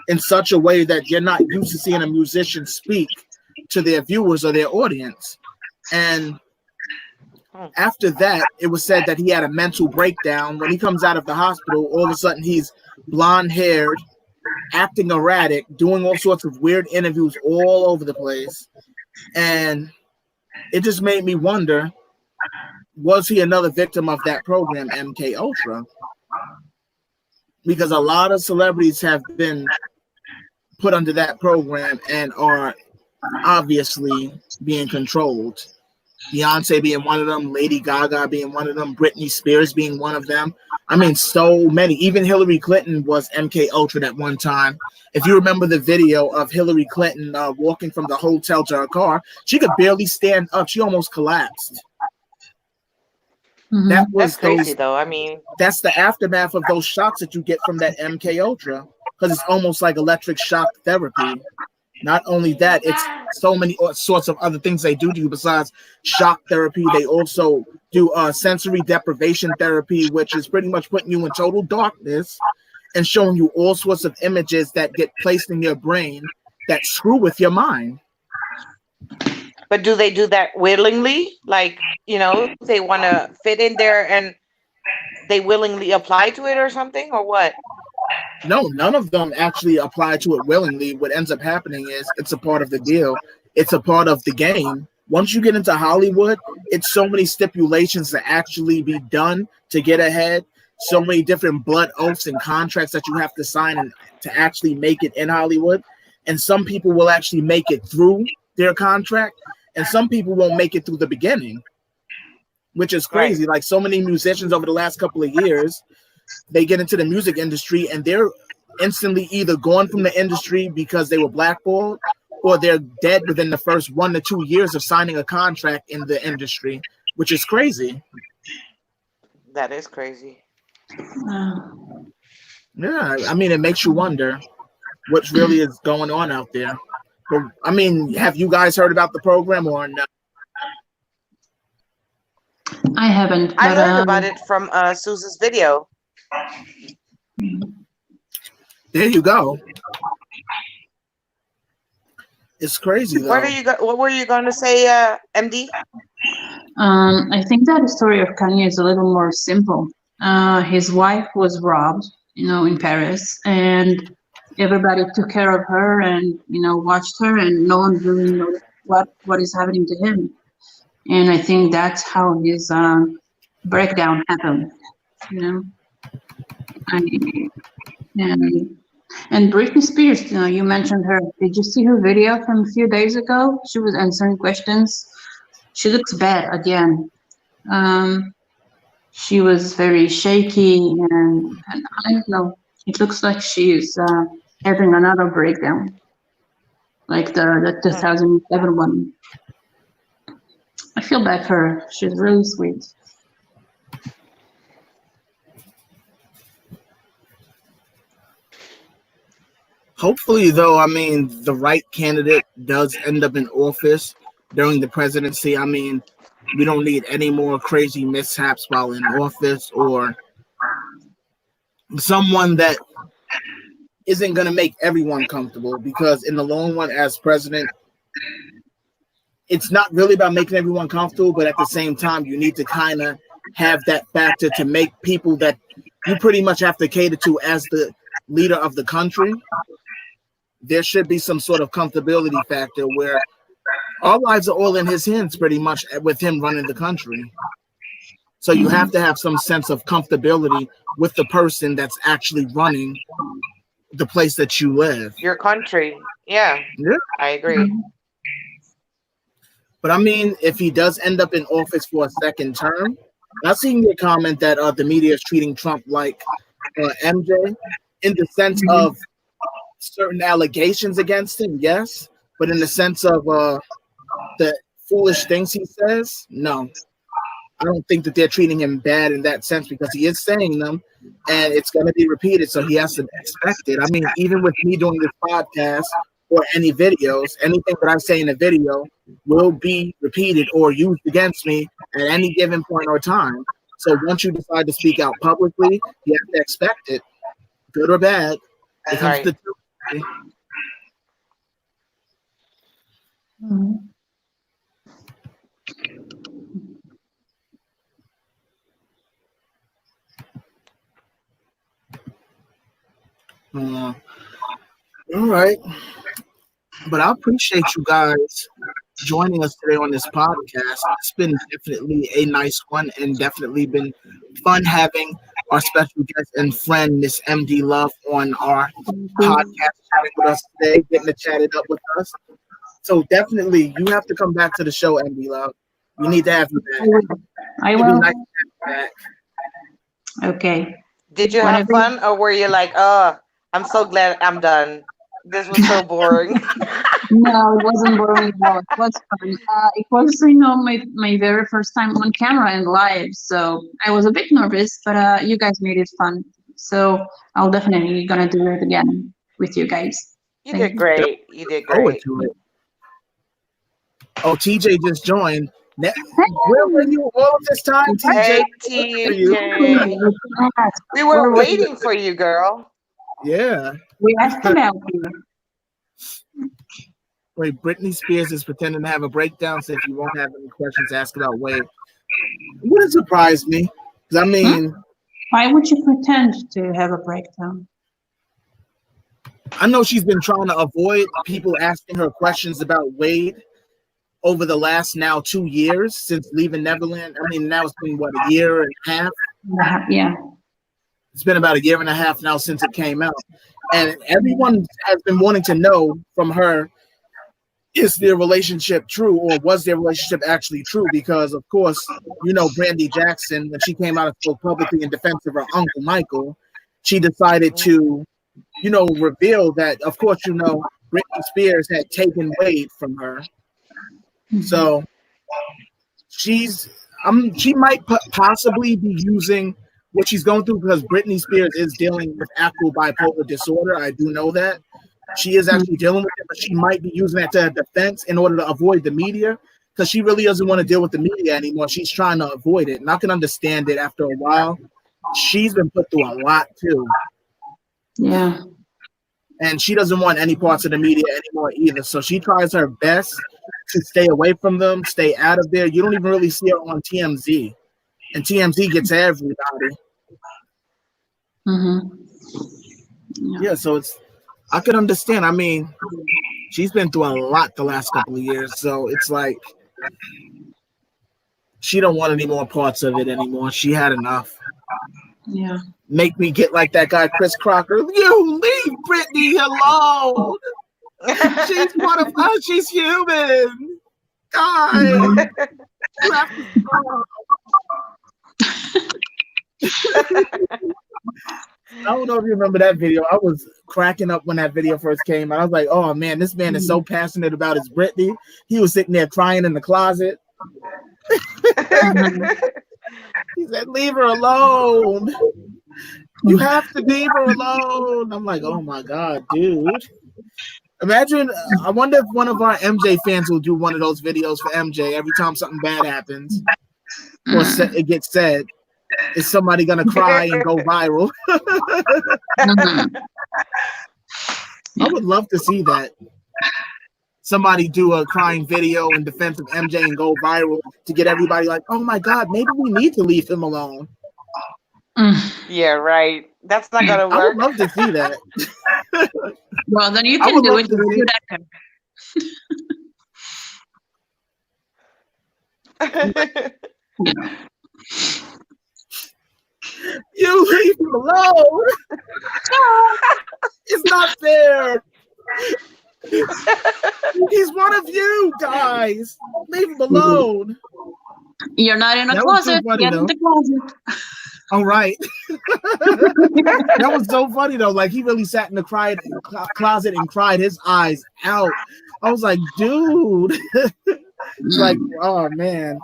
in such a way that you're not used to seeing a musician speak to their viewers or their audience. And after that, it was said that he had a mental breakdown. When he comes out of the hospital, all of a sudden he's blonde-haired, acting erratic, doing all sorts of weird interviews all over the place. And it just made me wonder, was he another victim of that program, MKUltra? Because a lot of celebrities have been put under that program and are obviously being controlled. Beyonce being one of them, Lady Gaga being one of them, Britney Spears being one of them. I mean, so many. Even Hillary Clinton was MKUltra at one time. If you remember the video of Hillary Clinton walking from the hotel to her car, she could barely stand up. She almost collapsed. Mhm. That's crazy, though. I mean, that's the aftermath of those shocks that you get from that MKUltra, because it's almost like electric shock therapy. Not only that, it's so many sorts of other things they do to you besides shock therapy. They also do sensory deprivation therapy, which is pretty much putting you in total darkness and showing you all sorts of images that get placed in your brain that screw with your mind. but do they do that willingly? Like, you know, they want to fit in there and they willingly apply to it or something, or what? No, none of them actually apply to it willingly. What ends up happening is it's a part of the deal. It's a part of the game. Once you get into Hollywood, it's so many stipulations to actually be done to get ahead. So many different blood oaths and contracts that you have to sign and to actually make it in Hollywood. And some people will actually make it through their contract, and some people won't make it through the beginning, which is crazy. Right. Like so many musicians over the last couple of years, they get into the music industry and they're instantly either gone from the industry because they were blackballed, or they're dead within the first 1 to 2 years of signing a contract in the industry, which is crazy. That is crazy. Yeah, I mean, it makes you wonder what really is going on out there. But I mean, have you guys heard about the program or no? I haven't. I learned about it from Susan's video. There you go. It's crazy though. What were you going to say, MD? I think that the story of Kanye is a little more simple. His wife was robbed, in Paris, and everybody took care of her and, watched her, and no one really knows what is happening to him. And I think that's how his breakdown happened, And Britney Spears, you mentioned her. Did you see her video from a few days ago? She was answering questions. She looks bad again. She was very shaky, and I don't know. It looks like she is having another breakdown, like the 2007 one. I feel bad for her. She's really sweet. Hopefully, though, I mean, the right candidate does end up in office during the presidency. I mean, we don't need any more crazy mishaps while in office, or someone that isn't going to make everyone comfortable, because in the long run as president, it's not really about making everyone comfortable, but at the same time, you need to kind of have that factor to make people that you pretty much have to cater to as the leader of the country. There should be some sort of comfortability factor where our lives are all in his hands pretty much with him running the country. So you have to have some sense of comfortability with the person that's actually running the place that you live. Your country. Yeah. I agree. But I mean, if he does end up in office for a second term, I've seen your comment that the media is treating Trump like MJ in the sense of certain allegations against him, yes, but in the sense of the foolish things he says, no. I don't think that they're treating him bad in that sense, because he is saying them and it's going to be repeated, so he has to expect it. I mean, even with me doing this podcast or any videos, anything that I say in a video will be repeated or used against me at any given point or time. So once you decide to speak out publicly, you have to expect it, good or bad. It comes Right. to truth. All right. But I appreciate you guys joining us today on this podcast. It's been definitely a nice one and definitely been fun having our special guest and friend, Miss MDLove, on our podcast chatting with us today, getting to chat it up with us. So definitely, you have to come back to the show, MDLove. We need to have you back. I It'd be will. nice to have you back. Okay. Did you have fun, or were you like, oh, I'm so glad I'm done? This was so boring. No, it wasn't boring at all. It was fun. It was, my very first time on camera and live, so I was a bit nervous, but you guys made it fun. So I'll definitely gonna do it again with you guys. You Thank did you. great. You did Forward great. to it. Oh, TJ just joined. Where were you all of this time, TJ? Hey, For you. TJ. We were waiting for you, girl. Yeah. We asked about you. Wait, Britney Spears is pretending to have a breakdown, so if you won't have any questions, ask about Wade. It wouldn't surprise me. Because, I mean... Why would you pretend to have a breakdown? I know she's been trying to avoid people asking her questions about Wade over the last now 2 years since leaving Neverland. I mean, now it's been, what, a year and a half? Yeah. It's been about a year and a half now since it came out. And everyone has been wanting to know from her, is their relationship true, or was their relationship actually true? Because, of course, you know, Brandy Jackson, when she came out and spoke publicly in defense of her uncle Michael, she decided to, you know, reveal that, of course, you know, Britney Spears had taken Wade from her. So she might possibly be using what she's going through, because Britney Spears is dealing with actual bipolar disorder. I do know that. She is actually dealing with it, but she might be using that to defense in order to avoid the media, because she really doesn't want to deal with the media anymore. She's trying to avoid it, and I can understand it after a while. She's been put through a lot too. Yeah. And she doesn't want any parts of the media anymore either. So she tries her best to stay away from them, stay out of there. You don't even really see her on TMZ. And TMZ gets everybody. Yeah, so I could understand. I mean, she's been through a lot the last couple of years. So it's like she don't want any more parts of it anymore. She had enough. Yeah. Make me get like that guy, Chris Crocker. You leave Britney alone. She's one of us. She's human. God. You have to stop. I don't know if you remember that video. I was cracking up when that video first came out. I was like, oh man, this man is so passionate about his Britney. He was sitting there crying in the closet. He said, leave her alone. You have to leave her alone. I'm like, oh my God, dude. Imagine, I wonder if one of our MJ fans will do one of those videos for MJ every time something bad happens or it gets said. Is somebody going to cry and go viral? I would love to see that. Somebody do a crying video in defense of MJ and go viral to get everybody like, oh my God, maybe we need to leave him alone. Yeah, right. That's not gonna work. I would love to see that. Well, then you can do it. Do that. You leave him alone. It's not fair. He's one of you guys. Leave him alone. You're not in a That was so closet. funny, Get in the closet. All right. That was so funny though. Like he really sat in the closet and cried his eyes out. I was like, dude. Like, oh man.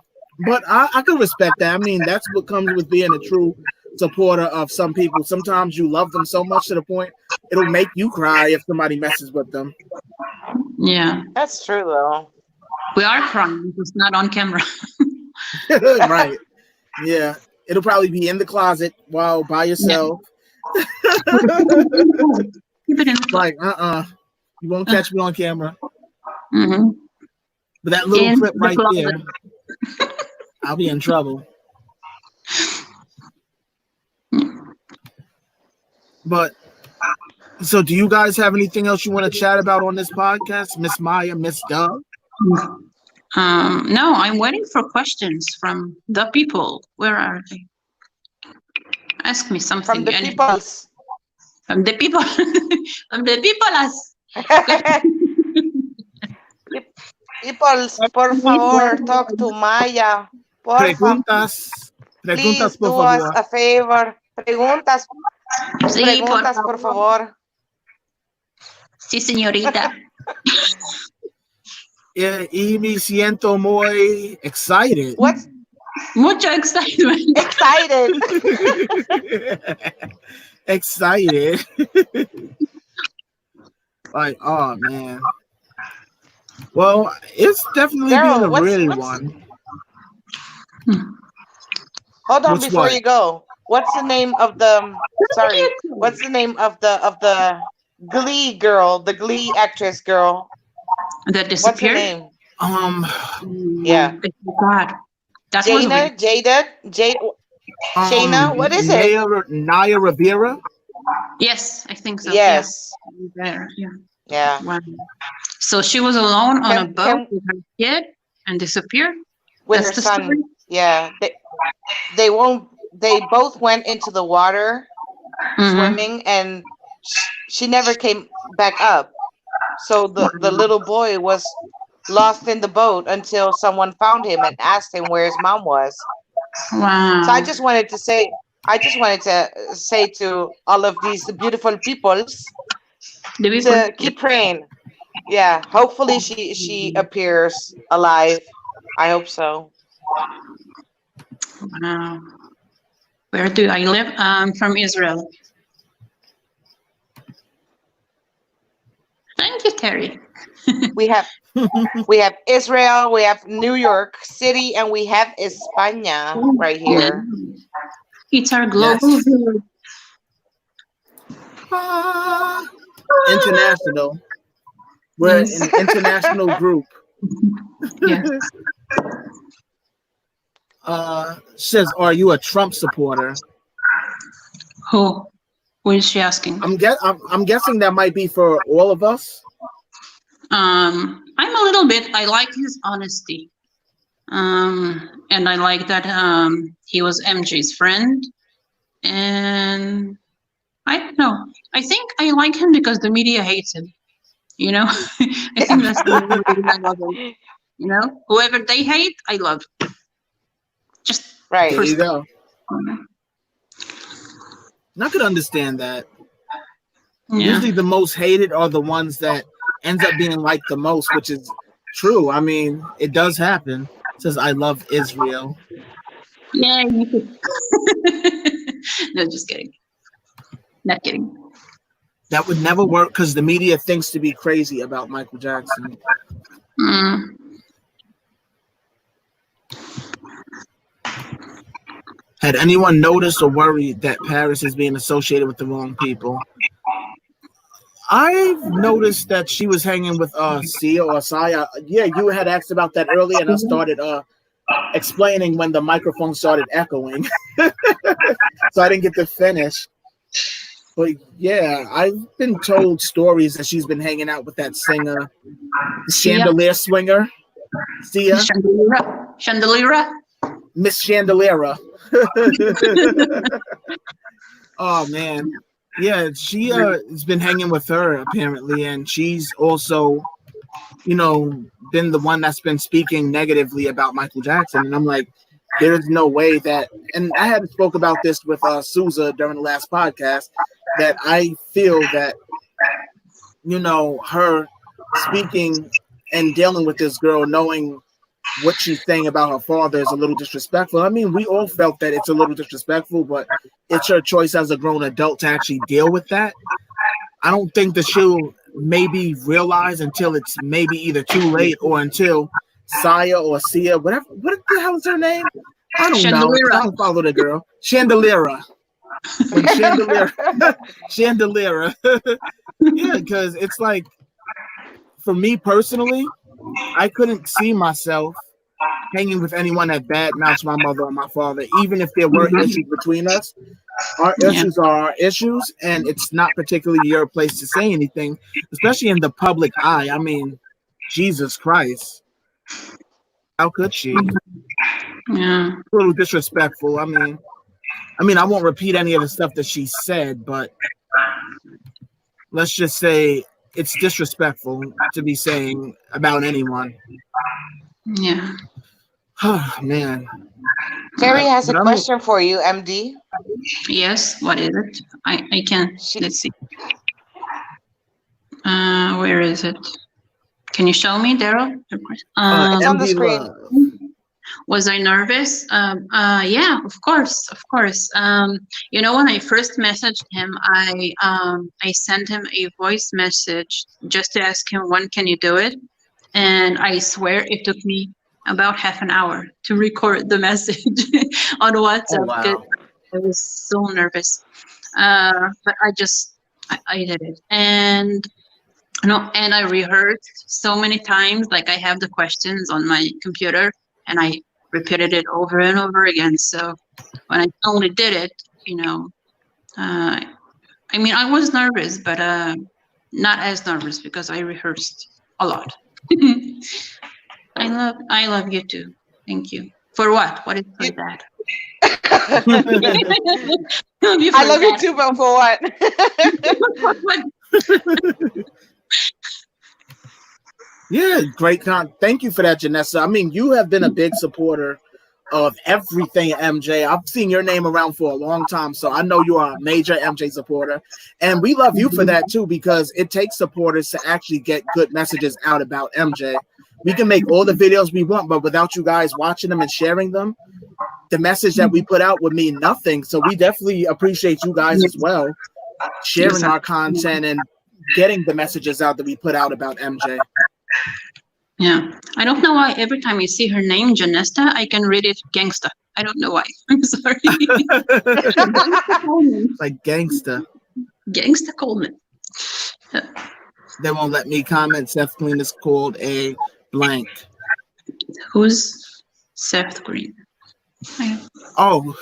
But I can respect that. I mean, that's what comes with being a true supporter of some people. Sometimes you love them so much to the point it'll make you cry if somebody messes with them. Yeah. That's true though. We are crying, it's not on camera. Right. Yeah. It'll probably be in the closet while by yourself. Keep it in. Like, you won't catch me on camera. Mm-hmm. But that little In clip the right closet. there, I'll be in trouble. But so, do you guys have anything else you want to chat about on this podcast, Miss Maya, Miss Doug? No, I'm waiting for questions from the people. Where are they? Ask me something. From the peoples. From the people. From the peoples. Peoples, por favor, talk to Maya. Preguntas, Please por do us favor. a favor. Preguntas, Sí, preguntas, por favor. Sí, señorita. Y me siento muy excited. What's Mucho excitement. excited? Excited. Like, oh man. Well, it's definitely Daryl, been a what's- really what's- one. Hold on What's before what? you go. What's the name of the? Sorry. What's the name of the Glee girl? The Glee actress girl. That What's her disappeared? name? Yeah. God. That was Jaina, weird. Jada, Shana. What is it? Naya Rivera. Yes, I think so. Yes. Yeah. Yeah. Wow. So she was alone on a Can- boat with her kid and disappeared? With That's her the son. story? Yeah. They won't. They both went into the water Mhm. swimming, and she never came back up. So the little boy was lost in the boat until someone found him and asked him where his mom was. Wow. So I just wanted to say to all of these beautiful peoples to keep praying. Yeah, hopefully she appears alive. I hope so. Wow. Where do I live? I'm from Israel. Thank you, Terry. We have Israel, we have New York City, and we have España right here. It's our global Yes. village. International. We're Yes. an international group. Yes. Says, are you a Trump supporter? Who is she asking? I'm guessing that might be for all of us. I'm a little bit. I like his honesty, and I like that he was MJ's friend. And I don't know. I think I like him because the media hates him. You know, I think that's the only reason I love him. You know, whoever they hate, I love. Just Right. There you go. And I could understand that. Yeah. Usually the most hated are the ones that ends up being liked the most, which is true. I mean, it does happen. It says, I love Israel. Yeah, you could. No, just kidding. Not kidding. That would never work because the media thinks to be crazy about Michael Jackson. Mm. Had anyone noticed or worried that Paris is being associated with the wrong people? I've noticed that she was hanging with Sia or Saya. Yeah, you had asked about that earlier, and I started explaining when the microphone started echoing. So I didn't get to finish. But yeah, I've been told stories that she's been hanging out with that singer, Chandelier Swinger, Sia, Chandeliera. Miss Chandeliera. Oh man, yeah, she has been hanging with her apparently, and she's also, been the one that's been speaking negatively about Michael Jackson. And I'm like, there is no way that, and I had spoke about this with Souza during the last podcast, that I feel that, her speaking and dealing with this girl, knowing what she's saying about her father is a little disrespectful. I mean, we all felt that it's a little disrespectful, but it's her choice as a grown adult to actually deal with that. I don't think that she'll maybe realize until it's maybe either too late or until Saya or Sia, whatever, what the hell is her name? I don't know. Chandelier. I don't follow the girl. Chandeliera. When Chandeliera. Yeah, because it's like, for me personally, I couldn't see myself hanging with anyone that badmouths my mother or my father, even if there were issues between us. Our issues are our issues, and it's not particularly your place to say anything, especially in the public eye. I mean, Jesus Christ. How could she? Yeah. A little disrespectful. I mean, I won't repeat any of the stuff that she said, but let's just say it's disrespectful to be saying about anyone. Yeah. Oh, man. Terry has But a I'm- question for you, MD. Yes. What is it? I can't. She- Let's see. Where is it? Can you show me, Daryl? It's on the screen. MDLove. Was I nervous? Yeah, of course, of course. You know, when I first messaged him, I sent him a voice message just to ask him when can you do it, and I swear it took me about half an hour to record the message on WhatsApp. Oh, wow. I was so nervous, but I did it, and and I rehearsed so many times. Like I have the questions on my computer, and I repeated it over and over again. So when I only did it, I mean, I was nervous, but not as nervous because I rehearsed a lot. I love you too. Thank you. For what? What is for that? I love you too, but for what? Yeah, great thank you for that, Janessa. I mean, you have been a big supporter of everything MJ. I've seen your name around for a long time, so I know you are a major MJ supporter. And we love you for that too, because it takes supporters to actually get good messages out about MJ. We can make all the videos we want, but without you guys watching them and sharing them, the message that we put out would mean nothing. So we definitely appreciate you guys as well, sharing our content and getting the messages out that we put out about MJ. Yeah, I don't know why every time you see her name, Janesta, I can read it gangsta. I don't know why. I'm sorry. Like gangsta. Gangsta Coleman. They won't let me comment. Seth Green is called a blank. Who's Seth Green? Oh,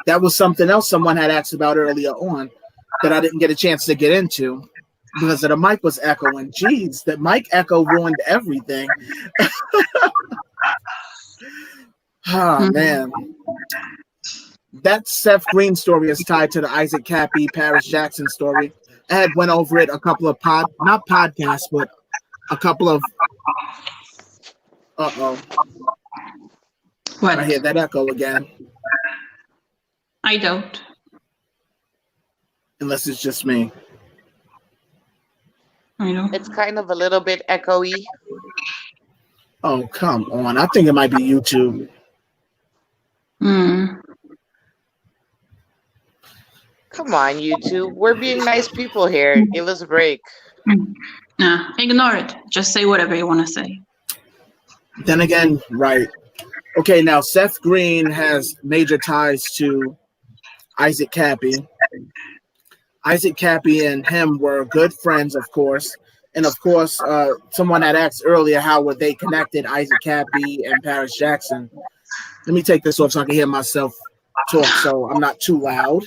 that was something else someone had asked about earlier on that I didn't get a chance to get into because the mic was echoing. Jeez, that mic echo ruined everything. Oh, man. That Seth Green story is tied to the Isaac Cappy, Paris Jackson story. I had went over it a couple of not podcasts, but a couple of What? I hear that echo again. I don't. Unless it's just me. I know. It's kind of a little bit echoey. Oh, come on. I think it might be YouTube. Come on, YouTube. We're being nice people here. Give us a break. Nah, ignore it. Just say whatever you want to say. Then again, right. Okay, now Seth Green has major ties to Isaac Cappy. Isaac Cappy and him were good friends, of course. And of course, someone had asked earlier how were they connected, Isaac Cappy and Paris Jackson. Let me take this off so I can hear myself talk so I'm not too loud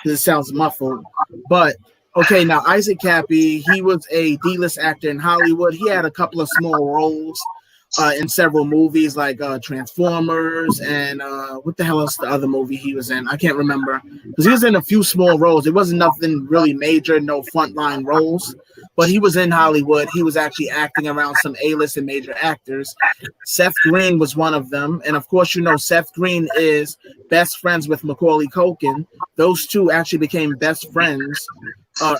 because it sounds muffled. But okay, now Isaac Cappy, he was a D-list actor in Hollywood. He had a couple of small roles in several movies like Transformers and what the hell else the other movie he was in? I can't remember. Because he was in a few small roles. It wasn't nothing really major, no frontline roles. But he was in Hollywood. He was actually acting around some A-list and major actors. Seth Green was one of them. And of course, you know, Seth Green is best friends with Macaulay Culkin. Those two actually became best friends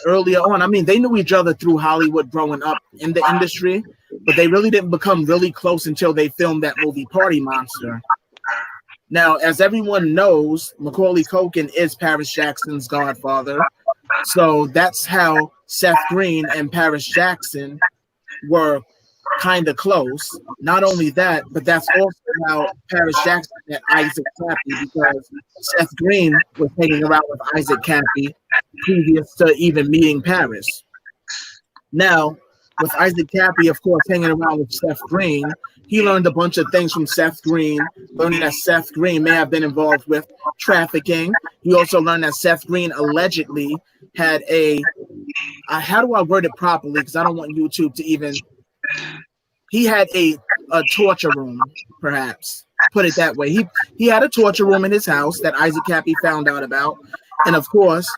earlier on. I mean, they knew each other through Hollywood growing up in the industry, but they really didn't become really close until they filmed that movie Party Monster. Now, as everyone knows, Macaulay Culkin is Paris Jackson's godfather. So that's how Seth Green and Paris Jackson were kind of close. Not only that, but that's also how Paris Jackson met Isaac Cappy, because Seth Green was hanging around with Isaac Cappy previous to even meeting Paris. Now, with Isaac Cappy, of course, hanging around with Seth Green, he learned a bunch of things from Seth Green, learning that Seth Green may have been involved with trafficking. He also learned that Seth Green allegedly had how do I word it properly? Because I don't want YouTube to even, he had a torture room, perhaps, put it that way. He had a torture room in his house that Isaac Cappy found out about. And of course,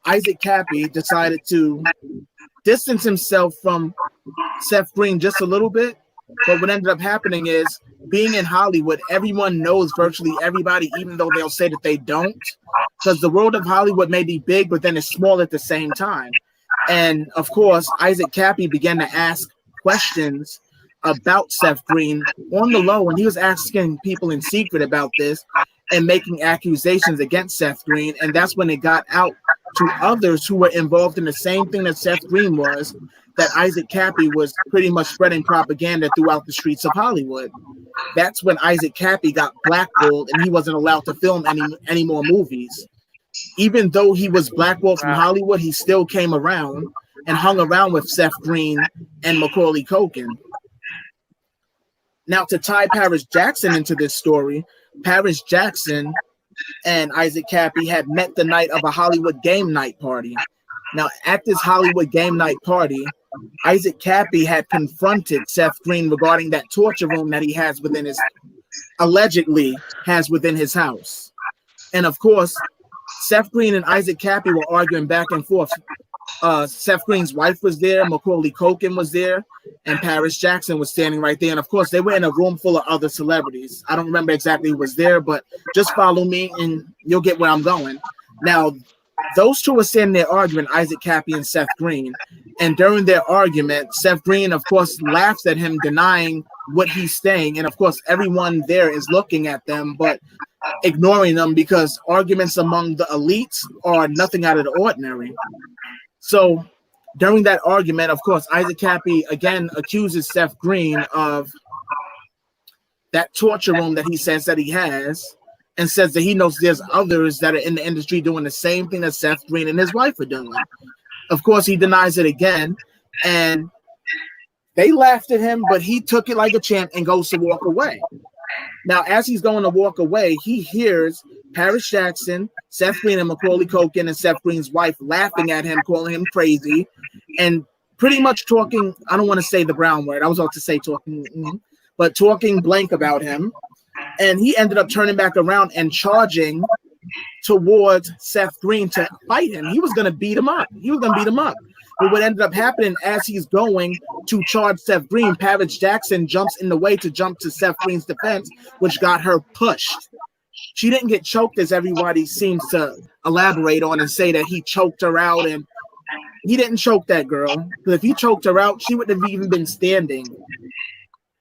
Isaac Cappy decided to distance himself from Seth Green just a little bit. But what ended up happening is, being in Hollywood, everyone knows virtually everybody, even though they'll say that they don't, because the world of Hollywood may be big, but then it's small at the same time. And of course, Isaac Cappy began to ask questions about Seth Green on the low, and he was asking people in secret about this and making accusations against Seth Green. And that's when it got out to others who were involved in the same thing that Seth Green was, that Isaac Cappy was pretty much spreading propaganda throughout the streets of Hollywood. That's when Isaac Cappy got blackballed and he wasn't allowed to film any more movies. Even though he was blackballed from Hollywood, he still came around and hung around with Seth Green and Macaulay Culkin. Now, to tie Paris Jackson into this story, Paris Jackson and Isaac Cappy had met the night of a Hollywood game night party. Now, at this Hollywood game night party, Isaac Cappy had confronted Seth Green regarding that torture room that he has within his, allegedly has within his house. And of course, Seth Green and Isaac Cappy were arguing back and forth. Seth Green's wife was there, Macaulay Culkin was there, and Paris Jackson was standing right there. And of course, they were in a room full of other celebrities. I don't remember exactly who was there, but just follow me and you'll get where I'm going. Now, those two were standing there arguing, Isaac Cappy and Seth Green. And during their argument, Seth Green, of course, laughs at him, denying what he's saying. And of course, everyone there is looking at them, but ignoring them, because arguments among the elites are nothing out of the ordinary. So during that argument, of course, Isaac Cappy again accuses Seth Green of that torture room that he says that he has, and says that he knows there's others that are in the industry doing the same thing that Seth Green and his wife are doing. Of course, he denies it again, and they laughed at him, but he took it like a champ and goes to walk away. Now, as he's going to walk away, he hears Paris Jackson, Seth Green, and Macaulay Culkin and Seth Green's wife laughing at him, calling him crazy, and pretty much talking, I don't want to say the brown word, I was about to say talking, but talking blank about him. And he ended up turning back around and charging towards Seth Green to fight him. He was going to beat him up. But what ended up happening, as he's going to charge Seth Green, Paris Jackson jumps in the way to jump to Seth Green's defense, which got her pushed. She didn't get choked, as everybody seems to elaborate on and say that he choked her out. And he didn't choke that girl. Because if he choked her out, she wouldn't have even been standing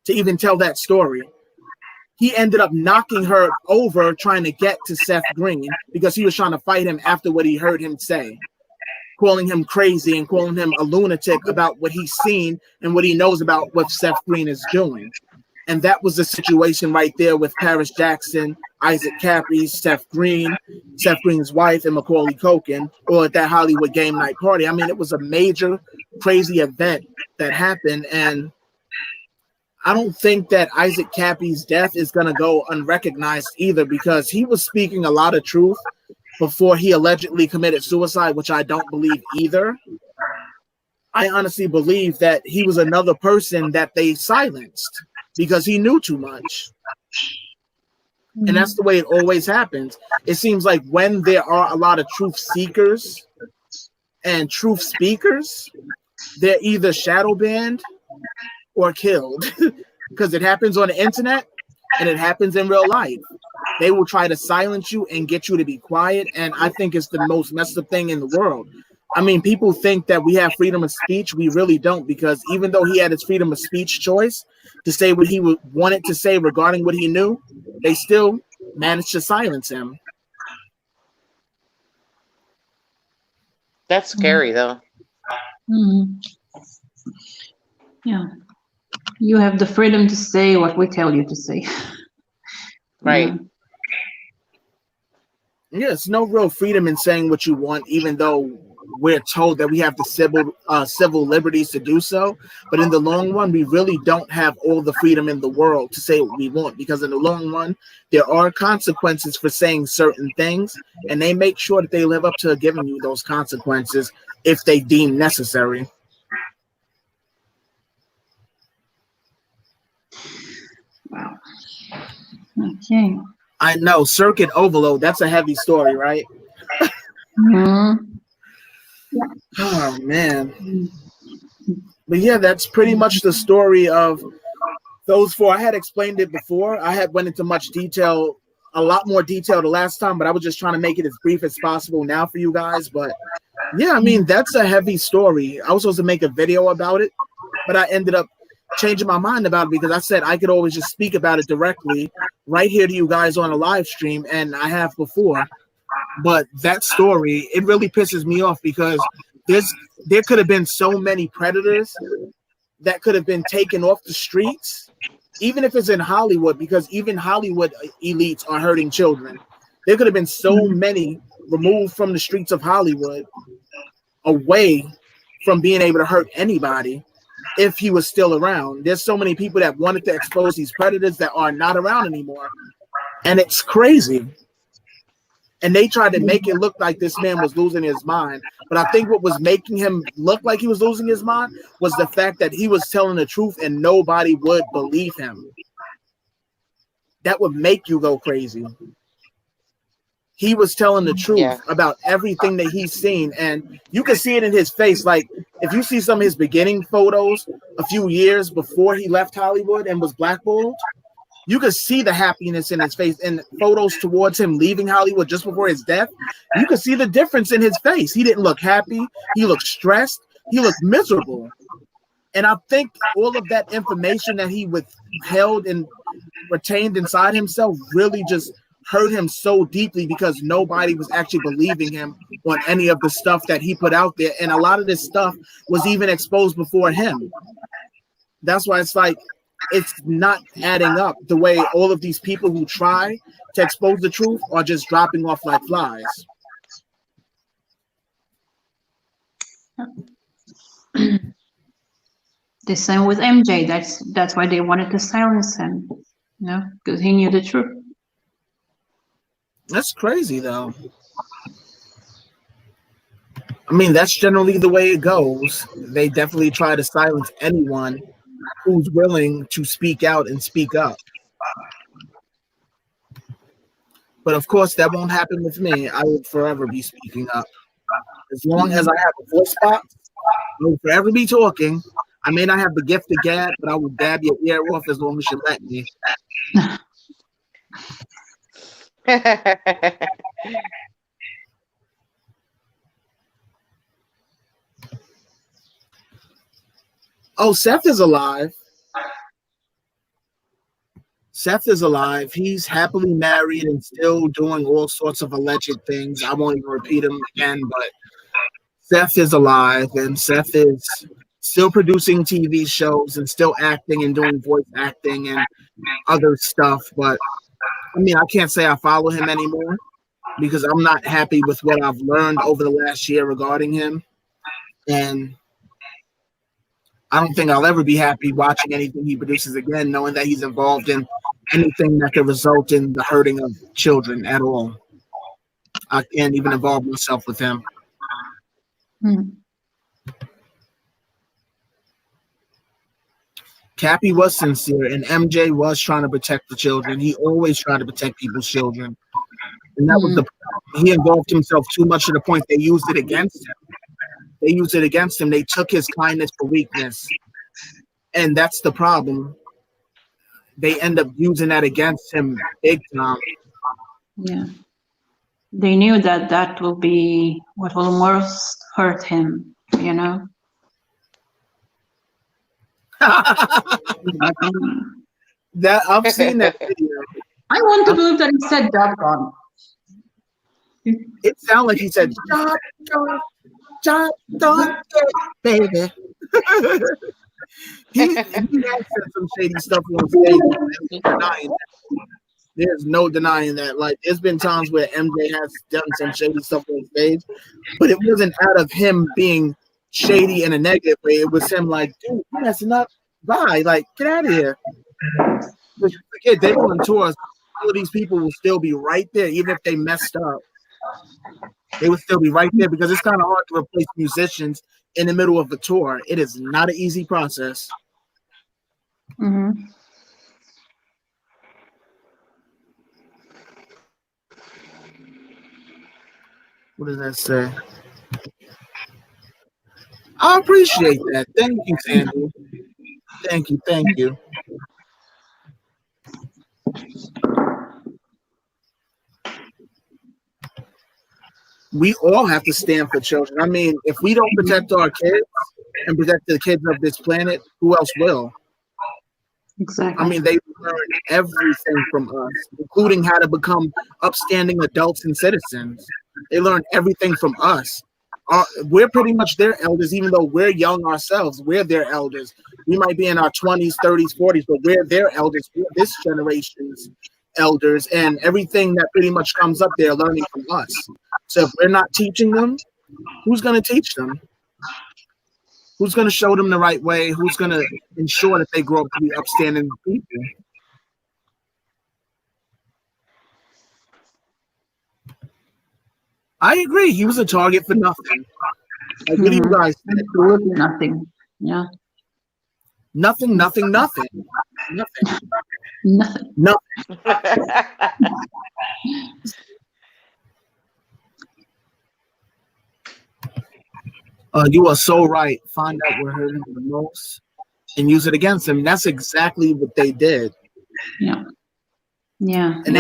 to even tell that story. He ended up knocking her over trying to get to Seth Green, because he was trying to fight him after what he heard him say, calling him crazy and calling him a lunatic about what he's seen and what he knows about what Seth Green is doing. And that was the situation right there with Paris Jackson, Isaac Cappy, Seth Green, Seth Green's wife, and Macaulay Culkin, or at that Hollywood game night party. I mean, it was a major, crazy event that happened, and I don't think that Isaac Cappy's death is going to go unrecognized either, because he was speaking a lot of truth before he allegedly committed suicide, which I don't believe either. I honestly believe that he was another person that they silenced because he knew too much. And that's the way it always happens. It seems like when there are a lot of truth seekers and truth speakers, they're either shadow banned or killed, because it happens on the internet and it happens in real life. They will try to silence you and get you to be quiet, and I think it's the most messed up thing in the world. I mean, people think that we have freedom of speech. We really don't, because even though he had his freedom of speech choice to say what he wanted to say regarding what he knew, they still managed to silence him. That's scary, though. Yeah. You have the freedom to say what we tell you to say. Right. There's no real freedom in saying what you want, even though we're told that we have the civil liberties to do so. But in the long run, we really don't have all the freedom in the world to say what we want, because in the long run, there are consequences for saying certain things, and they make sure that they live up to giving you those consequences if they deem necessary. Wow. Okay. I know, circuit overload, that's a heavy story, right? Oh, man. But yeah, that's pretty much the story of those four. I had explained it before. I had went into much detail, a lot more detail the last time, but I was just trying to make it as brief as possible now for you guys. But yeah, I mean, that's a heavy story. I was supposed to make a video about it, but I ended up changing my mind about it because I said I could always just speak about it directly right here to you guys on a live stream, and I have before. But that story, it really pisses me off because there could have been so many predators that could have been taken off the streets, even if it's in Hollywood, because even Hollywood elites are hurting children. There could have been so many removed from the streets of Hollywood, away from being able to hurt anybody if he was still around. There's so many people that wanted to expose these predators that are not around anymore. And it's crazy. And they tried to make it look like this man was losing his mind. But I think what was making him look like he was losing his mind was the fact that he was telling the truth and nobody would believe him. That would make you go crazy. He was telling the truth about everything that he's seen. And you can see it in his face. Like, if you see some of his beginning photos a few years before he left Hollywood and was blackballed, you could see the happiness in his face. And photos towards him leaving Hollywood just before his death, you could see the difference in his face. He didn't look happy. He looked stressed. He looked miserable. And I think all of that information that he withheld and retained inside himself really just hurt him so deeply because nobody was actually believing him on any of the stuff that he put out there. And a lot of this stuff was even exposed before him. That's why it's like, it's not adding up the way all of these people who try to expose the truth are just dropping off like flies. The same with MJ. That's why they wanted to silence him, you know, because he knew the truth. That's crazy, though. I mean, that's generally the way it goes. They definitely try to silence anyone who's willing to speak out and speak up. But of course, that won't happen with me. I will forever be speaking up. As long as I have a voice box, I will forever be talking. I may not have the gift of gab, but I will dab your ear off as long as you let me. Oh, Seth is alive. Seth is alive. He's happily married and still doing all sorts of alleged things. I won't even repeat them again, but Seth is alive, and Seth is still producing TV shows and still acting and doing voice acting and other stuff. But I mean, I can't say I follow him anymore because I'm not happy with what I've learned over the last year regarding him. And I don't think I'll ever be happy watching anything he produces again, knowing that he's involved in anything that could result in the hurting of children at all. I can't even involve myself with him. Cappy was sincere, and MJ was trying to protect the children. He always tried to protect people's children. And that was the problem. He involved himself too much to the point they used it against him. They used it against him. They took his kindness for weakness. And that's the problem. They end up using that against him big time. Yeah. They knew that that will be what will most hurt him, you know? That I've seen that video. I want to believe that he said doggone. It sounded like he said, baby. he has said some shady stuff on stage. There's no denying that. There's no denying that. Like, there's been times where MJ has done some shady stuff on stage, but it wasn't out of him being shady in a negative way. It was him like, dude, you're messing up. Bye. Like, get out of here. Kid, they go on tours. All of these people will still be right there, even if they messed up. They would still be right there because it's kind of hard to replace musicians in the middle of the tour. It is not an easy process. Mm-hmm. What does that say? I appreciate that. Thank you, Sandy. Thank you. Thank you. We all have to stand for children. I mean, if we don't protect our kids and protect the kids of this planet, who else will? Exactly. I mean, they learn everything from us, including how to become upstanding adults and citizens. They learn everything from us. We're pretty much their elders, even though we're young ourselves. We're their elders. We might be in our 20s, 30s, 40s, but we're their elders. We're this generation's elders, and everything that pretty much comes up, they're learning from us. So if we're not teaching them, who's going to teach them? Who's going to show them the right way? Who's going to ensure that they grow up to be upstanding people? I agree. He was a target for nothing. Like, what do you guys think? Absolutely nothing. Yeah. Nothing. Nothing. You are so right. Find out what hurt him the most and use it against him. That's exactly what they did. Yeah. Yeah. And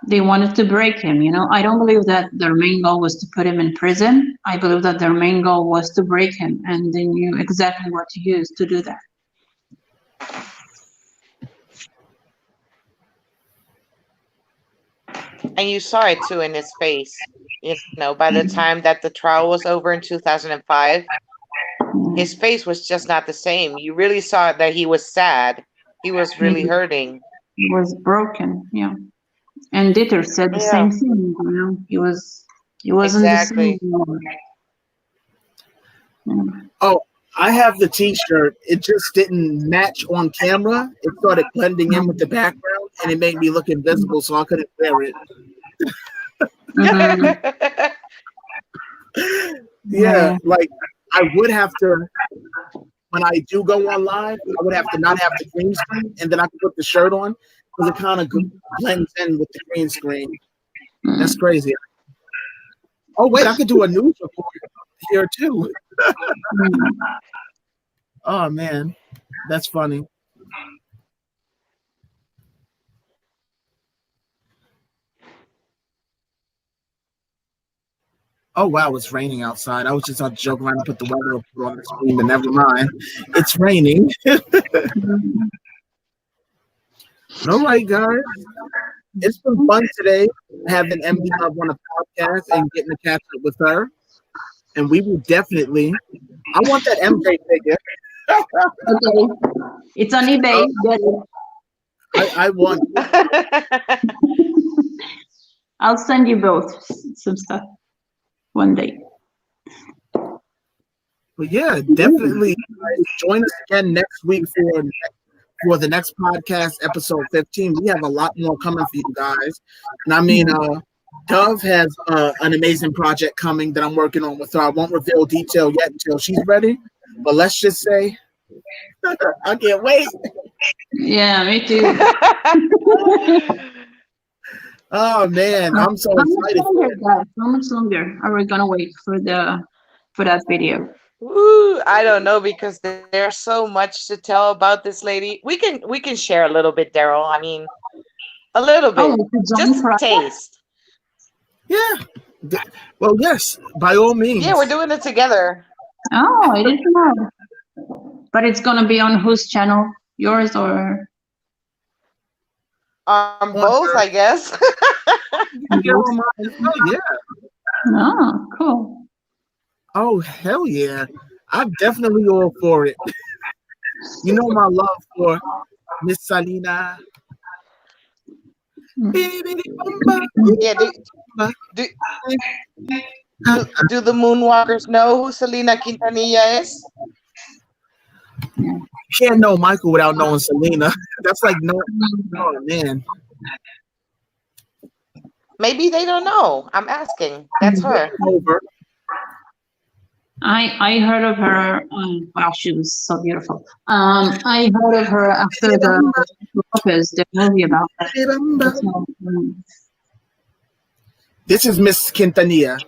they wanted to break him, I don't believe that their main goal was to put him in prison. I believe that their main goal was to break him, and they knew exactly what to use to do that. And you saw it too in his face. By the time that the trial was over in 2005, his face was just not the same. You really saw that he was sad. He was really hurting. He was broken, yeah. And Dieter said the same thing, He wasn't exactly. the same. Oh, I have the T-shirt. It just didn't match on camera. It started blending in with the background, and it made me look invisible, so I couldn't wear it. Yeah, like I would have to, when I do go on live, I would have to not have the green screen, and then I could put the shirt on because it kind of blends in with the green screen. That's crazy. Oh wait, I could do a news report here too. Oh man, that's funny. Oh wow, it's raining outside. I was just out joking around and put the weather report on the screen, but never mind. It's raining. All right, guys. It's been fun today having MDLove on a podcast and getting to catch up with her. And we will definitely. I want that MJ figure. Okay. It's on eBay. I want. I'll send you both some stuff one day. But yeah, definitely join us again next week for the next podcast, episode 15. We have a lot more coming for you guys. And I mean, Dove has an amazing project coming that I'm working on with her. I won't reveal detail yet until she's ready. But let's just say, I can't wait. Yeah, me too. Oh man, I'm so excited. How much longer are we gonna wait for that video? Ooh, I don't know, because there's so much to tell about this lady. We can share a little bit, Daryl. I mean, a little bit, just a taste. Yeah. Well, yes, by all means. Yeah, we're doing it together. Oh, I didn't know. But it's gonna be on whose channel? Yours or? Both, I guess. Yeah. Oh, cool. Oh, hell yeah. I'm definitely all for it. You know my love for Miss Selena. Yeah. Do, do the Moonwalkers know who Selena Quintanilla is? You can't know Michael without knowing Selena. That's like no, oh man. Maybe they don't know. I'm asking. That's her. Over. I heard of her. Wow, she was so beautiful. I heard of her after the Lopez, the movie about that. So, This is Miss Quintanilla.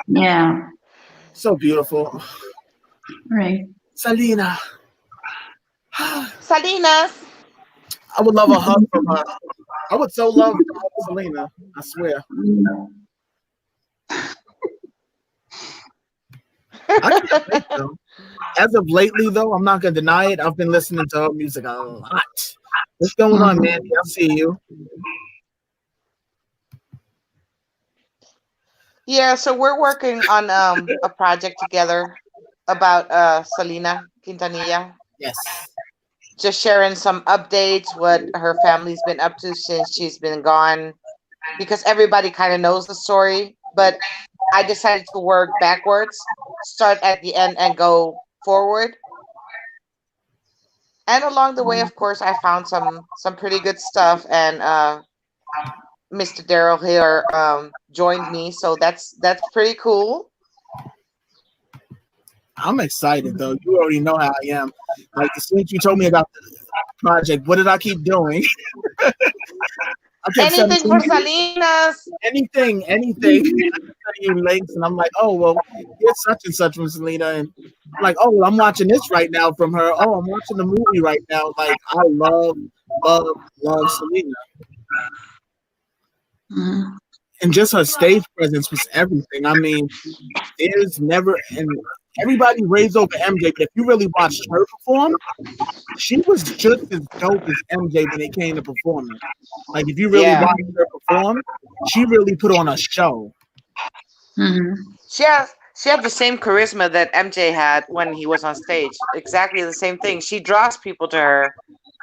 yeah. So beautiful. Right. Selena. Salinas. I would love a hug from her. I would so love to hug Selena. I swear. I can't wait, though. As of lately, though, I'm not gonna deny it. I've been listening to her music a lot. What's going on, Mandy? I see you. Yeah, so we're working on a project together about Selena Quintanilla. Yes. Just sharing some updates, what her family's been up to since she's been gone, because everybody kind of knows the story, but I decided to work backwards, start at the end and go forward. And along the way, of course, I found some pretty good stuff, and Mr. Daryl here joined me, so that's pretty cool. I'm excited, though. You already know how I am. Like, as soon as you told me about the project, what did I keep doing? I kept Anything for Salinas. anything. I kept sending you links, and I'm like, oh, well, here's such and such from Selena. And I'm like, oh, well, I'm watching this right now from her. Oh, I'm watching the movie right now. Like, I love Selena. And just her stage presence was everything. I mean, there's never, and everybody raised over MJ, but if you really watched her perform, she was just as dope as MJ when it came to performing. Like, if you really watched her perform, she really put on a show. She had the same charisma that MJ had when he was on stage. Exactly the same thing. She draws people to her,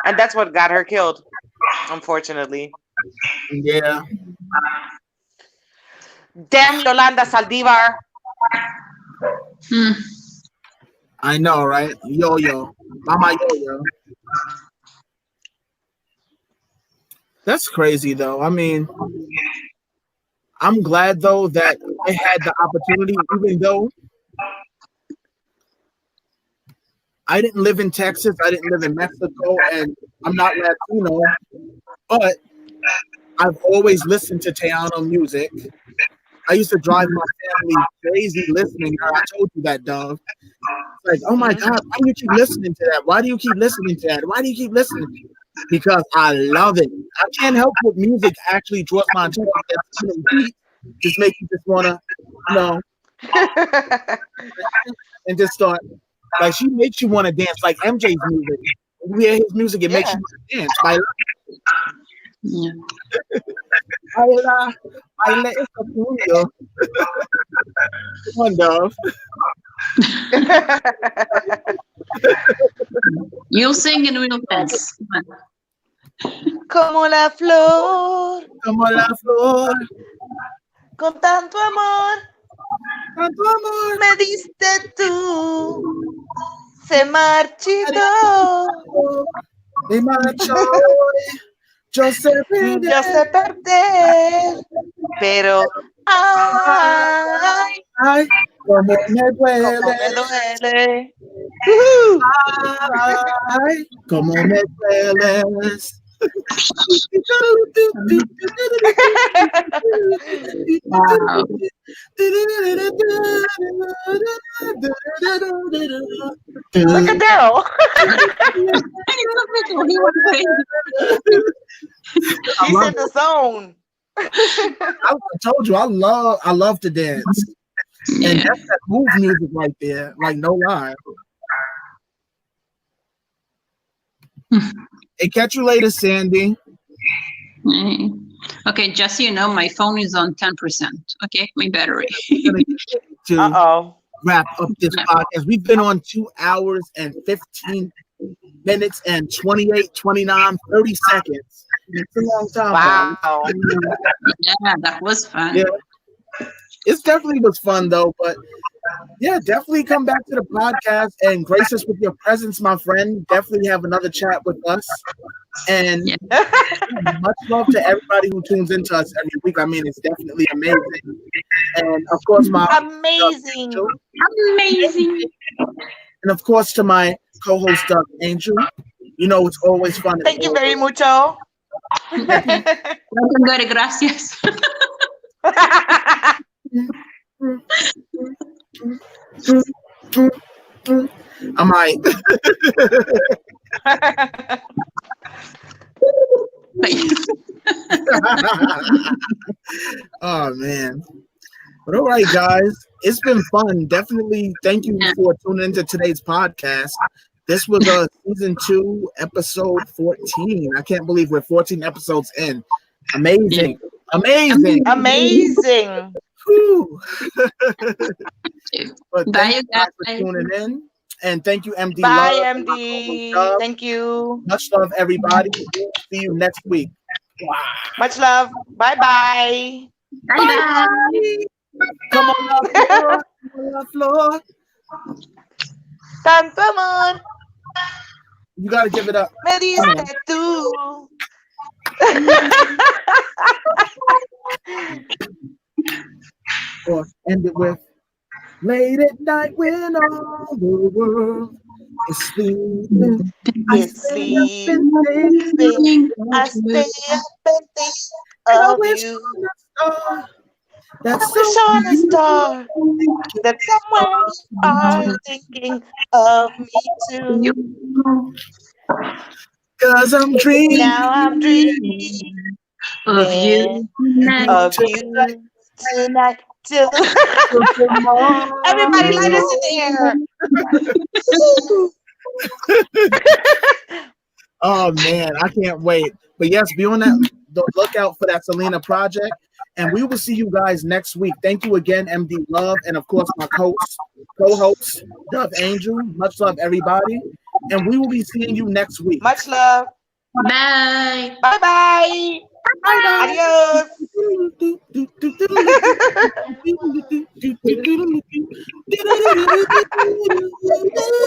and that's what got her killed, unfortunately. Yeah. Damn Yolanda Saldivar. I know, right? Yo-yo. Mama yo-yo. That's crazy, though. I mean, I'm glad, though, that I had the opportunity, even though I didn't live in Texas, I didn't live in Mexico, and I'm not Latino, but I've always listened to Tejano music. I used to drive my family crazy listening. I told you that, Dove. It's like, oh my God, why do you keep listening to that? Why do you keep listening to that? Why do you keep listening to it? Because I love it. I can't help what music actually draws my attention. Just make you just wanna, and just start. Like, she makes you want to dance, like MJ's music. When you hear his music, it makes you want to dance. Baila eso tuyo. Come on, Dove. You'll sing and we'll dance. Como la flor. Como la flor. Con tanto amor. Tanto amor. Me diste tú. Se marchitó. Me marchó. Yo sé perder, pero ay, como me duele, ay, como me dueles. Look at Daryl. He's in the zone. I told you I love to dance. And that's that move music right there. Like, no lie. Hey, catch you later, Sandy. Okay, just so you know, my phone is on 10%. Okay, my battery. Uh-oh. wrap up this podcast. We've been on 2 hours and 15 minutes and 28, 29, 30 seconds. It's a long time. Wow. Yeah, that was fun. Yeah. It definitely was fun though, but yeah, definitely come back to the podcast and grace us with your presence, my friend. Definitely have another chat with us. And much love to everybody who tunes into us every week. I mean, it's definitely amazing. And of course, amazing. And of course, to my co-host Doug Angel. You know, it's always fun. Thank you very mucho. Gracias. I might. Oh man. But all right, guys, it's been fun. Definitely thank you for tuning into today's podcast. This was season 2, episode 14. I can't believe we're 14 episodes in. Amazing. Amazing. Amazing. But Bye, thank you guys for tuning in. And thank you, MD. Bye, Love. MD. Thank you. Much love, everybody. See you next week. Much love. Bye-bye. Bye-bye. Come on the floor. Tanto amor. You gotta give it up. Me diste tú. Or end it with late at night when all the world is sleeping. I stay up and think. I stay up and think And I of wish you. on a star. That's I wish on a star that somewhere you are thinking of me too. Cause I'm dreaming. Now I'm dreaming Of you. of you tonight too. Everybody light us in the air. Oh man, I can't wait. But yes, be on the lookout for that Selena project. And we will see you guys next week. Thank you again, MDLove, and of course my co-host, Dove Angel. Much love, everybody. And we will be seeing you next week. Much love. Bye. Bye-bye. Adios.